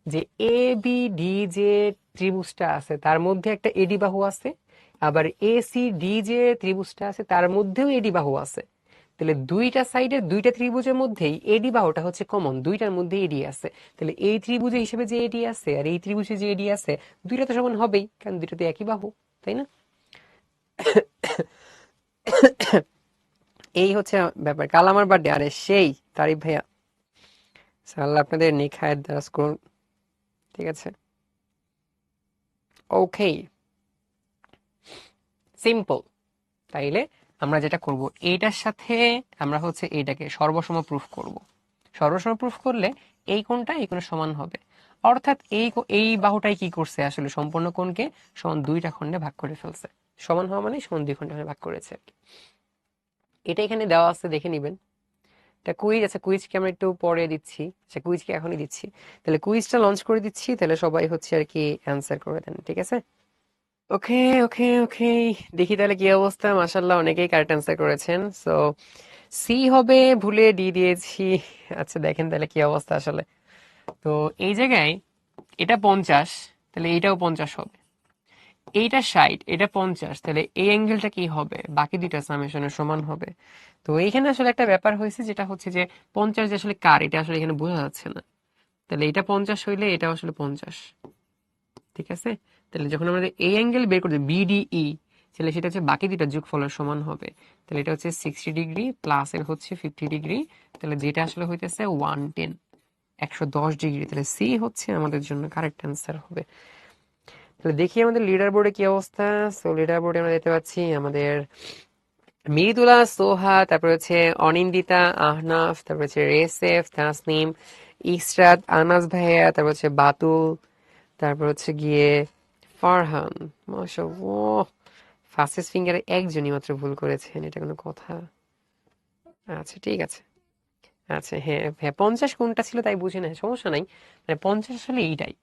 যে এ বি ডি যে ত্রিভুজটা আছে তার মধ্যে একটা এডি বাহু আছে, আবার এ সি ডি যে ত্রিভুজটা আছে তার মধ্যেও এডি বাহু আছে। তাহলে দুইটা সাইডে দুইটা ত্রিভুজের মধ্যেই এডি বাহুটা হচ্ছে কমন, দুইটার মধ্যে এডি আছে। তাহলে এই ত্রিভুজে হিসেবে যে এডি আছে আর এই ত্রিভুজে যে এডি আছে, দুইটা তো সমান হবেই, কারণ দুইটাতে একই বাহু, তাই না? এই হচ্ছে ব্যাপার। কাল আমার বার্থডে, আরে সেই তারিফ ভাইয়া, আল্লাহ আপনাদের নেখায়ের দারাজ করুন। ঠিক আছে, ওকে, সিম্পল। তাইলে আমরা যেটা করব, এইটার সাথে আমরা হচ্ছে এইটাকে সর্বসম প্রুফ করব। সর্বসম প্রুফ করলে এই কোণটা এই কোণের সমান হবে, অর্থাৎ এই বাহুটাই কি করছে আসলে সম্পূর্ণ কোণকে সমান দুইটা খণ্ডে ভাগ করে ফেলছে। সমান হওয়া মানে সমান দুই খণ্ডে ভাগ করেছে। এটা এখানে দেওয়া আছে, দেখে নিবেন। এটা কুইজ আছে, কুইজকে আমরা একটু পরে দিচ্ছি, আচ্ছা কুইজকে এখনই দিচ্ছি। তাহলে কুইজটা লঞ্চ করে দিচ্ছি, তাহলে সবাই হচ্ছে আর কি অ্যান্সার করে দেন, ঠিক আছে? ওকে ওকে ওকে, দেখি তাহলে কি অবস্থা। মাশাআল্লাহ অনেকেই কারেক্ট অ্যান্সার করেছেন। সো সি হবে, ভুলে ডি দিয়েছি। আচ্ছা দেখেন তাহলে কি অবস্থা আসলে। তো এই জায়গায় এটা 50, তাহলে এইটাও 50 হবে। এইটা 60, এটা 50, তাহলে এই অ্যাঙ্গেলটা কি হবে, বাকি দুইটা সামেশনের সমান হবে। তো এইখানে আসলে একটা ব্যাপার হয়েছে, যেটা হচ্ছে যে 50 যে আসলে কার, এটা আসলে এখানে বোঝা যাচ্ছে না। তাহলে এটা 50 হইলে এটা আসলে 50, ঠিক আছে? তাহলে যখন আমাদের এই অ্যাঙ্গেল বের করতে বিডিই, তাহলে সেটা হচ্ছে বাকি দুইটা যোগফলের সমান হবে। তাহলে এটা হচ্ছে 60 ডিগ্রি প্লাস এর হচ্ছে 50 ডিগ্রি, তাহলে যেটা আসলে হইতেছে 110, 110 ডিগ্রি। তাহলে সি হচ্ছে আমাদের জন্য কারেক্ট অ্যান্সার হবে। তাহলে দেখি আমাদের লিডার বোর্ডে কি অবস্থা। সো লিডার বোর্ডে আমরা দেখতে পাচ্ছি আমাদের মৃদুলা, সোহা, তারপর হচ্ছে অনিন্দিতা, আহনাফ, তারপর হচ্ছে রেসেফ, তাসনিম, ইসরাত, আনাস ভাইয়া, তারপর হচ্ছে বাতুল, তারপর হচ্ছে গিয়ে ফারহান। মাশাআল্লাহ, ফাস্টেস্ট ফিঙ্গারে একজনই মাত্র ভুল করেছেন, এটা কোনো কথা? আচ্ছা ঠিক আছে। আচ্ছা হ্যাঁ হ্যাঁ, 50 কোনটা ছিল তাই বুঝি না, সমস্যা নাই। মানে 50 আসলে এইটাই।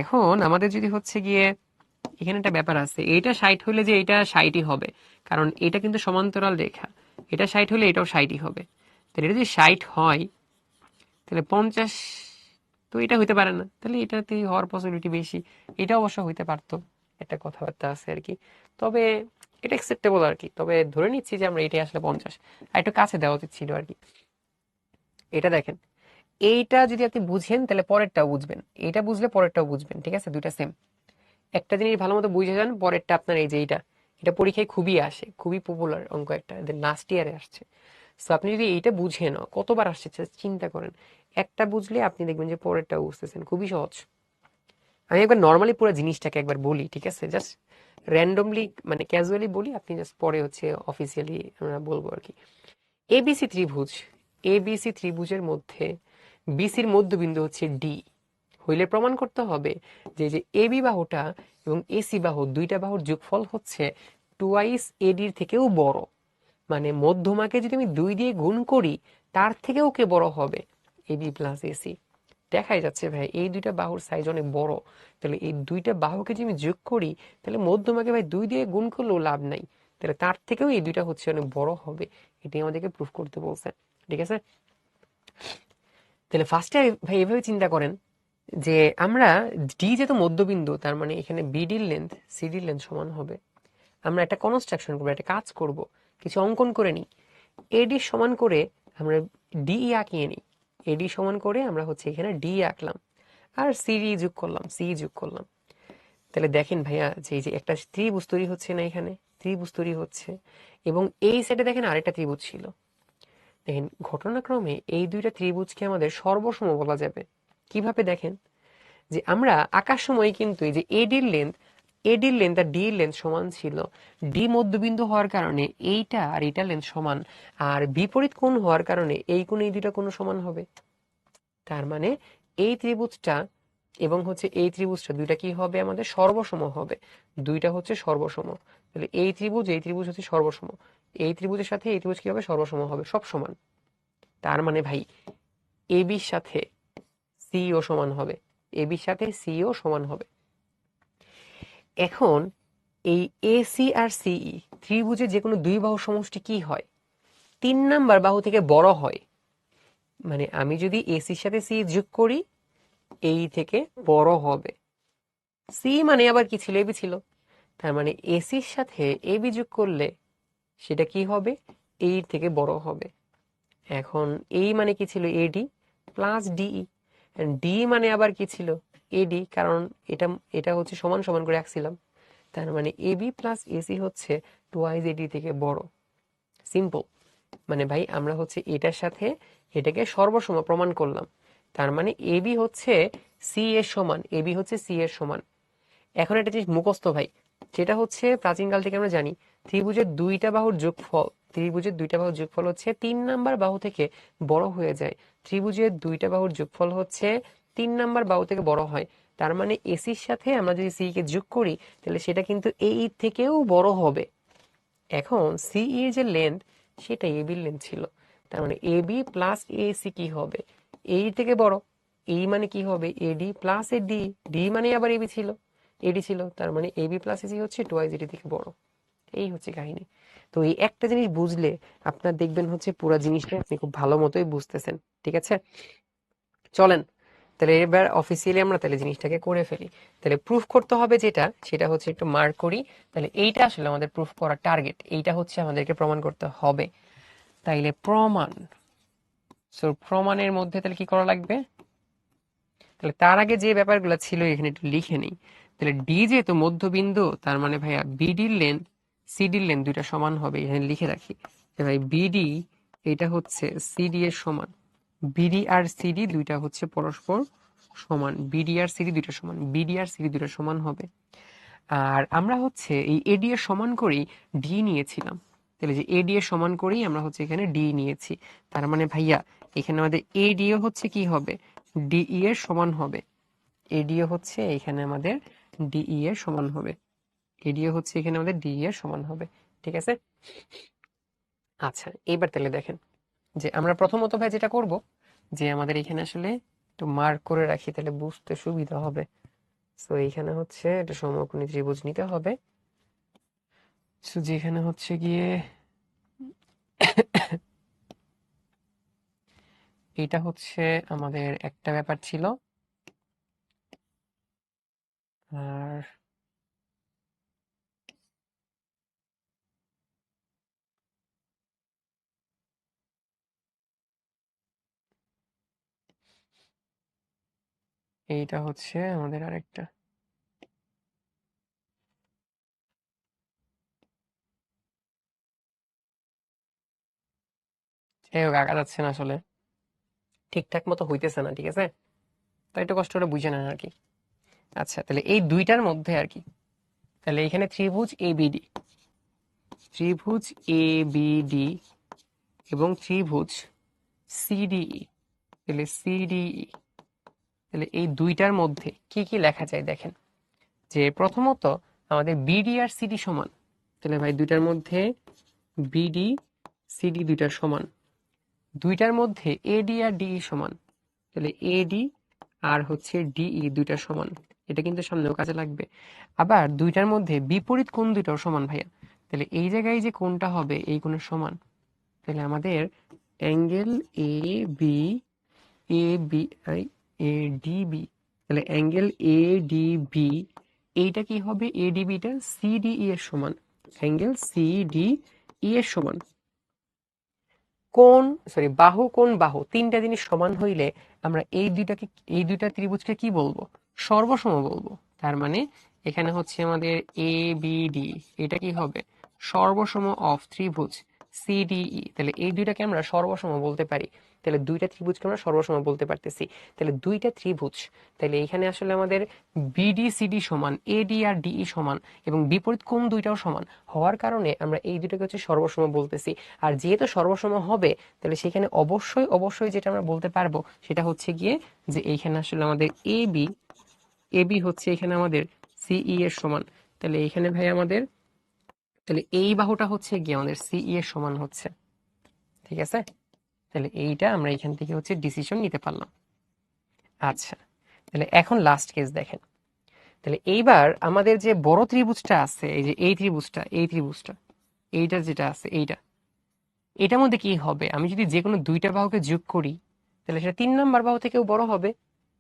এখন আমাদের যদি হচ্ছে গিয়ে এখানে একটা ব্যাপার আছে, এইটা 60 হলে যে এটা 60ই হবে, কারণ এটা কিন্তু সমান্তরাল রেখা। এটা 60 হলে এটাও 60ই হবে। তাহলে এটা যদি 60 হয়, তাহলে 50 তো এটা হইতে পারে না, তাহলে এটাতে হওয়ার পসিবিলিটি বেশি। এটা অবশ্য হইতে পারতো, একটা কথাবার্তা আছে আর কি। তবে এটা অ্যাকসেপ্টেবল আর কি। তবে ধরে নিচ্ছি যে আমরা এটাই আসলে 50, আর একটু কাছে দেওয়া উচিত ছিল আর কি। এটা দেখেন, এইটা যদি আপনি বুঝেন তাহলে পরেরটাও বুঝবেন, এইটা বুঝলে পরেরটাও বুঝবেন, ঠিক আছে? দুইটা সেম। একটা জিনিস ভালো মতো বুঝে যান, পরেরটা আপনার এই যে এটা পরীক্ষায় খুবই আসে, খুবই পপুলার অঙ্ক একটা, লাস্ট ইয়ারে আসছে। সো আপনি যদি এইটা বুঝেন, কতবার আসছে চিন্তা করেন, একটা বুঝলে আপনি দেখবেন যে পরেরটাও বুঝতেছেন, খুবই সহজ। আমি একবার নর্মালি পুরো জিনিসটাকে একবার বলি, ঠিক আছে? জাস্ট র্যান্ডমলি মানে ক্যাজুয়ালি বলি, আপনি জাস্ট পরে হচ্ছে অফিসিয়ালি আমরা বলবো আর কি। এবিসি ত্রিভুজ, এবিসি ত্রিভুজের মধ্যে বিসির মধ্যবিন্দু হচ্ছে ডি হইলে প্রমাণ করতে হবে যে যে এবি বাহুটা এবং এসি বাহু, দুইটা বাহুর যোগফল হচ্ছে টুয়াইস এডির থেকেও বড়। মানে মধ্যমাকে যদি আমি 2 দিয়ে গুণ করি, তার থেকেও কে বড় হবে, এবি প্লাস এসি। দেখাই যাচ্ছে ভাই এই দুইটা বাহুর সাইজ অনেক বড়, তাহলে এই দুইটা বাহুকে যদি আমি যোগ করি, তাহলে মধ্যমাকে ভাই 2 দিয়ে গুণ করলেও লাভ নাই, তাহলে তার থেকেও এই দুইটা হচ্ছে অনেক বড় হবে। এটাই আমাদেরকে প্রুফ করতে বলছে, ঠিক আছে? তাহলে ফার্স্টে ভাই এভাবে চিন্তা করেন যে আমরা ডি যেহেতু মধ্যবিন্দু, তার মানে এখানে বিডির লেন্থ সিডির লেন্থ সমান হবে। আমরা একটা কনস্ট্রাকশন করবো, একটা কাজ করব, কিছু অঙ্কন করে নিই। এডি সমান করে আমরা ডি আঁকিয়ে নিই। এডি সমান করে আমরা হচ্ছে এখানে ডি আঁকলাম, আর সিডি যোগ করলাম, সি যোগ করলাম। তাহলে দেখেন ভাইয়া যে এই যে একটা ত্রিভুজ তৈরি হচ্ছে না, এখানে ত্রিভুজ তৈরি হচ্ছে, এবং এই সাইডে দেখেন আরেকটা ত্রিভুজ ছিল। দেখেন ঘটনাক্রমে এই দুইটা ত্রিভুজকে আমাদের সর্বসম বলা যাবে। কিভাবে দেখেন, যে আমরা আঁকার সময় কিন্তু এই যে এডির লেন্থ আর ডির লেন্থ সমান ছিল, ডি মধ্যবিন্দু হওয়ার কারণে এইটা আর এইটার লেন্থ সমান, আর বিপরীত কোণ হওয়ার কারণে এই কোণ এই দুইটা কোণ সমান হবে। তার মানে এই ত্রিভুজটা এবং হচ্ছে এই ত্রিভুজটা দুইটা কি হবে, আমাদের সর্বসম হবে, দুইটা হচ্ছে সর্বসম। তাহলে এই ত্রিভুজ হচ্ছে সর্বসম, এই ত্রিভুজের সাথে এই ত্রিভুজ কি হবে, সর্বসম হবে, সব সমান। তার মানে ভাই এবির সাথে সিও সমান হবে, এবির সাথে সিও সমান হবে। এখন এই এসি আর সিই ত্রিভুজের যে কোনো দুই বাহুর সমষ্টি কি হয়, 3 নাম্বার বাহু থেকে বড় হয়। মানে আমি যদি এসির সাথে সি যোগ করি, এই থেকে বড় হবে। সি মানে আবার কি ছিল, এবি ছিল, তার মানে এসির সাথে এবি যোগ করলে সেটা কি হবে, এই থেকে বড় হবে। এখন এই মানে কি ছিল, এডি প্লাস ডিই, ডি মানে আবার কি ছিল, এডি, কারণ এটা এটা হচ্ছে সমান সমান করে রাখছিলাম। তার মানে এবি প্লাস এসি হচ্ছে টুয়াইজ এডি থেকে বড়। সিম্পল। মানে ভাই আমরা হচ্ছে এটার সাথে এটাকে সর্বসম প্রমাণ করলাম। তার মানে এবি হচ্ছে সি এর সমান, এবি হচ্ছে সি এর সমান। এখন একটা জিনিস মুখস্থ ভাই, যেটা হচ্ছে প্রাচীনকাল থেকে আমরা জানি, ত্রিভুজের দুইটা বাহুর যোগফল হচ্ছে 3 নাম্বার বাহু থেকে বড় হয়ে যায়। ত্রিভুজের দুইটা বাহুর যোগফল হচ্ছে 3 নাম্বার বাহু থেকে বড় হয়। তার মানে এসির সাথে আমরা যদি সি কে যোগ করি, তাহলে সেটা কিন্তু এই থেকেও বড় হবে। এখন সিই এর যে লেন্থ, সেটা এবির লেন্থ ছিল। তার মানে এবি প্লাস এসি কি হবে, এই থেকে বড়। এই মানে কি হবে, এডি প্লাস এডি, ডি মানে আবার এবি ছিল, এডি ছিল, তার মানে এবি প্লাস এসি হচ্ছে টুয়াইজ এডি থেকে বড়। এই হচ্ছে কাহিনী। তো এই একটা জিনিস বুঝলে আপনার দেখবেন হচ্ছে পুরো জিনিসটা আপনি খুব ভালো মতোই বুঝতেছেন। ঠিক আছে, চলেন তাহলে এবার অফিসিয়ালি আমরা তাহলে জিনিসটাকে করে ফেলি। তাহলে প্রুফ করতে হবে যেটা, সেটা হচ্ছে একটু মার্ক করি। তাহলে এইটা আসলে আমাদের প্রুফ করার টার্গেট, এইটা হচ্ছে আমাদেরকে প্রমাণ করতে হবে। তাইলে প্রমাণ, সো প্রমাণের মধ্যে তাহলে কি করা লাগবে, তাহলে তার আগে যে ব্যাপারগুলো ছিল এখানে একটু লিখে নেই। তাহলে ডি যেহেতু মধ্যবিন্দু, তার মানে ভাইয়া বিডির লেন্থ সিডির লেন্থ দুইটা সমান হবে, এখানে লিখে রাখি যে ভাই বিডি এটা হচ্ছে সিডি এর সমান, বিডি আর সিডি দুইটা হচ্ছে পরস্পর সমান, বিডি আর সিডি দুইটা সমান, বিডি আর সিডি দুইটা সমান হবে। আর আমরা হচ্ছে এই এডি এর সমান করেই ডি নিয়েছিলাম, তাহলে যে এডি এর সমান করেই আমরা হচ্ছে এখানে ডি নিয়েছি। তার মানে ভাইয়া এখানে আমাদের এডিও হচ্ছে কি হবে, ডিই এর সমান হবে, এডিও হচ্ছে এখানে আমাদের ডিই এর সমান হবে, এডিও হচ্ছে এখানে আমাদের ডিই এর সমান হবে। ঠিক আছে, আচ্ছা এইবার তাহলে দেখেন যে আমরা প্রথমত ভাই যেটা করব, যে আমাদের এখানে আসলে একটু মার্ক করে রাখি, তাহলে বুঝতে সুবিধা হবে। তো এইখানে হচ্ছে এটা সমকোণী ত্রিভুজ নিতে হবে। তো যেখানে হচ্ছে গিয়ে এটা হচ্ছে আমাদের একটা ব্যাপার ছিল, আর এইটা হচ্ছে আমাদের আরেকটা। যাই হোক আঁকা যাচ্ছে না আসলে, ঠিকঠাক মতো হইতেছে না। ঠিক আছে, তাই একটু কষ্ট করে বুঝে নেন আর কি। আচ্ছা তাহলে এই দুইটার মধ্যে আর কি, তাহলে এখানে ত্রিভুজ এবিডি, ত্রিভুজ এবিডি এবং ত্রিভুজ সিডিই, তাহলে সিডিই, তাহলে এই দুইটার মধ্যে কি কি লেখা যায় দেখেন। যে প্রথমত আমাদের বিডি আর সিডি সমান, তাহলে ভাই দুইটার মধ্যে বিডি সিডি দুইটা সমান, দুইটার মধ্যে এডি আর ডিই সমান, তাহলে এডি আর হচ্ছে ডিই দুইটা সমান, এটা কিন্তু সামনেও কাজে লাগবে। আবার দুইটার মধ্যে বিপরীত কোণ দুইটাও সমান ভাইয়া, তাহলে এই জায়গায় যে কোণটা হবে এই কোণের সমান, তাহলে আমাদের angle A B, A B I A D B, তাহলে অ্যাঙ্গেল এ ডি বি এইটা কি হবে, এ ডি বিটা সিডিই এর সমান, অ্যাঙ্গেল সিডিই এর সমান। কোণ সরি বাহু কোণ বাহু তিনটা জিনিস সমান হইলে আমরা এই দুইটা ত্রিভুজকে কি বলবো, সর্বসম বলবো। তার মানে এখানে হচ্ছে আমাদের এ বি ডি, এটা কি হবে, সর্বসম অফ ত্রিভুজ সিডিই, তাহলে এই দুইটাকে আমরা সর্বসম বলতে পারি। তাহলে দুইটা ত্রিভুজকে আমরা সর্বসম বলতে পারতেছি। তাহলে দুইটা ত্রিভুজ, তাহলে এখানে আসলে আমাদের বিডি সিডি সমান, এডি আর ডিই সমান এবং বিপরীত কোণ দুইটাও সমান হওয়ার কারণে আমরা এই দুটোকে হচ্ছে সর্বসম বলতেছি। আর যেহেতু সর্বসম হবে তাহলে সেখানে অবশ্যই অবশ্যই যেটা আমরা বলতে পারবো সেটা হচ্ছে গিয়ে যে এইখানে আসলে আমাদের এবি, এবি হচ্ছে এখানে আমাদের সিই এর সমান। তাহলে এইখানে ভাই আমাদের, তাহলে এই বাহুটা হচ্ছে গিয়ে আমাদের সিই এর সমান হচ্ছে, ঠিক আছে। তাহলে এইটা আমরা এখান থেকে হচ্ছে ডিসিশন নিতে পারলাম। আচ্ছা, তাহলে এখন লাস্ট কেস দেখেন। তাহলে এইবার আমাদের যে বড় ত্রিভুজটা আছে, এই যে এই ত্রিভুজটা, এই ত্রিভুজটা, এইটা যেটা আছে এইটা, এটার মধ্যে কি হবে, আমি যদি যে কোনো দুইটা বাহুকে যোগ করি তাহলে সেটা 3 নম্বর বাহু থেকেও বড় হবে,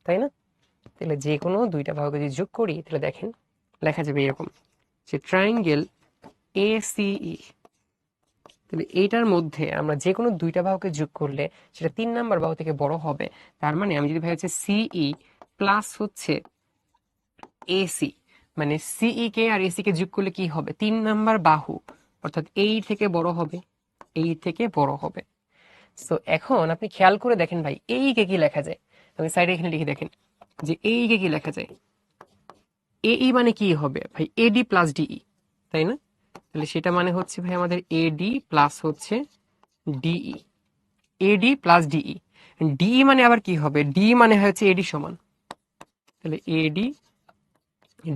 তাই না? তাহলে যে কোনো দুইটা বাহুকে যদি যোগ করি তাহলে দেখেন লেখা যাবে এরকম যে ট্রায়াঙ্গেল এসিই, তাহলে এইটার মধ্যে আমরা যে কোনো দুইটা বাহুকে যোগ করলে সেটা 3 নম্বর বাহু থেকে বড় হবে। তার মানে আমি যদি ভাই হচ্ছে সিই প্লাস হচ্ছে এসি, মানে সিই কে আর এসি কে যোগ করলে কি হবে, 3 নম্বর বাহু অর্থাৎ এই থেকে বড় হবে, এই থেকে বড় হবে। সো এখন আপনি খেয়াল করে দেখেন ভাই এই কে কি লেখা যায়, আমি সাইডে এখানে লিখে দেখেন যে এই কে কি লেখা যায়। এই মানে কি হবে ভাই, এডি প্লাস ডিই, তাই না? তাহলে সেটা মানে হচ্ছে ভাই আমাদের এডি প্লাস হচ্ছে DE, AD plus DE. DE মানে আবার কি হবে, ডি মানে হচ্ছে এডি সমান, তাহলে এডি,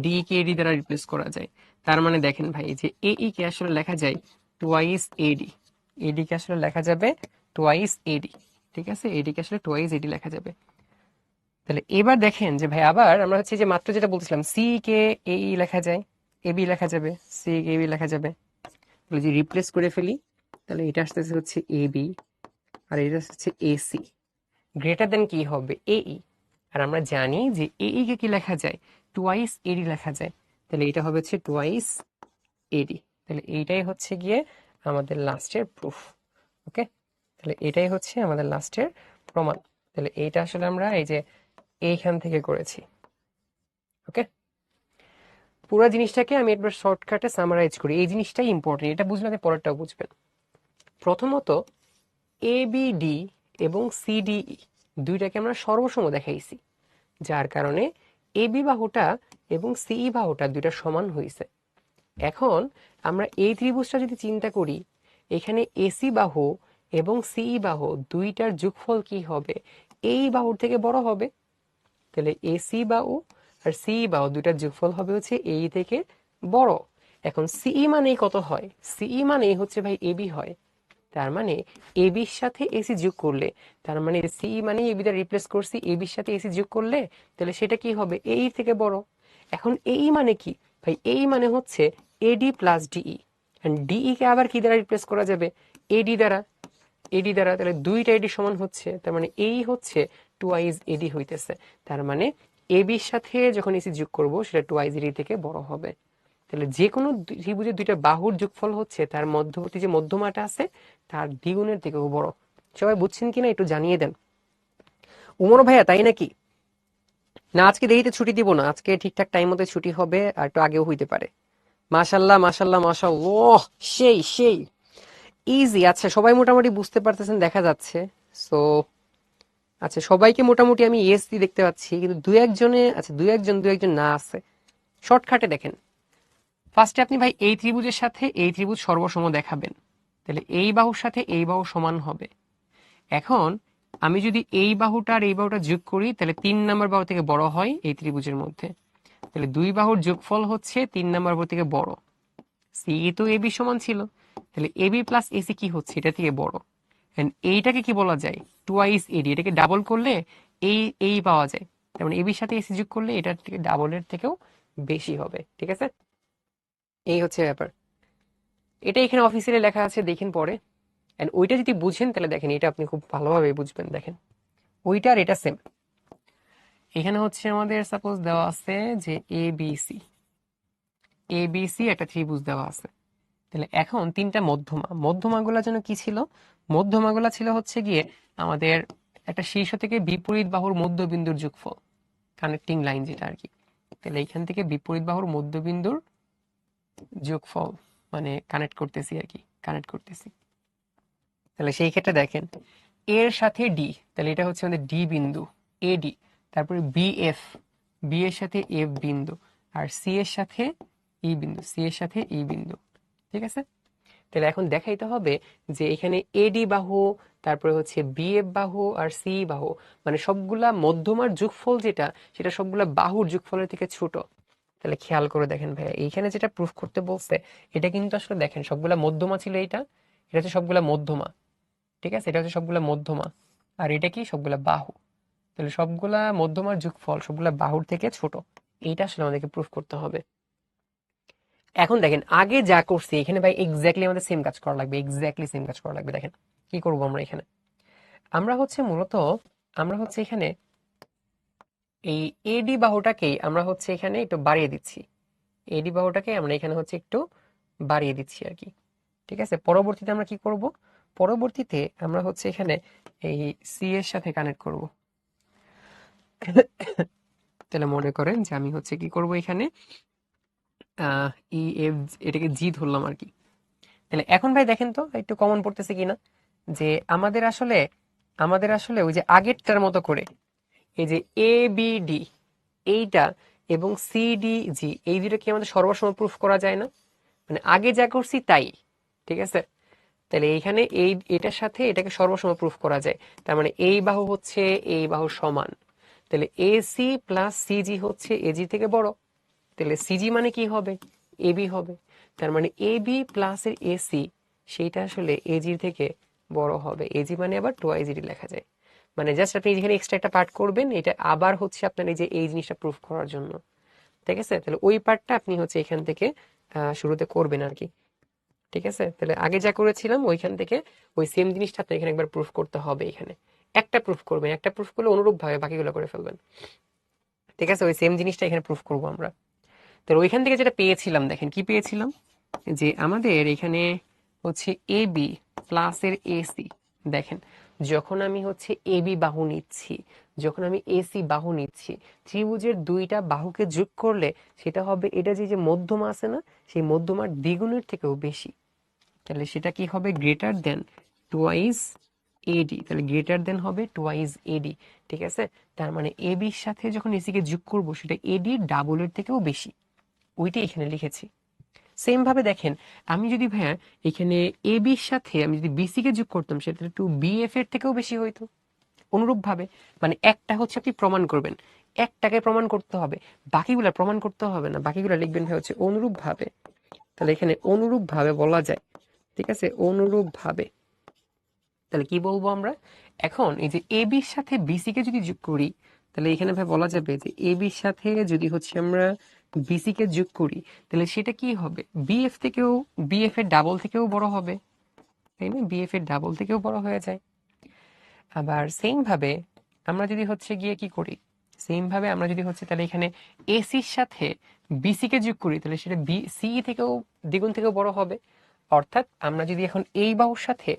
ডি কে এডি দ্বারা রিপ্লেস করা যায়। তার মানে দেখেন ভাই যে এই কে আসলে লেখা যায় টুয়াইস এডি, এডি কে আসলে লেখা যাবে টুয়াইস এডি, ঠিক আছে, এডি কে আসলে টুয়াইস এডি লেখা যাবে। তাহলে এবার দেখেন যে ভাই আবার আমরা হচ্ছে যে মাত্র যেটা বলছিলাম সি কে এই লেখা যায়, এবি লেখা যাবে, সি কে এবি লেখা যাবে। তাহলে যদি রিপ্লেস করে ফেলি তাহলে এটা আসতেছে হচ্ছে এবি আর এটা হচ্ছে এসি, গ্রেটার দেন কি হবে এই, আর আমরা জানি যে এই কে কি লেখা যায়, টুয়াইস এডি লেখা যায়। তাহলে এটা হবে হচ্ছে টুয়াইস এডি। তাহলে এইটাই হচ্ছে গিয়ে আমাদের লাস্টের প্রুফ। ওকে, তাহলে এটাই হচ্ছে আমাদের লাস্টের প্রমাণ। তাহলে এইটা আসলে আমরা এই যে এইখান থেকে করেছি। ওকে, পুরো জিনিসটাকে আমি একবার শর্টকাটে সামারাইজ করি, এই জিনিসটাই ইম্পর্টেন্ট, এটা বুঝলে আপনি পরেরটাও বুঝবেন। প্রথমত এবিডি এবং সিডিই দুইটাকে আমরা সর্বসম দেখাইছি, যার কারণে এবি বাহুটা এবং সিই বাহুটা দুইটা সমান হয়েছে। এখন আমরা এই ত্রিভুজটা যদি চিন্তা করি, এখানে এসি বাহু এবং সিই বাহু দুইটার যোগফল কি হবে, এই বাহুর থেকে বড় হবে। তাহলে এসি বাহু আর সিই বাহু দুইটার যোগফল হবে হচ্ছে এই থেকে বড়। এখন সিই মানেই কত হয়, সিই মানেই হচ্ছে ভাই এবি হয়। তার মানে এবির সাথে এসি যোগ করলে, তার মানে সি মানে এবি দ্বারা রিপ্লেস করছি, এবির সাথে এসি যোগ করলে তাহলে সেটা কি হবে, এই থেকে বড়। এখন এই মানে কি ভাই, এই মানে হচ্ছে এডি প্লাস ডিই, ডিই কে আবার কি দ্বারা রিপ্লেস করা যাবে, এডি দ্বারা, এডি দ্বারা। তাহলে দুইটা এডি সমান হচ্ছে, তার মানে এই হচ্ছে টুয়াইজ এডি হইতেছে। তার মানে এবির সাথে যখন এসি যোগ করব সেটা টুয়াইজ এডি থেকে বড় হবে। তাহলে যে কোনো ত্রিভুজের দুইটা বাহুর যোগফল হচ্ছে তার মধ্যবর্তী যে মধ্যমাটা আছে তার দ্বিগুণের থেকেও বড়। সবাই বুঝছেন কিনা একটু জানিয়ে দেন। উমর ভাইয়া তাই নাকি? না আজকে দেরিতে ছুটি দিব না, আজকে ঠিকঠাক টাইম মতো ছুটি হবে, আর একটু আগেও হইতে পারে। মাশাল্লাহ মাশাল্লাহ মাশাল্লাহ, সেই সেই ইজি। আচ্ছা সবাই মোটামুটি বুঝতে পারতেছেন দেখা যাচ্ছে। সো আচ্ছা সবাইকে মোটামুটি আমি ইয়েস দিয়ে দেখতে পাচ্ছি, কিন্তু দুই একজন না আছে। শর্টকাটে দেখেন, ফার্স্টে আপনি ভাই এই ত্রিভুজের সাথে এই ত্রিভুজ সর্বসম দেখাবেন, তাহলে এই বাহুর সাথে এই বাহু সমান হবে। এখন আমি যদি এই বাহুটা আর এই বাহুটা যোগ করি তাহলে 3 নম্বর বাহু থেকে বড় হয় এই ত্রিভুজের মধ্যে। তাহলে দুই বাহুর যোগফল হচ্ছে 3 নম্বর বাহু থেকে বড়। সি তো এবি সমান ছিল, তাহলে এবি প্লাস এসি কি হচ্ছে, এটা থেকে বড়। এইটাকে কি বলা যায়, টুয়াইস এডি, এটাকে ডাবল করলে এই পাওয়া যায়। তার মানে এবির সাথে এসি যোগ করলে এটার থেকে ডাবলের থেকেও বেশি হবে, ঠিক আছে। এই হচ্ছে ব্যাপার, এটা এখানে অফিসিয়ালি লেখা আছে, দেখেন পরে। এন্ড ওইটা যদি বুঝেন তাহলে দেখেন এটা আপনি খুব ভালোভাবে বুঝবেন। দেখেন ওইটা আর এটা সেম। এখানে হচ্ছে আমাদের সাপোজ দেওয়া আছে যে এবিসি, এবিসি একটা ত্রিভুজ দেওয়া আছে। তাহলে এখন তিনটা মধ্যমা, মধ্যমাগুলা যেন কি ছিল, মধ্যমাগুলা ছিল হচ্ছে গিয়ে আমাদের একটা শীর্ষ থেকে বিপরীত বাহুর মধ্যবিন্দুর যোগফল, কানেক্টিং লাইন যেটা আর কি। তাহলে এইখান থেকে বিপরীত বাহুর মধ্যবিন্দুর যোগফল মানে কানেক্ট করতেছি আর কি, কানেক্ট করতেছি। তাহলে সেই ক্ষেত্রে দেখেন এর সাথে ডি, তাহলে এটা হচ্ছে আমাদের ডি বিন্দু, এডি। তারপরে বিএফ, বি এর সাথে এফ বিন্দু, আর সি এর সাথে ই বিন্দু, সি এর সাথে ই বিন্দু। ঠিক আছে, তাহলে এখন দেখাইতে হবে যে এখানে এডি বাহু, তারপরে হচ্ছে বিএফ বাহু আর সি বাহু, মানে সবগুলা মধ্যমার যোগফল যেটা, সেটা সবগুলা বাহুর যোগফলের থেকে ছোট। তাহলে খেয়াল করে দেখেন ভাইয়া, এইখানে যেটা প্রুফ করতে বলছে এটা কিন্তু আসলে দেখেন সবগুলা মধ্যমা ছিল, এটা এটা হচ্ছে সবগুলা মধ্যমা। ঠিক আছে, এটা হচ্ছে সবগুলা মধ্যমা, আর এটা কি সবগুলা বাহু। তাহলে সবগুলা মধ্যমার যোগফল সবগুলা বাহুর থেকে ছোট, এইটা আসলে আমাদেরকে প্রুফ করতে হবে। এখন দেখেন আগে যা করছি এখানে ভাই এক্স্যাক্টলি আমাদের সেম কাজ করা লাগবে, এক্স্যাক্টলি সেম কাজ করা লাগবে। দেখেন কি করব আমরা এখানে, আমরা হচ্ছে মূলত আমরা হচ্ছে এখানে এই এডি বাহুটাকেই আমরা হচ্ছে এখানে একটু বাড়িয়ে দিচ্ছি, এডি বাহুটাকে আমরা এখানে হচ্ছে একটু বাড়িয়ে দিচ্ছি আর কি। ঠিক আছে, পরবর্তীতে আমরা কি করব, পরবর্তীতে আমরা হচ্ছে এখানে এই সি এর সাথে কানেক্ট করব। তাহলে মনে করেন যে আমি হচ্ছে কি করব এখানে ই এফ, এটাকে জি ধরলাম আর কি। তাহলে এখন ভাই দেখেন তো একটু কমন পড়তেছে কিনা, যে আমাদের আসলে ওই যে আগেরটার মতো করে এই যে এ বি ডি এইটা এবং সি ডি জি, এই দুটো কি আমাদের সর্বসময় প্রুফ করা যায় না? মানে আগে যা করছি তাই। ঠিক আছে, তাহলে এইখানে এই এটার সাথে এটাকে সর্বসময় প্রুফ করা যায়। তার মানে এই বাহু হচ্ছে এই বাহু সমান, তাহলে এসি প্লাস সিজি হচ্ছে এজি থেকে বড়। তাহলে সিজি মানে কি হবে, এবি হবে। তার মানে এবি প্লাস এর এসি সেইটা আসলে এজির থেকে বড় হবে। এজি মানে আবার টোয়াইজ এডি লেখা যায়। মানে জাস্ট আপনি যেখানে এক্সট্রা একটা পার্ট করবেন, এটা আবার হচ্ছে আপনার এই যে এই জিনিসটা প্রুফ করার জন্য। ঠিক আছে, তাহলে ওই পার্টটা আপনি হচ্ছে এখান থেকে শুরুতে করবেন আর কি। ঠিক আছে, তাহলে আগে যা করেছিলাম ওইখান থেকে ওই সেম জিনিসটা আপনি এখানে একবার প্রুফ করতে হবে। এখানে একটা প্রুফ করবেন, একটা প্রুফ করলে অনুরূপ ভাবে বাকিগুলো করে ফেলবেন। ঠিক আছে, ওই সেম জিনিসটা এখানে প্রুফ করবো আমরা। তো ওইখান থেকে যেটা পেয়েছিলাম, দেখেন কি পেয়েছিলাম, যে আমাদের এখানে হচ্ছে এ বি প্লাস এর এসি। দেখেন যখন আমি হচ্ছে এ বি বাহু নিচ্ছি, যখন আমি এসি বাহু নিচ্ছি, ত্রিভুজের দুইটা বাহুকে যোগ করলে সেটা হবে, এটা যে যে মধ্যমা আছে না, সেই মধ্যমার দ্বিগুণের থেকেও বেশি। তাহলে সেটা কি হবে, গ্রেটার দেন টুয়াইস এডি। তাহলে গ্রেটার দেন হবে টুয়াইস এডি। ঠিক আছে, তার মানে এ বির সাথে যখন এসি কে যোগ করব সেটা এডি ডাবলের থেকেও বেশি, ওইটাই এখানে লিখেছি। সেম ভাবে দেখেন, আমি যদি ভাইয়া এখানে এ বির সাথে আমি যদি বিসি কে যোগ করতাম সেটা একটু বিএফ এর থেকেও বেশি হইতো। অনুরূপ ভাবে মানে একটা হচ্ছে আপনি প্রমাণ করবেন, একটাকে প্রমাণ করতে হবে, বাকিগুলা প্রমাণ করতে হবে না, বাকিগুলা লিখবেন ভাই হচ্ছে অনুরূপ ভাবে। তাহলে এখানে অনুরূপ ভাবে বলা যায়। ঠিক আছে, অনুরূপ ভাবে। তাহলে কি বলবো আমরা, এখন এই যে এ বির সাথে বিসি কে যদি যোগ করি, তাহলে এখানে ভাই বলা যাবে যে এ বির সাথে যদি হচ্ছে আমরা বিসি কে যোগ করি, তাহলে সেটা কি হবে, বিএফ থেকেও, বিএফ এর ডাবল থেকেও বড় হবে। তাই না, বিএফ এর ডাবল থেকেও বড় হয়ে যায়। আবার সেম ভাবে আমরা যদি হচ্ছে গিয়ে কি করি, সেম ভাবে আমরা যদি হচ্ছে তাহলে এখানে এসির সাথে বিসি কে যোগ করি, তাহলে সেটা সি থেকেও দ্বিগুণ থেকেও বড় হবে। অর্থাৎ আমরা যদি এখন এই বাহুর সাথে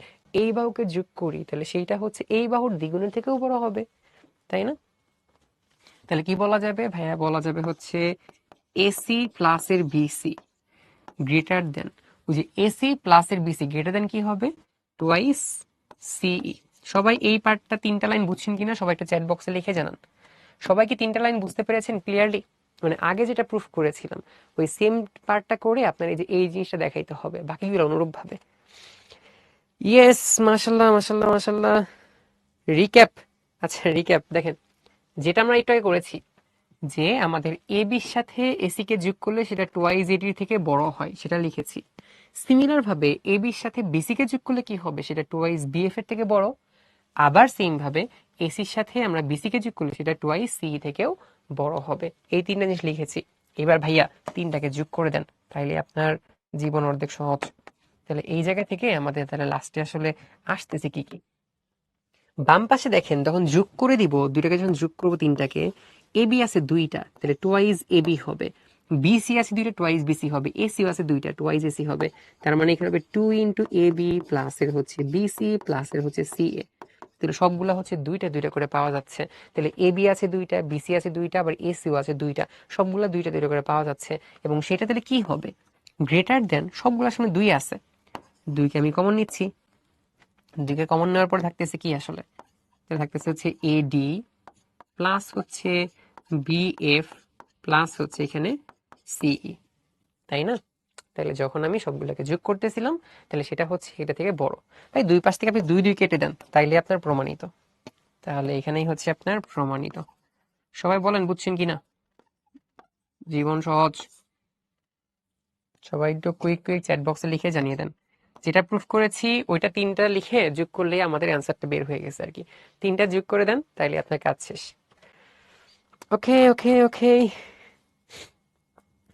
এই বাহুকে যোগ করি, তাহলে সেইটা হচ্ছে এই বাহুর দ্বিগুণের থেকেও বড় হবে। তাই না, তাহলে কি বলা যাবে ভাইয়া, বলা যাবে হচ্ছে এসি প্লাস এর বিসি গ্রেটার দেন, ওই যে এসি প্লাস এর বিসি গ্রেটার দেন কি হবে, টুয়াইস সিই। সবাই এই পার্টটা তিনটা লাইন বুঝছেন কিনা সবাই একটা চ্যাট বক্সে লিখে জানান। সবাই কি তিনটা লাইন বুঝতে পেরেছেন ক্লিয়ারলি? মানে আগে যেটা প্রুফ করেছিলাম ওই সেম পার্টটা করে আপনার এই যে এই জিনিসটা দেখাইতে হবে, বাকিগুলো অনুরূপ ভাবে। ইয়েস, মাশাল্লাহ মাশাল্লাহ মাশাল্লাহ। রিক্যাপ, আচ্ছা রিক্যাপ দেখেন, যেটা আমরা একটু আগে করেছি যে আমাদের এ বির সাথে এসি কে যোগ করলে সেটা টুয়াইজ এডির থেকে বড় হয়, সেটা লিখেছি। সিমিলার ভাবে এ বির সাথে বিসি কে যোগ করলে কি হবে, সেটা টুয়াইজ বিএফ এর থেকে বড়। আবার সেম ভাবে এসির সাথে আমরা বিসি কে যোগ করলে সেটা টুয়াইস সি থেকেও বড় হবে। এই তিনটা জিনিস লিখেছি। এবার ভাইয়া তিনটাকে যোগ করে দেন, তাইলে আপনার জীবন অর্ধেক সহজ। তাহলে এই জায়গা থেকে আমাদের তাহলে লাস্টে আসলে আসতেছে কি কি, বাম পাশে দেখেন তখন যোগ করে দিব, দুইটাকে যখন যোগ করবো তিনটাকে, এ বি আছে দুইটা তাহলে টুয়াইজ এ বি হবে, বিসি আছে দুইটা টুয়াইজ বিসি হবে, এসিও আছে দুইটা টুয়াইজ এসি হবে। তার মানে এখানে হবে 2 × এ বি প্লাস এর হচ্ছে বিসি প্লাস এর হচ্ছে সি এ। তাহলে সবগুলা হচ্ছে দুইটা দুইটা করে পাওয়া যাচ্ছে। তাহলে এ বি আছে দুইটা, বিসি আছে দুইটা, আবার এসিও আছে দুইটা, সবগুলা দুইটা দুইটা করে পাওয়া যাচ্ছে। এবং সেটা তাহলে কি হবে, গ্রেটার দেন, সবগুলোর সামনে দুই আছে, দুইকে আমি কমন নিচ্ছি, দুইকে কমন নেওয়ার পর থাকতেছে কি আসলে, তাহলে থাকতেছে হচ্ছে এডি প্লাস হচ্ছে বিএফ প্লাস হচ্ছে এখানে সিই, তাই না? তাহলে যখন আমি সবগুলোকে যোগ করতেছিলাম তাহলে সেটা হচ্ছে এটা থেকে বড়। তাই দুই পাশ থেকে আপনি দুই দুই কেটে দেন, তাইলে আপনার প্রমাণিত। তাহলে এখানেই হচ্ছে আপনার প্রমাণিত। সবাই বলেন বুঝছেন কিনা? জীবন সহজ। সবাই একটু কুইক কুইক চ্যাট বক্সে লিখে জানিয়ে দেন। যেটা প্রুফ করেছি ওইটা তিনটা লিখে যোগ করলেই আমাদের অ্যান্সারটা বের হয়ে গেছে আর কি। তিনটা যোগ করে দেন তাইলে আপনার কাজ শেষ। ওকে ওকে ওকে,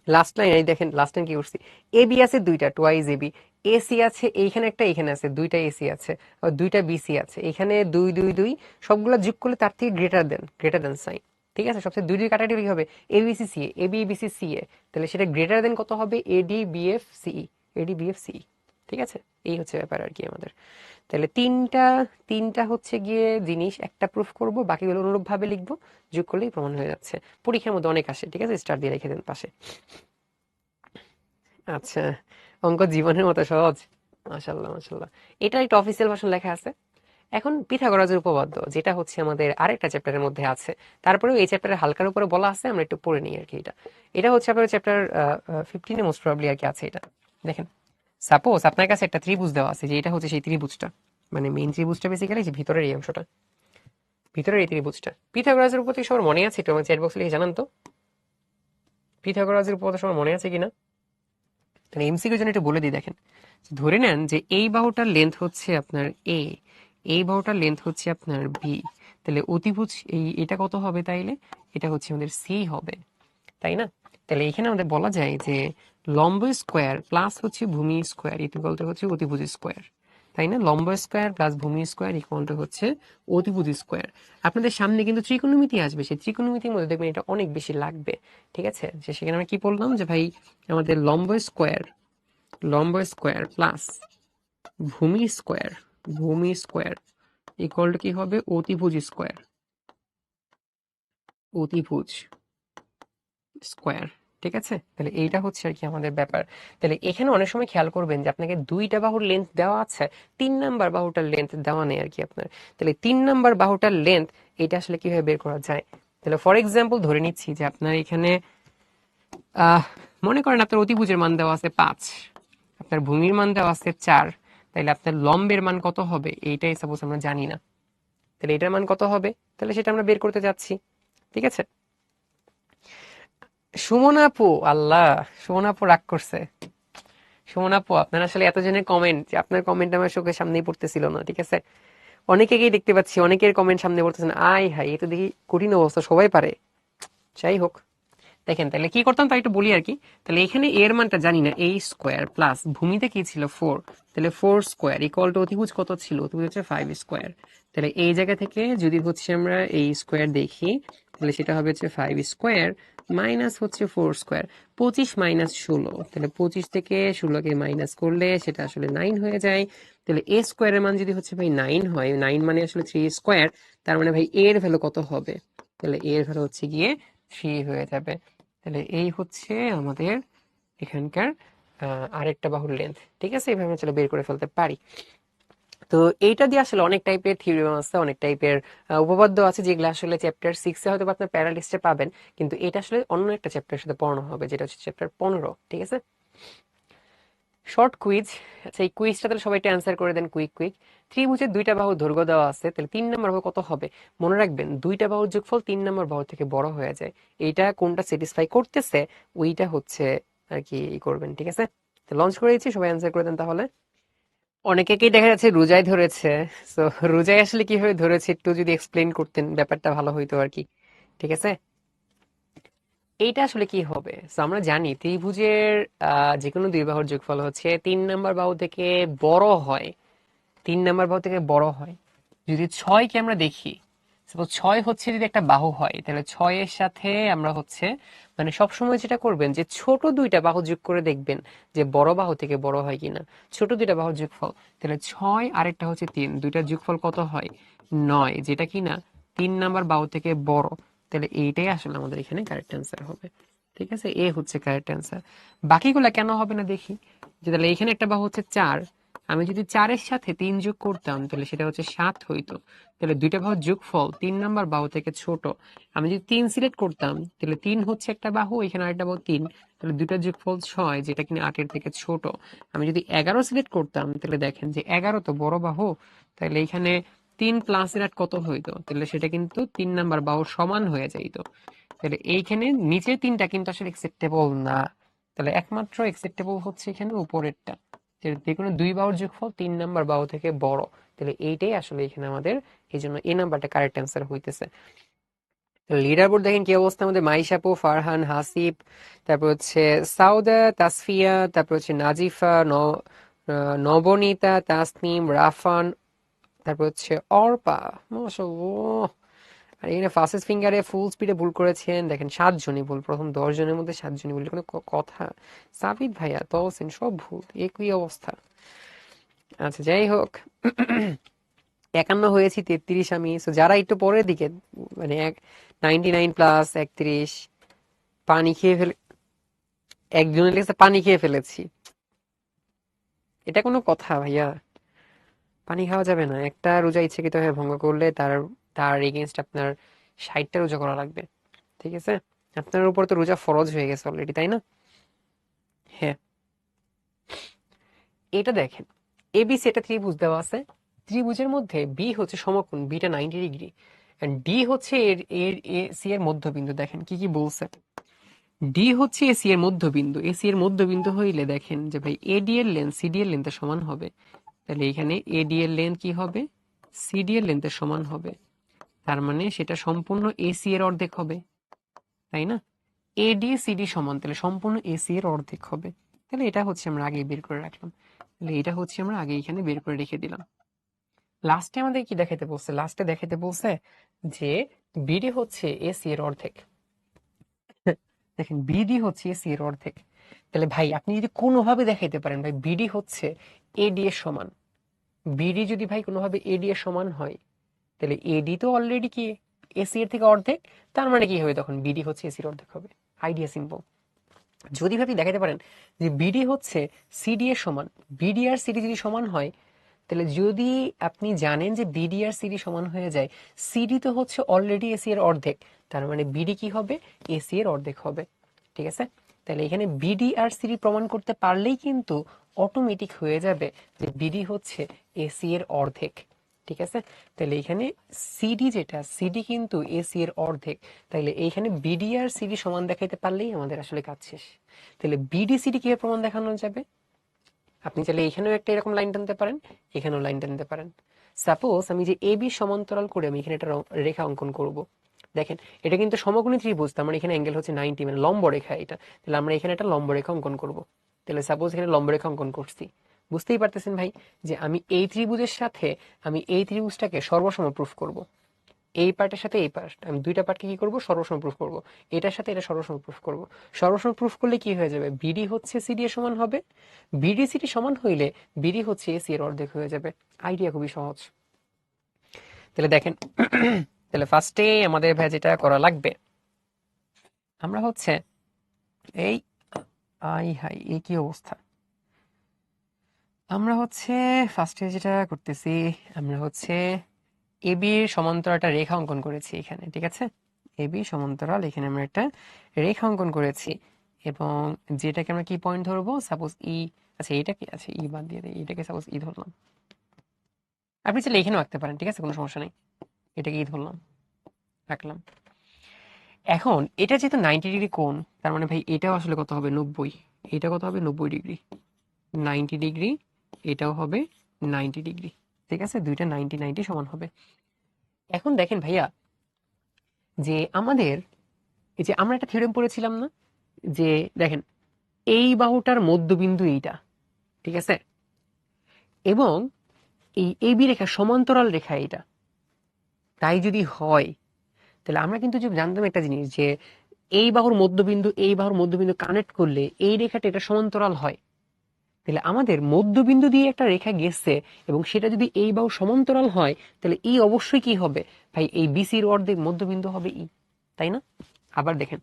লাস্ট লাইন এই দেখেন, লাস্ট লাইন কি করছি, এবি আছে দুইটা, টোয়াইজ এবি, এসি আছে এইখানে একটা, এইখানে আছে দুইটা এসি আছে, আর দুইটা বিসি আছে, এখানে দুই দুই দুই, সবগুলো যোগ করলে তার থেকে গ্রেটার দেন সাইন। ঠিক আছে, সবচেয়ে দুই দুই কাটাটি কি হবে, ABC CA, AB BC CA, তাহলে সেটা গ্রেটার দেন কত হবে, এডি বিএফ সিই, এডি বিএফ সিই। ঠিক আছে, এই হচ্ছে ব্যাপার আর কি আমাদের। তাহলে তিনটা তিনটা হচ্ছে গিয়ে জিনিস, একটা প্রুফ করব, বাকিগুলো অনুরূপ ভাবে লিখবো, যোগ করলেই প্রমাণ হয়ে যাচ্ছে। পরীক্ষার মধ্যে অনেক আসে, ঠিক আছে, স্টার দিয়ে রেখে দেন পাশে। আচ্ছা, অঙ্ক জীবনের মতো সহজ। মাশাল্লাহ মাশাল্লাহ। এটা একটা অফিসিয়াল ভার্সন লেখা আছে। এখন পিথাগোরাসের উপপাদ্য, যেটা হচ্ছে আমাদের আরেকটা চ্যাপ্টারের মধ্যে আছে, তারপরেও এই চ্যাপ্টারের হালকার উপরে বলা আছে, আমরা একটু পড়ে নিই আর কি। এটা এটা হচ্ছে আপনার চ্যাপ্টার 15 মোস্ট প্রবাবলি আর কি আছে এটা। দেখেন, সাপোজ আপনার কাছে একটা ত্রিভুজ দেওয়া আছে, যে এটা হচ্ছে সেই ত্রিভুজটা, মানে মেইন ত্রিভুজটা বেসিক্যালি যে ভিতরের এই অংশটা, ভিতরের এই ত্রিভুজটা। পিথাগোরাসের উপপাদ্য সবার মনে আছে? একটু আমার চ্যাট বক্সে লিখে জানান তো, পিথাগোরাসের উপপাদ্য সবার মনে আছে কিনা। তাহলে এমসিকিউর জন্য একটু বলে দিই। দেখেন, ধরে নেন যে এই বাহুটার লেন্থ হচ্ছে আপনার এ, এই বাহুটার লেন্থ হচ্ছে আপনার বি, তাহলে অতিভুজ এটা কত হবে, তাইলে এটা হচ্ছে আমাদের সি হবে, তাই না? তাহলে এখানে আমাদের বলা যায় যে লম্ব স্কোয়ার প্লাস হচ্ছে ভূমি স্কোয়ার ইকুয়াল টু হচ্ছে অতিভুজ স্কোয়ার, তাই না? লম্ব স্কোয়ার প্লাস ভূমি স্কোয়ার ইকুয়াল টু হচ্ছে অতিভুজ স্কোয়ার। আপনাদের সামনে কিন্তু ত্রিকোণমিতি আসবে, সেই ত্রিকোণমিতির মধ্যে দেখবেন এটা অনেক বেশি লাগবে। ঠিক আছে, যে সেখানে আমরা কি বললাম যে ভাই আমাদের লম্ব স্কোয়ার প্লাস ভূমি স্কোয়ার ইকুয়াল টু কি হবে, অতিভুজ স্কোয়ার, অতিভুজ স্কোয়ার। ঠিক আছে, তাহলে এইটা হচ্ছে আর কি আমাদের ব্যাপার। তাহলে এখানে অনেক সময় খেয়াল করবেন যে আপনাকে দুইটা বাহুর লেন্থ দেওয়া আছে, 3 নাম্বার বাহুটার লেন্থ দেওয়া নেই আর কি আপনার। তাহলে 3 নাম্বার বাহুটার লেন্থ এটা আসলে কিভাবে বের করা যায়। তাহলে ফর এক্সাম্পল ধরে নিচ্ছি যে আপনার এখানে আহ মনে করেন আপনার অতিভুজের মান দেওয়া আছে 5, আপনার ভূমির মান দেওয়া আছে 4, তাহলে আপনার লম্বের মান কত হবে এইটাই সাপোজ আমরা জানি না, তাহলে এটার মান কত হবে, তাহলে সেটা আমরা বের করতে যাচ্ছি। ঠিক আছে, সুমন আপু, আল্লাহ, সুমন আপু রাগ করছে। সুমন আপু, আপনার আসলে এতজনের কমেন্ট, যে আপনার কমেন্ট আমার চোখের সামনেই পড়তেছিল না। ঠিক আছে, অনেকেই দেখতে পাচ্ছি, অনেকের কমেন্ট সামনে পড়তেছে না। আয় হাই, এ তো দেখি কঠিন অবস্থা, সবাই পারে। যাই হোক, দেখেন তাহলে কি করতাম তাই একটু বলি আর কি। তাহলে এখানে এর মানটা জানি না, এই স্কোয়ার প্লাস ভূমিতে কি ছিল 4, তাহলে 4 স্কোয়ার ইকুয়াল টু অতিভুজ কত ছিল, অতিভুজ হচ্ছে 5 স্কোয়ার। তাহলে এই জায়গা থেকে যদি হচ্ছে আমরা এই স্কোয়ার দেখি, তাহলে সেটা হবে হচ্ছে 5 স্কোয়ার মাইনাস হচ্ছে 4 স্কোয়ার, 25 মাইনাস 16, তাহলে 25 থেকে 16কে মাইনাস করলে সেটা আসলে 9 হয়ে যায়। তাহলে এ স্কোয়ারের মান যদি হচ্ছে ভাই 9 হয়, 9 মানে আসলে 3 স্কোয়ার, তার মানে ভাই এর ভ্যালু কত হবে, তাহলে এর ভ্যালু হচ্ছে গিয়ে 3 হয়ে যাবে। তাহলে এই হচ্ছে আমাদের এখানকার আরেকটা বাহুর লেন্থ। ঠিক আছে, এইভাবে চলো বের করে ফেলতে পারি। তো এইটা দিয়ে আসলে অনেক টাইপের থিওরেম আছে, অনেক টাইপের উপপাদ্য আছে, যেগুলো আসলে চ্যাপ্টার 6 এ হয়তো আপনার প্যারা লিস্টে পাবেন, কিন্তু এটা আসলে অন্য একটা চ্যাপ্টারের সাথে পড়ানো হবে, যেটা হচ্ছে চ্যাপ্টার 15। ঠিক আছে, শর্ট কুইজ। আচ্ছা, এই কুইজটা তাহলে সবাই অ্যান্সার করে দেন কুইক কুইক। ত্রিভুজের দুইটা বাহু দৈর্ঘ্য দেওয়া আছে, তাহলে 3 নম্বর বাহু কত হবে। মনে রাখবেন দুইটা বাহুর যোগফল 3 নম্বর বাহু থেকে বড় হয়ে যায়, এইটা কোনটা স্যাটিসফাই করতেছে ওইটা হচ্ছে আর কি করবেন। ঠিক আছে, তো লঞ্চ করে দিচ্ছি, সবাই অ্যান্সার করে দেন তাহলে। অনেকেই দেখা যাচ্ছে রোজায় ধরেছে, তো রোজায় আসলে কিভাবে ধরেছে একটু যদি এক্সপ্লেইন করতেন ব্যাপারটা ভালো হইতো আর কি। ঠিক আছে, এইটা আসলে কি হবে। So, আমরা জানি ত্রিভুজের যে কোনো দুই বাহুর যোগফল হচ্ছে 3 নম্বর বাহু থেকে বড় হয়, 3 নম্বর বাহু থেকে বড় হয়। যদি 6কে আমরা দেখি, সাপোজ 6 হচ্ছে যদি একটা বাহু হয়, তাহলে 6 এর সাথে আমরা হচ্ছে মানে সবসময় যেটা করবেন যে ছোট দুইটা বাহু যোগ করে দেখবেন যে বড় বাহু থেকে বড় হয় কিনা। ছোট দুইটা বাহুর যোগফল, তাহলে 6 আরেকটা হচ্ছে 3, দুইটার যোগফল কত হয় 9, যেটা কিনা 3 নম্বর বাহু থেকে বড়। তাহলে এইটাই আসলে আমাদের এখানে কারেক্ট অ্যান্সার হবে। ঠিক আছে, এ হচ্ছে কারেক্ট অ্যান্সার। বাকিগুলা কেন হবে না দেখি। যে তাহলে এখানে একটা বাহু হচ্ছে 4, আমি যদি 4-এর সাথে 3 যোগ করতাম তাহলে সেটা হচ্ছে 7 হইতো। তাহলে দুইটা বাহুর যোগফল 3 নাম্বার বাহু থেকে ছোট। আমি যদি 3 সিলেক্ট করতাম তাহলে 3 হচ্ছে একটা বাহু, এখানে আরেকটা বাহু 3, তাহলে দুইটার যোগফল 6 যেটা কিনা 8-এর থেকে ছোট। আমি যদি 11 সিলেক্ট করতাম তাহলে দেখেন যে 11 তো বড় বাহু, তাহলে এখানে 3 প্লাস 8 কত হইতো, তাহলে সেটা কিন্তু 3 নাম্বার বাহুর সমান হয়ে যাইতো। তাহলে এইখানে নিচের তিনটা কিন্তু আসলে একসেপ্টেবল না, তাহলে একমাত্র একসেপ্টেবল হচ্ছে এখানে উপরেরটা, যে কোনো দুই বাহুর যোগফল 3 নাম্বার বাহু থেকে বড়। তাহলে এইটাই আসলে এখানে আমাদের, এই জন্য এই নাম্বারটা কারেক্ট অ্যান্সার হইতেছে। লিডার বোর্ড দেখেন কি অবস্থা, আমাদের মাইশাপু, ফারহান, হাসিব, তারপর হচ্ছে সাউদা, তাসফিয়া, তারপর হচ্ছে নাজিফা, নবনীতা, তাসনিম, রাফান, তারপর হচ্ছে অর্পা, মাশাআল্লাহ। আর এখানে ফাস্টেস্ট ফিঙ্গারে ফুল স্পিডে ভুল করেছেন দেখেন 7 জনই ভুল, প্রথম 10 জনের মধ্যে 7 জনই ভুল, কোনো কথা। সাবিত ভাইয়া, তহসিন, সব ভুল, একই অবস্থা। আচ্ছা যাই হোক, 51 হয়েছি, 33 আমি। সো যারা একটু পরের দিকে, মানে 99+31, পানি খেয়ে ফেলে, একজনের লেগেছে পানি খেয়ে ফেলেছি, এটা কোনো কথা ভাইয়া? পানি খাওয়া যাবে না, একটা রোজা ইচ্ছাকৃত হয়ে ভঙ্গ করলে তার তার এগেনস্ট আপনার 60টা রোজা করা লাগবে, ঠিক আছে? আপনার উপর তো রোজা ফরজ হয়ে গেছে অলরেডি, তাই না? হ্যাঁ, এটা দেখেন, এবিসি একটা ত্রিভুজ দেওয়া আছে, ত্রিভুজের মধ্যে বি হচ্ছে সমকোণ, বিটা 90 ডিগ্রি, এন্ড ডি হচ্ছে এর এর সি এর মধ্যবিন্দু। দেখেন কি কি বলছে, ডি হচ্ছে এসি এর মধ্যবিন্দু, এসি এর মধ্যবিন্দু হইলে দেখেন যে ভাই এডি এর লেন্থ সিডি এর লেন্থের সমান হবে, তাহলে এখানে এডি এর লেন্থ কি হবে, সিডি এর লেন্থের সমান হবে, তার মানে সেটা সম্পূর্ণ এসি এর অর্ধেক হবে, তাই না? এডি সিডি সমান, তাহলে সম্পূর্ণ এসি এর অর্ধেক হবে। তাহলে এটা হচ্ছে আমরা আগে বের করে রাখলাম, তাহলে এটা হচ্ছে আমরা আগে এখানে বের করে রেখে দিলাম। লাস্টে আমাদের কি দেখাতে বলছে, লাস্টে দেখাতে বলছে যে বিডি হচ্ছে এসি এর অর্ধেক। দেখেন বিডি হচ্ছে এসি এর অর্ধেক, তাহলে ভাই আপনি যদি কোনোভাবে দেখাইতে পারেন ভাই বিডি হচ্ছে এডি এর সমান, বিডি যদি ভাই কোনোভাবে এডি এর সমান হয়, তাহলে এডি তো অলরেডি কি এসি এর থেকে অর্ধেক, তার মানে কি হবে তখন বিডি হচ্ছে এসির অর্ধেক হবে। Idea simple. যদি আপনি দেখাতে পারেন যে বিডি হচ্ছে সিডি এর সমান, বিডি আর সিডি যদি সমান হয়, তাহলে যদি আপনি জানেন যে বিডি আর সিডি সমান হয়ে যায়, সিডি তো হচ্ছে অলরেডি এসি এর অর্ধেক, তার মানে বিডি কি হবে, এসি এর অর্ধেক হবে, ঠিক আছে? তাহলে এখানে বিডি আর সিডি প্রমাণ করতে পারলেই কিন্তু অটোমেটিক হয়ে যাবে যে বিডি হচ্ছে এসি এর অর্ধেক, ঠিক আছে? তাহলে এখানে সিডি যেটা, সিডি কিন্তু এসি এর অর্ধেক, তাহলে এইখানে বিডি আর সিডি সমান দেখাইতে পারলেই আমাদের আসলে কাজ শেষ। তাহলে বিডি সিডি কিভাবে প্রমাণ দেখানো যাবে, আপনি চাইলে এখানেও একটা এরকম লাইন টানতে পারেন, এখানেও লাইন টানতে পারেন। সাপোজ আমি যে এবি সমান্তরাল করে আমি এখানে একটা রেখা অঙ্কন করব, দেখেন এটা কিন্তু সমকোণী ত্রিভুজ, তার মানে এখানে অ্যাঙ্গেল হচ্ছে 90, মানে লম্ব রেখা এটা, তাহলে আমরা এখানে একটা লম্ব রেখা অঙ্কন করব। তাহলে সাপোজ এখানে লম্ব রেখা অঙ্কন করছি, বুঝতেই পারতেছেন ভাই যে আমি এই ত্রিভুজের সাথে আমি এই ত্রিভুজটাকে সর্বসম প্রুফ করব, এই পার্টের সাথে এই পার্ট, আমি দুইটা পার্টকে কি করব, সর্বসম প্রুফ করব, এটার সাথে এটা সর্বসম প্রুফ করব। সর্বসম প্রুফ করলে কি হয়ে যাবে, বিডি হচ্ছে সিডি এর সমান হবে, বিডি সিডি সমান হইলে বিডি হচ্ছে এসি এর অর্ধেক হয়ে যাবে। আইডিয়া খুবই সহজ। তাহলে দেখেন, তাহলে ফার্স্টে আমাদের ভাই যেটা করা লাগবে, আমরা হচ্ছে এই, আই হাই এই কি অবস্থা, আমরা হচ্ছে ফার্স্টে যেটা করতেছি, আমরা হচ্ছে এবির সমান্তরাল একটা রেখা অঙ্কন করেছি এখানে, ঠিক আছে? এবি সমান্তরাল, এখানে আমরা একটা রেখা অঙ্কন করেছি, এবং যেটাকে আমরা কি পয়েন্ট ধরবো, সাপোজ ই, আচ্ছা এটা কি আছে, ই বাদ দিয়ে দিই, এটাকে সাপোজ ই ধরলাম, আপনি চাইলে এখানেও রাখতে পারেন, ঠিক আছে, কোনো সমস্যা নেই, এটাকে ই ধরলাম, রাখলাম। এখন এটা যেহেতু 90 ডিগ্রি কোণ, তার মানে ভাই এটাও আসলে কত হবে, 90, এটা কত হবে, 90 ডিগ্রি, 90 ডিগ্রি, এটাও হবে 90 ডিগ্রি, ঠিক আছে, দুইটা 90 90 সমান হবে। এখন দেখেন ভাইয়া, যে আমাদের এই যে আমরা একটা থিওরেম পড়েছিলাম না, যে দেখেন এই বাহুটার মধ্যবিন্দু এইটা, ঠিক আছে, এবং এই এবি রেখা সমান্তরাল রেখা এইটা, তাই যদি হয় তাহলে আমরা কিন্তু যে জানতাম একটা জিনিস, যে এই বাহুর মধ্যবিন্দু এই বাহুর মধ্যবিন্দু কানেক্ট করলে এই রেখাটা এটা সমান্তরাল হয়, তাহলে আমাদের মধ্যবিন্দু দিয়ে একটা রেখা গেছে এবং সেটা যদি এই বাহু সমান্তরাল হয়, তাহলে ই অবশ্যই কি হবে ভাই, এই বিসির অর্ধেক মধ্যবিন্দু হবে ই, তাই না? আবার দেখেন,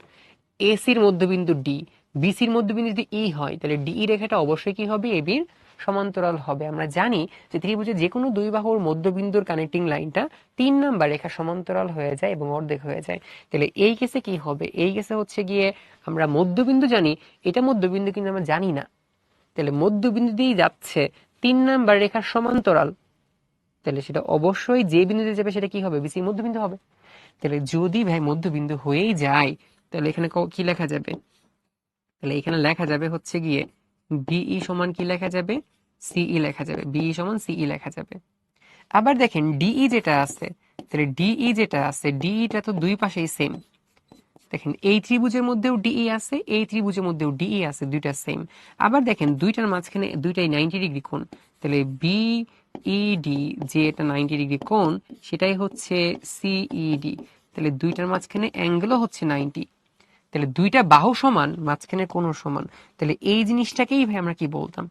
এসির মধ্যবিন্দু ডি, বিসির মধ্যবিন্দু যদি ই হয়, তাহলে ডি রেখাটা অবশ্যই কি হবে, এবির সমান্তরাল হবে। আমরা জানি যে ত্রিভুজের যে কোনো দুই বাহুর মধ্যবিন্দুর কানেক্টিং লাইনটা 3 নাম্বার রেখা সমান্তরাল হয়ে যায় এবং অর্ধেক হয়ে যায়। তাহলে এই কেসে কি হবে? এই কেসে হচ্ছে গিয়ে আমরা মধ্যবিন্দু জানি, এটা মধ্যবিন্দু কিন্তু আমরা জানি না। তাহলে মধ্যবিন্দু দিয়েই যাচ্ছে 3 নাম্বার রেখার সমান্তরাল, তাহলে সেটা অবশ্যই যে বিন্দুতে যাবে সেটা কি হবে? বিসি মধ্যবিন্দু হবে। তাহলে যদি ভাই মধ্যবিন্দু হয়েই যায়, তাহলে এখানে কি লেখা যাবে? তাহলে এখানে লেখা যাবে হচ্ছে গিয়ে বিই সমান কি লেখা যাবে? সিই লেখা যাবে। বিই সমান সিই লেখা যাবে। আবার দেখেন ডিই যেটা আছে, তাহলে ডিই যেটা আছে, ডিইটা তো দুই পাশেই সেম। দেখেন এই ত্রিভুজের মধ্যেও ডিই আছে, এই ত্রিভুজের মধ্যেও ডিই আছে, দুইটা সেম। আবার দেখেন দুইটার মাঝখানে দুইটাই 90 ডিগ্রি কোণ, তাহলে বিইডি যে এটা 90 ডিগ্রি কোণ, সেটাই হচ্ছে সিইডি। তাহলে দুইটার মাঝখানে অ্যাঙ্গেলও হচ্ছে 90। তাহলে দুইটা বাহু সমান, মাঝখানে কোণও সমান। তাহলে এই জিনিসটাকেই ভাই আমরা কি বলতাম?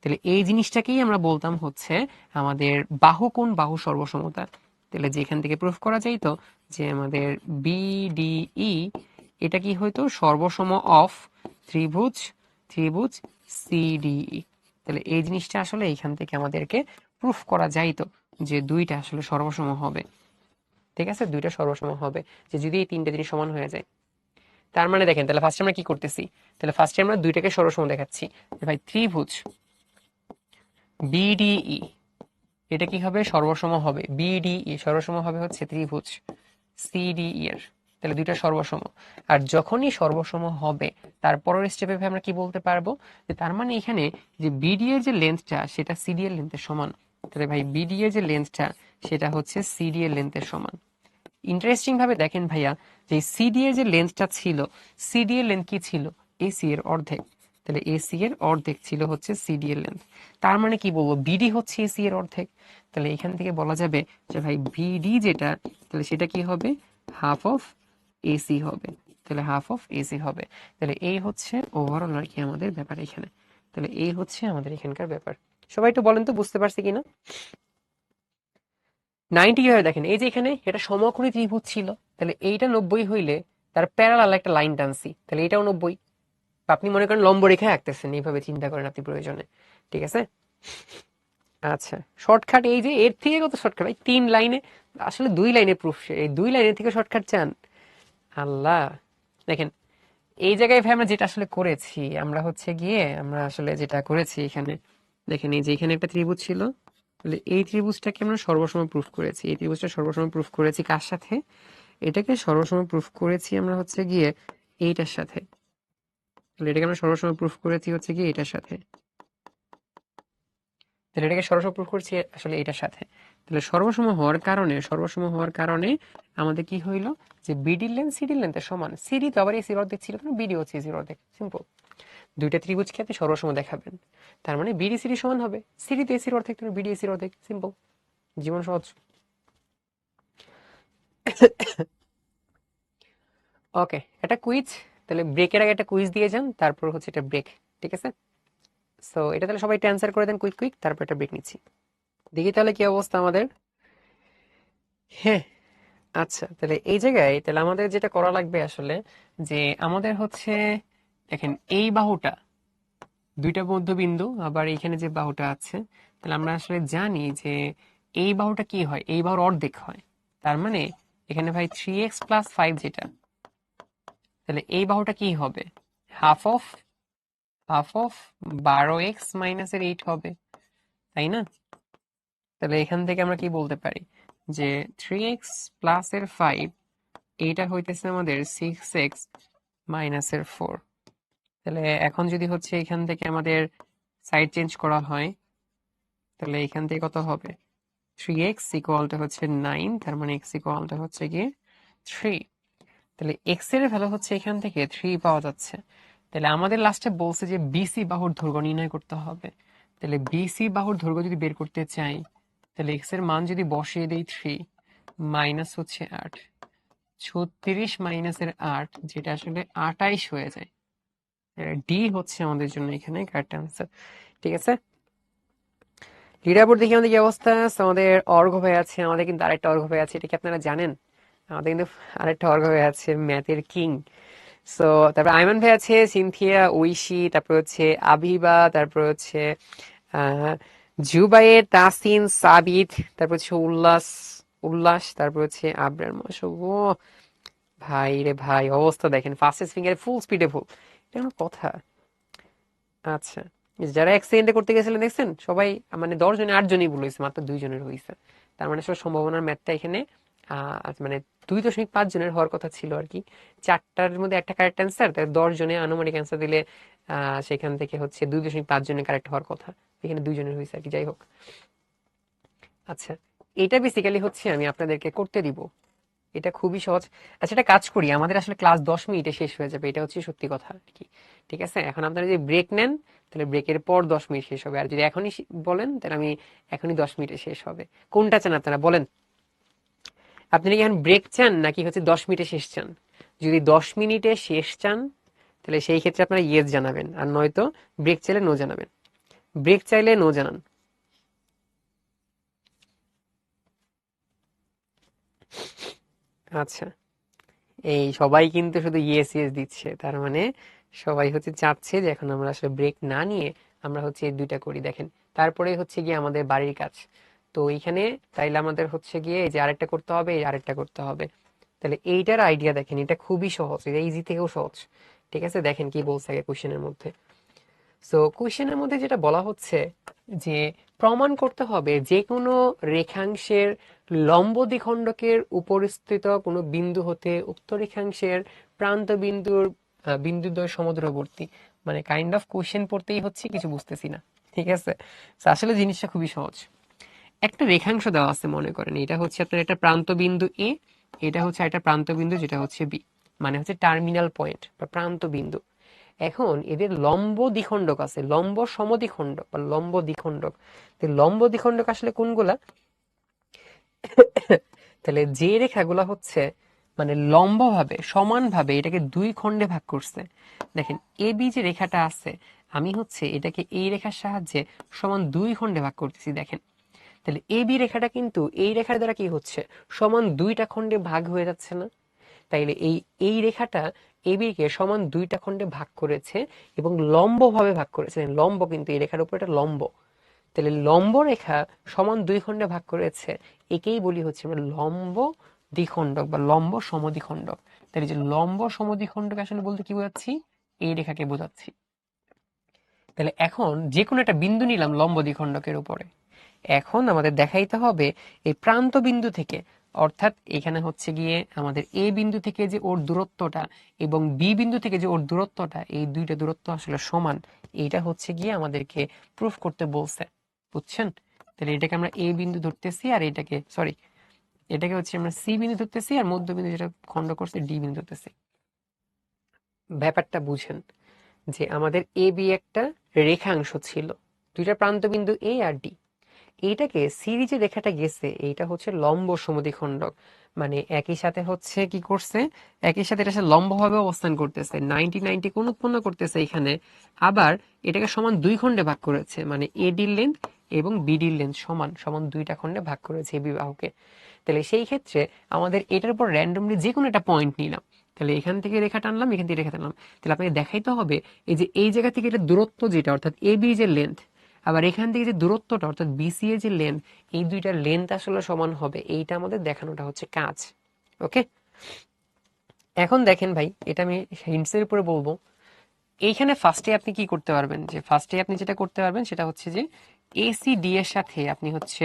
তাহলে এই জিনিসটাকেই আমরা বলতাম হচ্ছে আমাদের বাহু কোণ বাহু সর্বসমতা। তাহলে যেখান থেকে প্রুফ করা যাইতো যে আমাদের বিডিই এটা কি হইতো? সর্বসম অফ ত্রিভুজ ত্রিভুজ সিডিই। তাহলে এই জিনিসটা আসলে এইখান থেকে আমাদেরকে প্রুফ করা যাইতো যে দুইটা আসলে সর্বসম হবে। ঠিক আছে, দুইটা সর্বসম হবে যে যদি এই তিনটা জিনিস সমান হয়ে যায়। তার মানে দেখেন তাহলে ফার্স্টে আমরা কি করতেছি? তাহলে ফার্স্টে আমরা দুইটাকে সর্বসম দেখাচ্ছি যে ভাই ত্রিভুজ বিডিই এটা কি হবে? সর্বসম হবে। বিডিই সর্বসম হবে হচ্ছে ত্রিভুজ সিডিই এর। তাহলে দুইটা সর্বসম। আর যখনই সর্বসম হবে তারপরের স্টেপে আমরা কি বলতে পারবো? যে তার মানে এখানে যে বিডি এর যে লেন্থটা সেটা সিডি এর লেন্থের সমান। তাহলে ভাই বিডি এর যে লেন্থটা সেটা হচ্ছে সিডি এর লেন্থের সমান। ইন্টারেস্টিং ভাবে দেখেন ভাইয়া, যে সিডি এর যে লেন্থটা ছিল, সিডি এর লেন্থ কি ছিল? এসি এর অর্ধেক। তাহলে এসি এর অর্ধেক ছিল হচ্ছে সিডি এর লেন্থ। তার মানে কি বলবো? বিডি হচ্ছে এসি এর অর্ধেক। তাহলে এখান থেকে বলা যাবে যে ভাই বিডি যেটা, তাহলে সেটা কি হবে? হাফ অফ এসি হবে। তাহলে হাফ অফ এসি হবে। তাহলে এই হচ্ছে ওভারঅল আর কি আমাদের ব্যাপার এখানে। তাহলে এই হচ্ছে আমাদের এখানকার ব্যাপার। সবাই একটু বলেন তো বুঝতে পারছি কিনা? 90 কিভাবে দেখেন? এই যে এখানে এটা সমকোণী ত্রিভুজ ছিল, তাহলে এইটা 90 হইলে তার প্যারালাল একটা লাইন টানছি, তাহলে এটাও 90। আপনি মনে করেন লম্ব রেখা আঁকতেছেন, এইভাবে চিন্তা করেন আপনি প্রয়োজনে। ঠিক আছে, আচ্ছা শর্টকাট এই যে এর থেকে কত শর্টকাট ভাই? 3 লাইনে, আসলে 2 লাইনে প্রুফ, এই 2 লাইনের থেকে শর্টকাট চান? আল্লাহ। দেখেন এই জায়গায় ভাই আমরা যেটা আসলে করেছি, আমরা হচ্ছে গিয়ে আমরা আসলে যেটা করেছি এখানে, দেখেন এই যে এখানে একটা ত্রিভুজ ছিল, তাহলে এই ত্রিভুজটাকে আমরা সর্বসময় প্রুফ করেছি। এই ত্রিভুজটা সর্বসময় প্রুফ করেছি কার সাথে? এটাকে সর্বসময় প্রুফ করেছি আমরা হচ্ছে গিয়ে এইটার সাথে। তাহলে এটাকে আমরা সর্বসময় প্রুফ করেছি হচ্ছে গিয়ে এটার সাথে। তাহলে এটাকে সর্বসময় প্রুফ করছি আসলে এটার সাথে। তাহলে সর্বসম হওয়ার কারণে আমাদের কি হইলো? যে বিডি লেন্থ সিডি লেন্থের সমান। সিডি তো আবার এসির অর্ধেক ছিল, কারণ বিডি হচ্ছে এসির অর্ধেক। সিম্পল। দুইটা ত্রিভুজকে আপনি সর্বসম দেখাবেন, তার মানে বিডি সিডি সমান হবে। সিডি তো এসির অর্ধেক, তাহলে বিডি এসির অর্ধেক। সিম্পল, জীবন সহজ। ওকে, একটা কুইজ। তাহলে ব্রেকের আগে একটা কুইজ দিয়ে যান, তারপর হচ্ছে এটা ব্রেক। ঠিক আছে, সো এটা তাহলে সবাই একটু অ্যান্সার করে দেন কুইক কুইক, তারপর একটা ব্রেক নিচ্ছি। দেখি তাহলে কি অবস্থা আমাদের। হ্যাঁ, আচ্ছা তাহলে এই জায়গায় তাহলে আমাদের যেটা করা লাগবে আসলে, যে আমাদের হচ্ছে দেখেন এই বাহুটা দুইটা মধ্যবিন্দু, আবার এইখানে যে বাহুটা আছে, তাহলে আমরা আসলে জানি যে এই বাহুটা কি হয়? এই বাহুর অর্ধেক হয়। তার মানে এখানে ভাই 3x+5 যেটা, তাহলে এই বাহুটা কি হবে? হাফ অফ 12x - 8 হবে, তাই না? তাহলে এখান থেকে আমরা কি বলতে পারি যে 3x+5 এইটা হইতেছে আমাদের 6x - 4। তাহলে এখন যদি হচ্ছে এখান থেকে আমাদের সাইড চেঞ্জ করা হয়, তাহলে এখান থেকে কত হবে? 3x হচ্ছে 9, তার মানে x হচ্ছে গিয়ে 3। তাহলে x এর ভ্যালু হচ্ছে এখান থেকে 3 পাওয়া যাচ্ছে। তাহলে আমাদের লাস্টে বলছে যে বিসি বাহুর দৈর্ঘ্য নির্ণয় করতে হবে। তাহলে বিসি বাহুর দৈর্ঘ্য যদি বের করতে চাই, তাহলে x এর মান যদি বসিয়ে দেই 3 মাইনাস হচ্ছে 8, 36 মাইনাসের 8 যেটা আসলে 28 হয়ে যায়। ডি হচ্ছে আমাদের জন্য এখানে কারেক্ট আনসার। ঠিক আছে, লিডারবোর্ড দেখি আমাদের কি অবস্থা। So, আমাদের অর্ঘ হয়ে আছে, আমাদের কিন্তু আরেকটা অর্ঘ হয়ে আছে, এটা কি আপনারা জানেন? আমাদের কিন্তু আরেকটা অর্ঘ হয়ে আছে, ম্যাথের কিং। সো তারপর আইমান ভাই আছে, সিনথিয়া, ঐশী, তারপর হচ্ছে আবিবা, তারপর হচ্ছে আহ জুবায়ের, তাসিন, সাবিত, তারপর হচ্ছে উল্লাস, তারপর হচ্ছে আবরার মাসুদ। ও ভাই রে ভাই, অবস্থা দেখেন, ফাস্টেস্ট ফিঙ্গারে ফুল স্পিডে ফুল, এটা কোনো কথা? আচ্ছা, এই যে যারা এক সেকেন্ডে করতে গেছিলেন দেখছেন সবাই, মানে 10 জনে 8 জনই ভুল হয়েছে, মাত্র 2 জনের হয়েছে। তার মানে আসলে সম্ভাবনার ম্যাথটা এখানে মানে 2.5 জনের হওয়ার কথা ছিল আর কি। 4টার মধ্যে একটা কারেক্ট অ্যান্সার, তাহলে 10 জনে আনুমানিক অ্যান্সার দিলে সেখান থেকে হচ্ছে 2.5 জনের কারেক্ট হওয়ার কথা, এখানে 2 জনের হয়েছে আর কি। যাই হোক, আচ্ছা, এটা বেসিক্যালি হচ্ছে আমি আপনাদেরকে করতে দিব, এটা খুবই সহজ। আচ্ছা, এটা কাজ করি, আমাদের আসলে ক্লাস 10 মিনিটে শেষ হয়ে যাবে, এটা হচ্ছে সত্যি কথা আর কি। ঠিক আছে, এখন আপনারা যদি ব্রেক নেন তাহলে ব্রেকের পর 10 মিনিট শেষ হবে, আর যদি এখনই বলেন তাহলে আমি এখনই 10 মিনিটে শেষ হবে। কোনটা চান আপনারা বলেন? আপনারা কি এখন ব্রেক চান নাকি হচ্ছে 10 মিনিটে শেষ চান? যদি 10 মিনিটে শেষ চান তাহলে সেই ক্ষেত্রে আপনারা ইয়েস জানাবেন, আর নয়তো ব্রেক চাইলে নো জানাবেন। ব্রেক চাইলে নো জানান। আচ্ছা, এই সবাই কিন্তু শুধু ইয়েস ইয়েস দিচ্ছে, তার মানে সবাই হচ্ছে চাচ্ছে যে এখন আমরা আসলে ব্রেক না নিয়ে আমরা হচ্ছে এই দুইটা করি। দেখেন, তারপরে হচ্ছে গিয়ে আমাদের বাড়ির কাজ। তো এইখানে তাইলে আমাদের হচ্ছে গিয়ে এই যে আরেকটা করতে হবে, এই আরেকটা করতে হবে। তাহলে এইটার আইডিয়া দেখেন, এটা খুবই সহজ, এটা ইজি থেকেও সহজ। ঠিক আছে, দেখেন কি বলছে আগে কোশ্চেনের মধ্যে। সো কোশ্চেনের মধ্যে যেটা বলা হচ্ছে যে প্রমাণ করতে হবে যে কোনো রেখাংশের লম্ব দ্বিখণ্ডকের উপরিস্থিত কোনো বিন্দু হতে উক্ত রেখাংশের প্রান্ত বিন্দুর বিন্দুদ্বয় সমদূরবর্তী। মানে কাইন্ড অফ কোশ্চেন পড়তেই হচ্ছে, কিছু বুঝতেছি না। ঠিক আছে, তো আসলে জিনিসটা খুবই সহজ। একটা রেখাংশ দেওয়া আছে, মনে করেন এটা হচ্ছে আপনার একটা প্রান্ত বিন্দু এ, এটা হচ্ছে একটা প্রান্ত বিন্দু যেটা হচ্ছে বি, মানে হচ্ছে টার্মিনাল পয়েন্ট বা প্রান্ত বিন্দু। এখন এদের লম্ব দ্বিখণ্ডক আছে, লম্ব সমদ্বিখণ্ডক বা লম্ব দ্বিখণ্ডক। তো লম্ব দ্বিখণ্ডক আসলে কোনগুলা? তাহলে যে রেখাগুলা হচ্ছে মানে লম্বভাবে সমানভাবে এটাকে দুই খণ্ডে ভাগ করছে। দেখেন এ বি যে রেখাটা আছে, আমি হচ্ছে এটাকে এই রেখার সাহায্যে সমান দুই খণ্ডে ভাগ করতেছি। দেখেন, তাহলে এ বি রেখাটা কিন্তু এই রেখার দ্বারা কি হচ্ছে, সমান দুইটা খণ্ডে ভাগ হয়ে যাচ্ছে না? তাইলে এই এই রেখাটা এবি কে সমান দুইটা খণ্ডে ভাগ করেছে এবং লম্বভাবে ভাগ করেছে। লম্ব কিন্তু এই রেখার উপর একটা লম্ব, তাহলে লম্ব রেখা সমান দুই খণ্ডে ভাগ করেছে, একেই বলি হচ্ছে আমরা লম্ব দ্বিখণ্ডক বা লম্ব সমদ্বিখণ্ডক। তাহলে যে লম্ব সমদ্বিখণ্ডক আসলে বলতে কি বোঝাচ্ছি, এই রেখাকে বোঝাচ্ছি। তাহলে এখন যে কোনো একটা বিন্দু নিলাম লম্ব দ্বিখণ্ডকের উপরে, এখন আমাদের দেখাইতে হবে এই প্রান্ত বিন্দু থেকে, অর্থাৎ এখানে হচ্ছে গিয়ে আমাদের এ বিন্দু থেকে যে ওর দূরত্বটা এবং বি বিন্দু থেকে যে ওর দূরত্বটা, এই দুইটা দূরত্ব আসলে সমান। এইটা হচ্ছে গিয়ে আমাদেরকে প্রুফ করতে বলছে, বুঝছেন? তাহলে এটাকে আমরা এ বিন্দু ধরতেছি, আর এটাকে সরি এটাকে হচ্ছে আমরা সি বিন্দু ধরতেছি, আর মধ্যবিন্দু যেটা খণ্ড করছে ডি বিন্দু ধরতেছি। ব্যাপারটা বুঝেন যে আমাদের এ বি একটা রেখাংশ ছিল, দুইটা প্রান্ত বিন্দু এ আর ডি। এইটাকে সিরিজে রেখাটা গেছে, এইটা হচ্ছে লম্ব সমদ্বিখণ্ডক। মানে একই সাথে হচ্ছে কি করছে, একই সাথে এটা লম্বভাবে অবস্থান করতেছে, 90 কোণ উৎপন্ন করতেছে এখানে। আবার এটাকে সমান দুই খণ্ডে ভাগ করেছে, মানে এডির লেন্থ এবং বিডির লেন্থ সমান সমান দুইটা খণ্ডে ভাগ করেছে এই বিবাহকে। তাহলে সেই ক্ষেত্রে আমাদের এটার উপর র্যান্ডমলি যে কোনো একটা পয়েন্ট নিলাম, তাহলে এখান থেকে রেখা টানলাম, এখান থেকে রেখা টানলাম, তাহলে আপনাকে দেখাইতে হবে এই যে এই জায়গা থেকে এটা দূরত্ব যেটা, অর্থাৎ এ বি যে লেন্থ, আবার এখান থেকে যে দূরত্বটা অর্থাৎ বিসি এর যে লেন্থ, এই দুইটার লেন্থ আসলে সমান হবে, এইটা আমাদের দেখানোটা হচ্ছে কাজ। ওকে, এখন দেখেন ভাই, এটা আমি হিন্টসের উপরে বলবো। এইখানে ফার্স্টে আপনি কি করতে পারবেন, যে ফার্স্টে আপনি যেটা করতে পারবেন সেটা হচ্ছে যে এসিডি এর সাথে আপনি হচ্ছে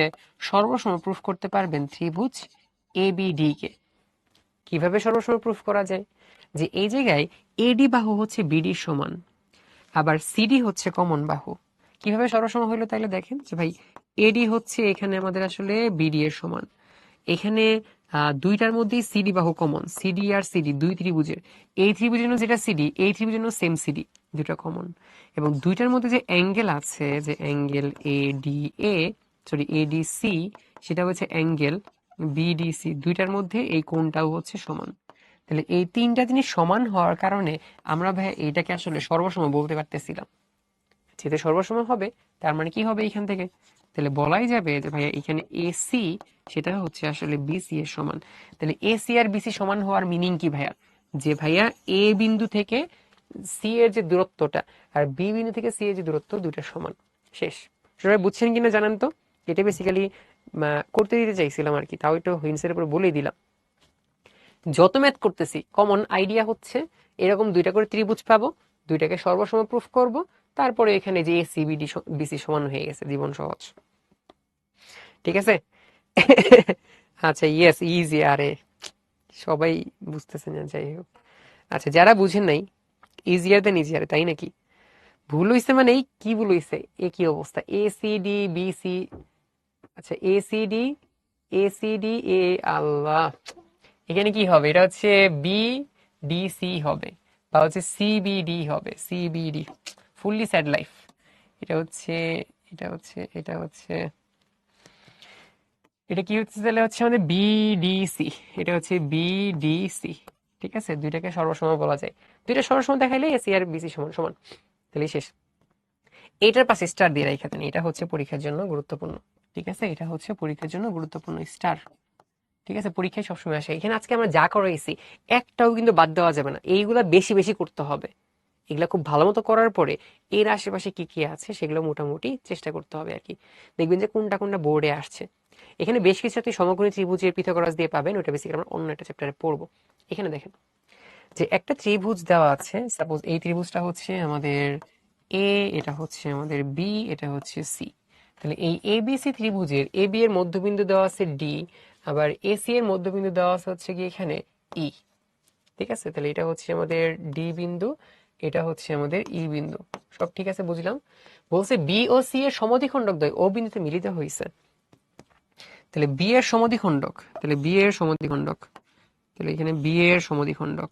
সর্বসময় প্রুফ করতে পারবেন ত্রিভুজ এবিডি কে। কিভাবে সর্বসময় প্রুফ করা যায়, যে এই জায়গায় এডি বাহু হচ্ছে বিডি সমান, আবার সিডি হচ্ছে কমন বাহু। কিভাবে সর্বসম হইলো তাইলে দেখেন, যে ভাই এডি হচ্ছে এখানে আমাদের আসলে বিডি এর সমান, এখানে দুইটার মধ্যেই সিডি বাহু কমন, সিডি আর সিডি দুই ত্রিভুজের, এই ত্রিভুজের জন্য যেটা সিডি এই ত্রিভুজের জন্য সেম সিডি, দুটা কমন। এবং দুইটার মধ্যে যে অ্যাঙ্গেল আছে, যে অ্যাঙ্গেল এডিএ সরি এডিসি, সেটা হচ্ছে অ্যাঙ্গেল বিডিসি, দুইটার মধ্যে এই কোণটাও হচ্ছে সমান। তাহলে এই তিনটা জিনিস সমান হওয়ার কারণে আমরা ভাই এইটাকে আসলে সর্বসময় বলতে পারতেছিলাম, যেটা সর্বসময় হবে তার মানে কি হবে এখান থেকে, তাহলে বলাই যাবে যে ভাইয়া এখানে এসি সেটা হচ্ছে আসলে বিসি এর সমান। তাহলে এসি আর বিসি সমান হওয়ার মিনিং কি ভাইয়া, যে ভাইয়া এ বিন্দু থেকে সি এর যে দূরত্বটা আর বি বিন্দু থেকে সি এর যে দূরত্ব দুইটা সমান, শেষ। সবাই বুঝছেন কিনা জানেন তো? এটা বেসিক্যালি করতে দিতে চাইছিলাম আর কি, তাও একটু হিন্টসের উপর বলেই দিলাম। যত ম্যাথ করতেছি কমন আইডিয়া হচ্ছে এরকম দুইটা করে ত্রিভুজ পাবো, দুইটাকে সর্বসম প্রুফ করব, তারপরে এখানে যে এসিবিডি বিসি সমান হয়ে গেছে, জীবন সহজ। ঠিক আছে? আচ্ছা, ইয়েস, ইজি। আরে সবাই বুঝতেছে না, যাই হোক। আচ্ছা, যারা বুঝেন নাই, ইজিয়ার দেন ইজিয়ার, তাই নাকি? ভুল হইছে মানে এই কি ভুল হইছে? এ কি অবস্থা? A C D B C, আচ্ছা A C D, A C D A, Allah, এখানে কি হবে? এটা হচ্ছে বি ডি সি হবে, বা হচ্ছে সিবিডি হবে, সিবিডি। Fully sad life. এটা হচ্ছে, এটা হচ্ছে এটা কি হচ্ছে তাহলে? হচ্ছে আমাদের বিডিসি, এটা হচ্ছে বিডিসি। ঠিক আছে, দুইটাকে সর্বসম বলা যায়। দুইটা সর্বসম দেখাইলে এসি আর বিসি সমান সমান, তাহলে শেষ। এইটার পাশে স্টার দিয়ে রাখা দেন, এটা হচ্ছে পরীক্ষার জন্য গুরুত্বপূর্ণ। ঠিক আছে, এটা হচ্ছে পরীক্ষার জন্য গুরুত্বপূর্ণ, স্টার। ঠিক আছে, পরীক্ষায় সবসময় আসে। এখানে আজকে আমরা যা করাইছি একটাও কিন্তু বাদ দেওয়া যাবে না, এইগুলা বেশি বেশি করতে হবে। এগুলা খুব ভালো মতো করার পরে এর আশেপাশে কি কি আছে সেগুলো মোটামুটি চেষ্টা করতে হবে আর কি। দেখবেন যে কোনটা কোনটা বোর্ডে আসছে। এখানে বেশ কিছু আপনি সমকোণী ত্রিভুজের পৃথকরাস দিয়ে পাবেন, ওটা বেসিক্যালি আমরা অন্য একটা চ্যাপ্টারে পড়বো। এখানে দেখেন যে একটা ত্রিভুজ দেওয়া আছে, সাপোজ এই ত্রিভুজটা হচ্ছে আমাদের এ, এটা হচ্ছে আমাদের বি, এটা হচ্ছে সি। তাহলে এই এ বি সি ত্রিভুজের এ বি এর মধ্যবিন্দু দেওয়া আছে ডি, আবার এ সি এর মধ্যবিন্দু দেওয়া আছে হচ্ছে কি এখানে ই। ঠিক আছে, তাহলে এটা হচ্ছে আমাদের ডি বিন্দু, এটা হচ্ছে আমাদের ই বিন্দু। সব ঠিক আছে, বুঝলাম। বলছে বি ও সি এর সমদ্বিখণ্ডক দ্বয় ও বিন্দুতে মিলিত হয়েছে। তাহলে বি এর সমদ্বিখণ্ডক, তাহলে বি এর সমদ্বিখণ্ডক, তাহলে এখানে বি এর সমদ্বিখণ্ডক।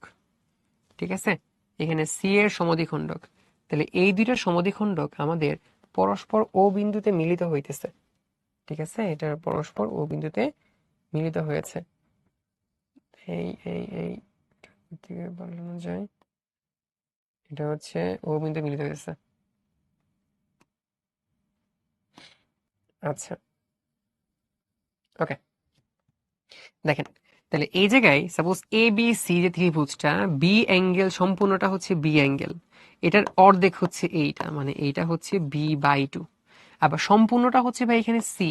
ঠিক আছে, এখানে সি এর সমদ্বিখণ্ডক। তাহলে এই দুইটা সমদ্বিখণ্ডক আমাদের পরস্পর ও বিন্দুতে মিলিত হইতেছে। ঠিক আছে, এটা পরস্পর ও বিন্দুতে মিলিত হয়েছে। এই থেকে বলানো যায় এটা হচ্ছে ও বিন্দু মিলিত হয়েছে। আচ্ছা, ওকে, দেখেন তাহলে এই জায়গায় সাপোজ এ বি সি যে ত্রিভুজটা, বি অ্যাঙ্গেল সম্পূর্ণটা হচ্ছে বি অ্যাঙ্গেল, এটার অর্ধেক হচ্ছে এইটা, মানে এইটা হচ্ছে বি বাই টু। আবার সম্পূর্ণটা হচ্ছে ভাই এখানে সি,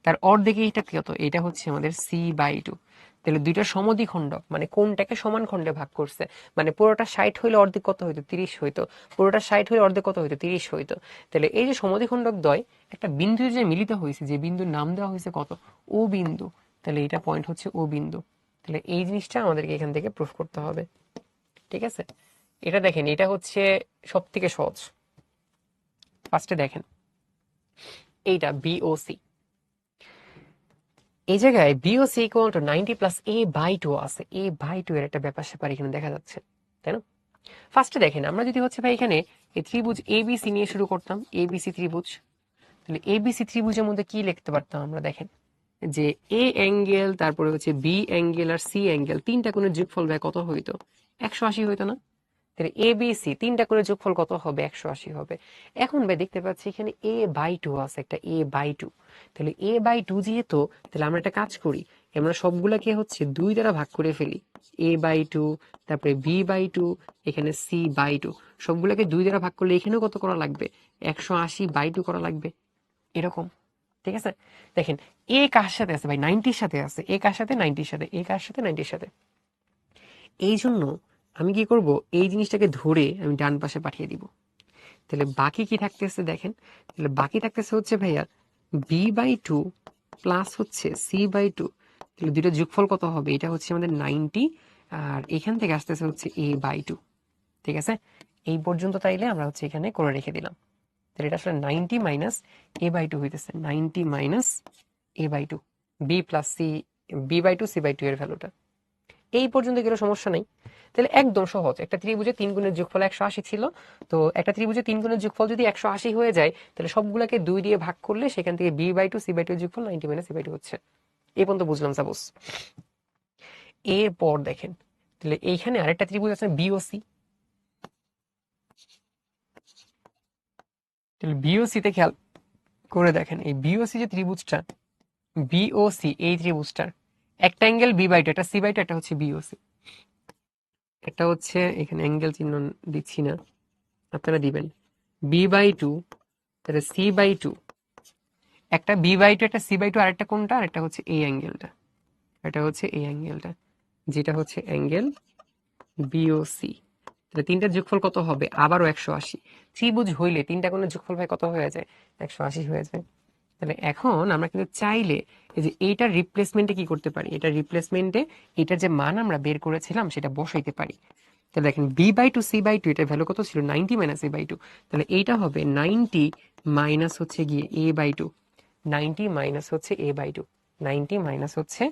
তার অর্ধেক এইটা কত? এটা হচ্ছে আমাদের সি বাই টু। তাহলে দুইটা সমদ্বিখণ্ডক মানে কোনটাকে সমান খণ্ডে ভাগ করছে, মানে পুরোটা 60 হইলে অর্ধেক কত হইতো? 30 হইতো। পুরোটা 60 হইলে অর্ধেক কত হইতো? 30 হইতো। তাহলে এই যে সমদ্বিখণ্ডক দ্বয় একটা বিন্দু যে মিলিত হয়েছে, যে বিন্দুর নাম দেওয়া হয়েছে কত? ও বিন্দু। তাহলে এটা পয়েন্ট হচ্ছে ও বিন্দু। তাহলে এই জিনিসটা আমাদেরকে এখান থেকে প্রুফ করতে হবে। ঠিক আছে, এটা দেখেন, এটা হচ্ছে সব থেকে সহজ। ফার্স্টে দেখেন এইটা বিওসি, এই জায়গায় BOC equal to 90 plus A by two আছে, এ বাই টু এর একটা ব্যাপার স্যাপার এখানে দেখা যাচ্ছে, তাই না? ফার্স্টে দেখেন, আমরা যদি হচ্ছে ভাই এখানে এই ত্রিভুজ এবিসি নিয়ে শুরু করতাম, এবিসি ত্রিভুজ, তাহলে এবিসি ত্রিভুজের মধ্যে কি লিখতে পারতাম আমরা? দেখেন যে এ অ্যাঙ্গেল, তারপরে হচ্ছে বি অ্যাঙ্গেল আর সি অ্যাঙ্গেল, তিনটা কোণের যোগফল ভাই কত হইতো? 180 হইতো না? তাহলে এ বি সি তিনটা করে যোগফল কত হবে? 180 হবে। এখন ভাই দেখতে পাচ্ছি এখানে এ বাই টু আছে, একটা এ বাই টু। তাহলে এ বাই টু যেহেতু, তাহলে আমরা একটা কাজ করি, আমরা সবগুলাকে হচ্ছে 2 দ্বারা ভাগ করে ফেলি। এ বাই টু, তারপরে বি বাই টু, এখানে সি বাই টু, সবগুলাকে 2 দ্বারা ভাগ করলে এখানেও কত করা লাগবে? 180 বাই টু করা লাগবে, এরকম। ঠিক আছে, দেখেন এ কার সাথে আছে ভাই? 90-র সাথে আছে। এ কার সাথে? 90-র সাথে। এ কার সাথে? 90-র সাথে। এই জন্য আমি কি করব, এই জিনিসটাকে ধরে আমি ডান পাশে পাঠিয়ে দিব। তাহলে বাকি কি থাকতেছে দেখেন, তাহলে বাকি থাকতেছে হচ্ছে ভাইয়া বি বাই টু প্লাস হচ্ছে সি বাই টু। তাহলে দুটো যোগফল কত হবে? এটা হচ্ছে আমাদের 90, আর এখান থেকে আসতেছে হচ্ছে এ বাই টু। ঠিক আছে, এই পর্যন্ত তাইলে আমরা হচ্ছে এখানে করে রেখে দিলাম। তাহলে এটা আসলে 90 মাইনাস এ বাই টু হইতেছে, 90 minus A by two, B plus C, B by two C by two এর ভ্যালুটা। এই পর্যন্ত গেলে সমস্যা নেই। তাহলে একদম সহজ, একটা ত্রিভুজে 3 গুণের যোগফল 180 ছিল, তো একটা ত্রিভুজে 3 গুণের যোগফল যদি 180 হয়ে যায়, তাহলে সবগুলোকে 2 দিয়ে ভাগ করলে সেখান থেকে B by two C by two যোগফল 90 মাইনাস সি বাই টু হচ্ছে। এই পর্যন্ত বুঝলাম সাপোজ। এরপর দেখেন, তাহলে এইখানে আরেকটা ত্রিভুজ আছে বিওসি, তাহলে বিওসি তে খেয়াল করে দেখেন, এই বিওসি যে ত্রিভুজটা, বিওসি এই ত্রিভুজটার একটা অ্যাঙ্গেল বি বাই টু, একটা সি বাই টু, একটা হচ্ছে বিওসি। একটা হচ্ছে এখানে অ্যাঙ্গেল চিহ্ন দিচ্ছি না, আপনারা দিবেন বি বাই টু, তাহলে সি বাই টু, একটা B/2 একটা C/2 আর একটা কোনটা, আর একটা হচ্ছে এই অ্যাঙ্গেলটা, এটা হচ্ছে এই অ্যাঙ্গেলটা যেটা হচ্ছে অ্যাঙ্গেল BOC। তাহলে তিনটার যোগফল কত হবে? আবারও 180। ত্রিভুজ হইলে তিনটা কোণের যোগফল ভাই কত হয়ে যায়? 180 হয়ে যায়। তাহলে এখন আমরা কিন্তু চাইলে এই যে এইটার রিপ্লেসমেন্টে কি করতে পারি, এটার রিপ্লেসমেন্টে এটার যে মান আমরা বের করেছিলাম সেটা বসাইতে পারি। তাহলে দেখেন B/2 C/2 এটার ভ্যালু কত ছিল? 90 মাইনাস A/2। তাহলে এইটা হবে 90 মাইনাস হচ্ছে গিয়ে A/2, 90 মাইনাস হচ্ছে A/2, 90 মাইনাস হচ্ছে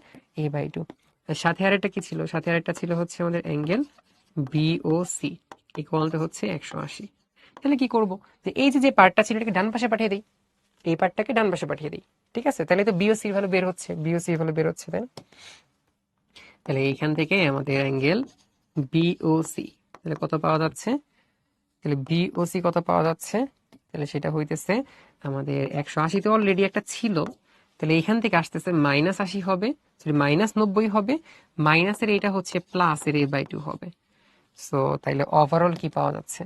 A/2। সাথে আরেকটা কি ছিল? সাথে আরেকটা ছিল হচ্ছে আমাদের অ্যাঙ্গেল BOC ইকুয়াল টু হচ্ছে 180। তাহলে কি করব, যে এই যে যে পার্টটা ছিল এটাকে ডান পাশে পাঠিয়ে দিই, এই পার্টটাকে ডান পাশে পাঠিয়ে দিই। ঠিক আছে, তাহলে তো BOC এর ভ্যালু বের হচ্ছে, BOC এর ভ্যালু বের হচ্ছে, তাই না? তাহলে এইখান থেকে আমাদের অ্যাঙ্গেল BOC তাহলে কত পাওয়া যাচ্ছে? তাহলে BOC কত পাওয়া যাচ্ছে? তাহলে সেটা হইতেছে আমাদের 180 তো অলরেডি একটা ছিল, তাহলে এইখান থেকে আসতেছে -80 হবে, সরি -90 হবে, মাইনাসের এটা হচ্ছে প্লাসের A/2 হবে। সো তাইলে ওভারঅল কি পাওয়া যাচ্ছে?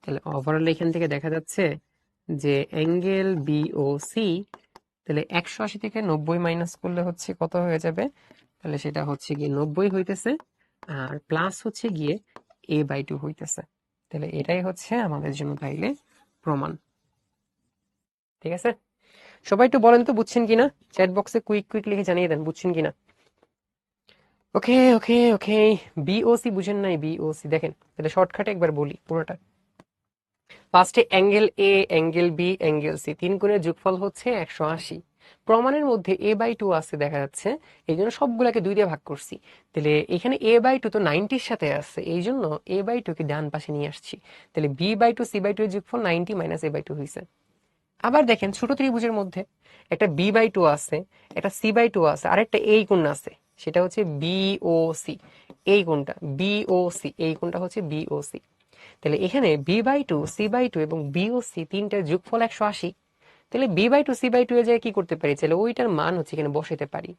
তাহলে ওভারঅল এখান থেকে দেখা যাচ্ছে যে অ্যাঙ্গেল BOC, তাহলে 180 থেকে 90 মাইনাস করলে হচ্ছে কত হয়ে যাবে? তাহলে সেটা হচ্ছে গিয়ে 90 হইতেছে, আর প্লাস হচ্ছে গিয়ে A/2 হইতেছে। তাহলে এটাই হচ্ছে আমাদের জন্য তাইলে প্রমাণ। ঠিক আছে, সবাই একটু বলেন তো বুঝছেন কিনা, চ্যাট বক্সে কুইক কুইক লিখে জানিয়ে দেন বুঝছেন কিনা। ওকে ওকে ওকে, BOC বুঝেন নাই? BOC দেখেন, তাহলে শর্টকাটে একবার বলি পুরোটা। ফার্স্টে angle A, angle B, angle C, তিন কোণের যোগফল হচ্ছে 180। প্রমাণের মধ্যে A/2 আছে দেখা যাচ্ছে, এই জন্য সবগুলাকে 2 দিয়ে ভাগ করছি। তাহলে এখানে A/2 তো 90-র সাথে আছে, এই জন্য A/2 কে ডান পাশে নিয়ে আসছি। তাহলে B/2 C/2 এর যোগফল 90 মাইনাস A/2 হয়েছে। আবার দেখেন ছোট ত্রিভুজের মধ্যে একটা B/2 আছে, একটা C/2 আছে, আরেকটা এই কোণ আছে, সেটা হচ্ছে BOC। এই কোণটা BOC, এই কোণটা হচ্ছে BOC। তাহলে এখানে B/2 C/2 এবং BOC তিনটার যোগফল 180। তাহলে B/2 C/2 এর জায়গায় কি করতে পারি, তাহলে ওইটার মান হচ্ছে এখানে বসাইতে পারি।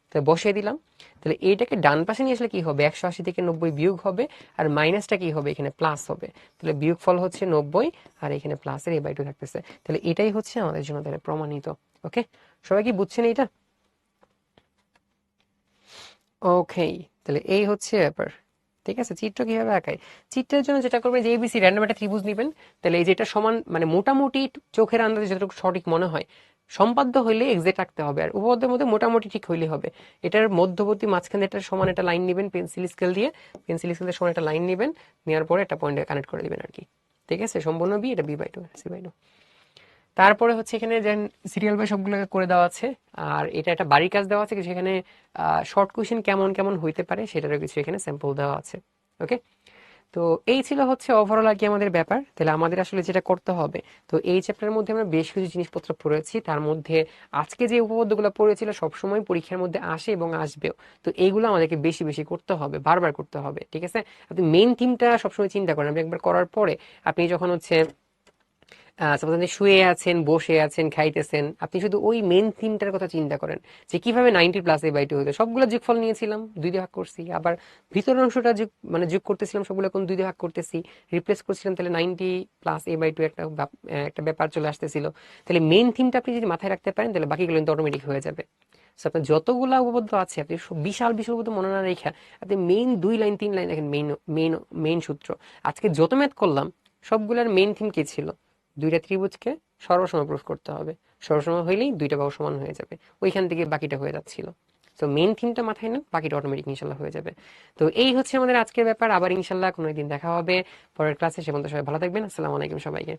তাহলে বসিয়ে দিলাম। তাহলে এইটাকে ডান পাশে নিয়ে আসলে কি হবে? 180 থেকে 90 বিয়োগ হবে, আর মাইনাসটা কি হবে? এখানে প্লাস হবে। তাহলে বিয়োগফল হচ্ছে 90, আর এখানে প্লাসের A/2 থাকতেছে। তাহলে এটাই হচ্ছে আমাদের জন্য তাহলে প্রমাণিত। ওকে, সবাই কি বুঝছেন এটা? ওকে, তাহলে এই হচ্ছে ব্যাপার। ঠিক আছে, চিত্র কিভাবে আঁকায়? চিত্রের জন্য যেটা করবে যে ABC র্যান্ডম একটা ত্রিভুজ নেবেন। তাহলে এই যেটা সমান মানে মোটামুটি চোখের আন্দাজে যতটুকু সঠিক মনে হয়, সম্পাদ্য হইলে এক্সাক্ট রাখতে হবে, আর উপপাদ্যের মধ্যে মোটামুটি ঠিক হইলে হবে। এটার মধ্যবর্তী মাঝখানে একটা সমান একটা লাইন নেবেন পেন্সিল স্কেল দিয়ে, পেন্সিল স্কেল দিয়ে সমান একটা লাইন নেবেন, নেওয়ার পরে একটা পয়েন্টে কানেক্ট করে দিবেন আর কি। ঠিক আছে, সম্পূর্ণ B, এটা B/2 C/2। তারপরে হচ্ছে এখানে যেন সিরিয়াল বাই সবগুলোকে করে দেওয়া আছে, আর এটা একটা বাড়ির কাজ দেওয়া আছে, সেখানে শর্ট কোয়েশ্চেন কেমন কেমন হইতে পারে সেটারও কিছু এখানে স্যাম্পল দেওয়া আছে। ওকে, তো এই ছিল হচ্ছে ওভারঅল আর কি আমাদের ব্যাপার। তাহলে আমাদের আসলে যেটা করতে হবে, তো এই চ্যাপ্টারের মধ্যে আমরা বেশ কিছু জিনিসপত্র পড়েছি, তার মধ্যে আজকে যে উপপাদ্যগুলো পড়েছিল সবসময় পরীক্ষার মধ্যে আসে এবং আসবেও। তো এইগুলো আমাদেরকে বেশি বেশি করতে হবে, বারবার করতে হবে। ঠিক আছে, আপনি মেইন থিমটা সবসময় চিন্তা করেন, আপনি একবার করার পরে আপনি যখন হচ্ছে সাপোজ আপনি শুয়ে আছেন, বসে আছেন, খাইতেছেন, আপনি শুধু ওই মেন থিমটার কথা চিন্তা করেন যে কিভাবে 90 প্লাস A/2 হতো। সবগুলো যোগফল নিয়েছিলাম, 2 দিয়ে ভাগ করছি, আবার ভিতরের অংশটা মানে যোগ করতেছিলাম, সবগুলো এখন 2 দিয়ে ভাগ করতেছি, রিপ্লেস করছিলাম, তাহলে 90 প্লাস A/2 একটা ব্যাপার চলে আসতেছিল। তাহলে মেন থিমটা আপনি যদি মাথায় রাখতে পারেন, তাহলে বাকিগুলো কিন্তু অটোমেটিক হয়ে যাবে। সো আপনার যতগুলা উপপাদ্য আছে, আপনি বিশাল বিশাল উপপাদ্য মনে না রেখে আপনি মেইন 2 লাইন 3 লাইন দেখেন, মেইন মেইন মেইন সূত্র। আজকে যত ম্যাথ করলাম সবগুলার মেইন থিম কি ছিল? দুইটা ত্রিভুজকে সর্বসম প্রুফ করতে হবে, সর্বসম হইলেই দুইটা বাহু সমান হয়ে যাবে, ওইখান থেকে বাকিটা হয়ে যাচ্ছিল। তো মেইন থিমটা মাথায় নেন, বাকিটা অটোমেটিক ইনশাল্লাহ হয়ে যাবে। তো এই হচ্ছে আমাদের আজকের ব্যাপার। আবার ইনশাল্লাহ কোনো একদিন দেখা হবে পরের ক্লাসে, সে পর্যন্ত সবাই ভালো থাকবেন। আসসালামু আলাইকুম সবাইকে।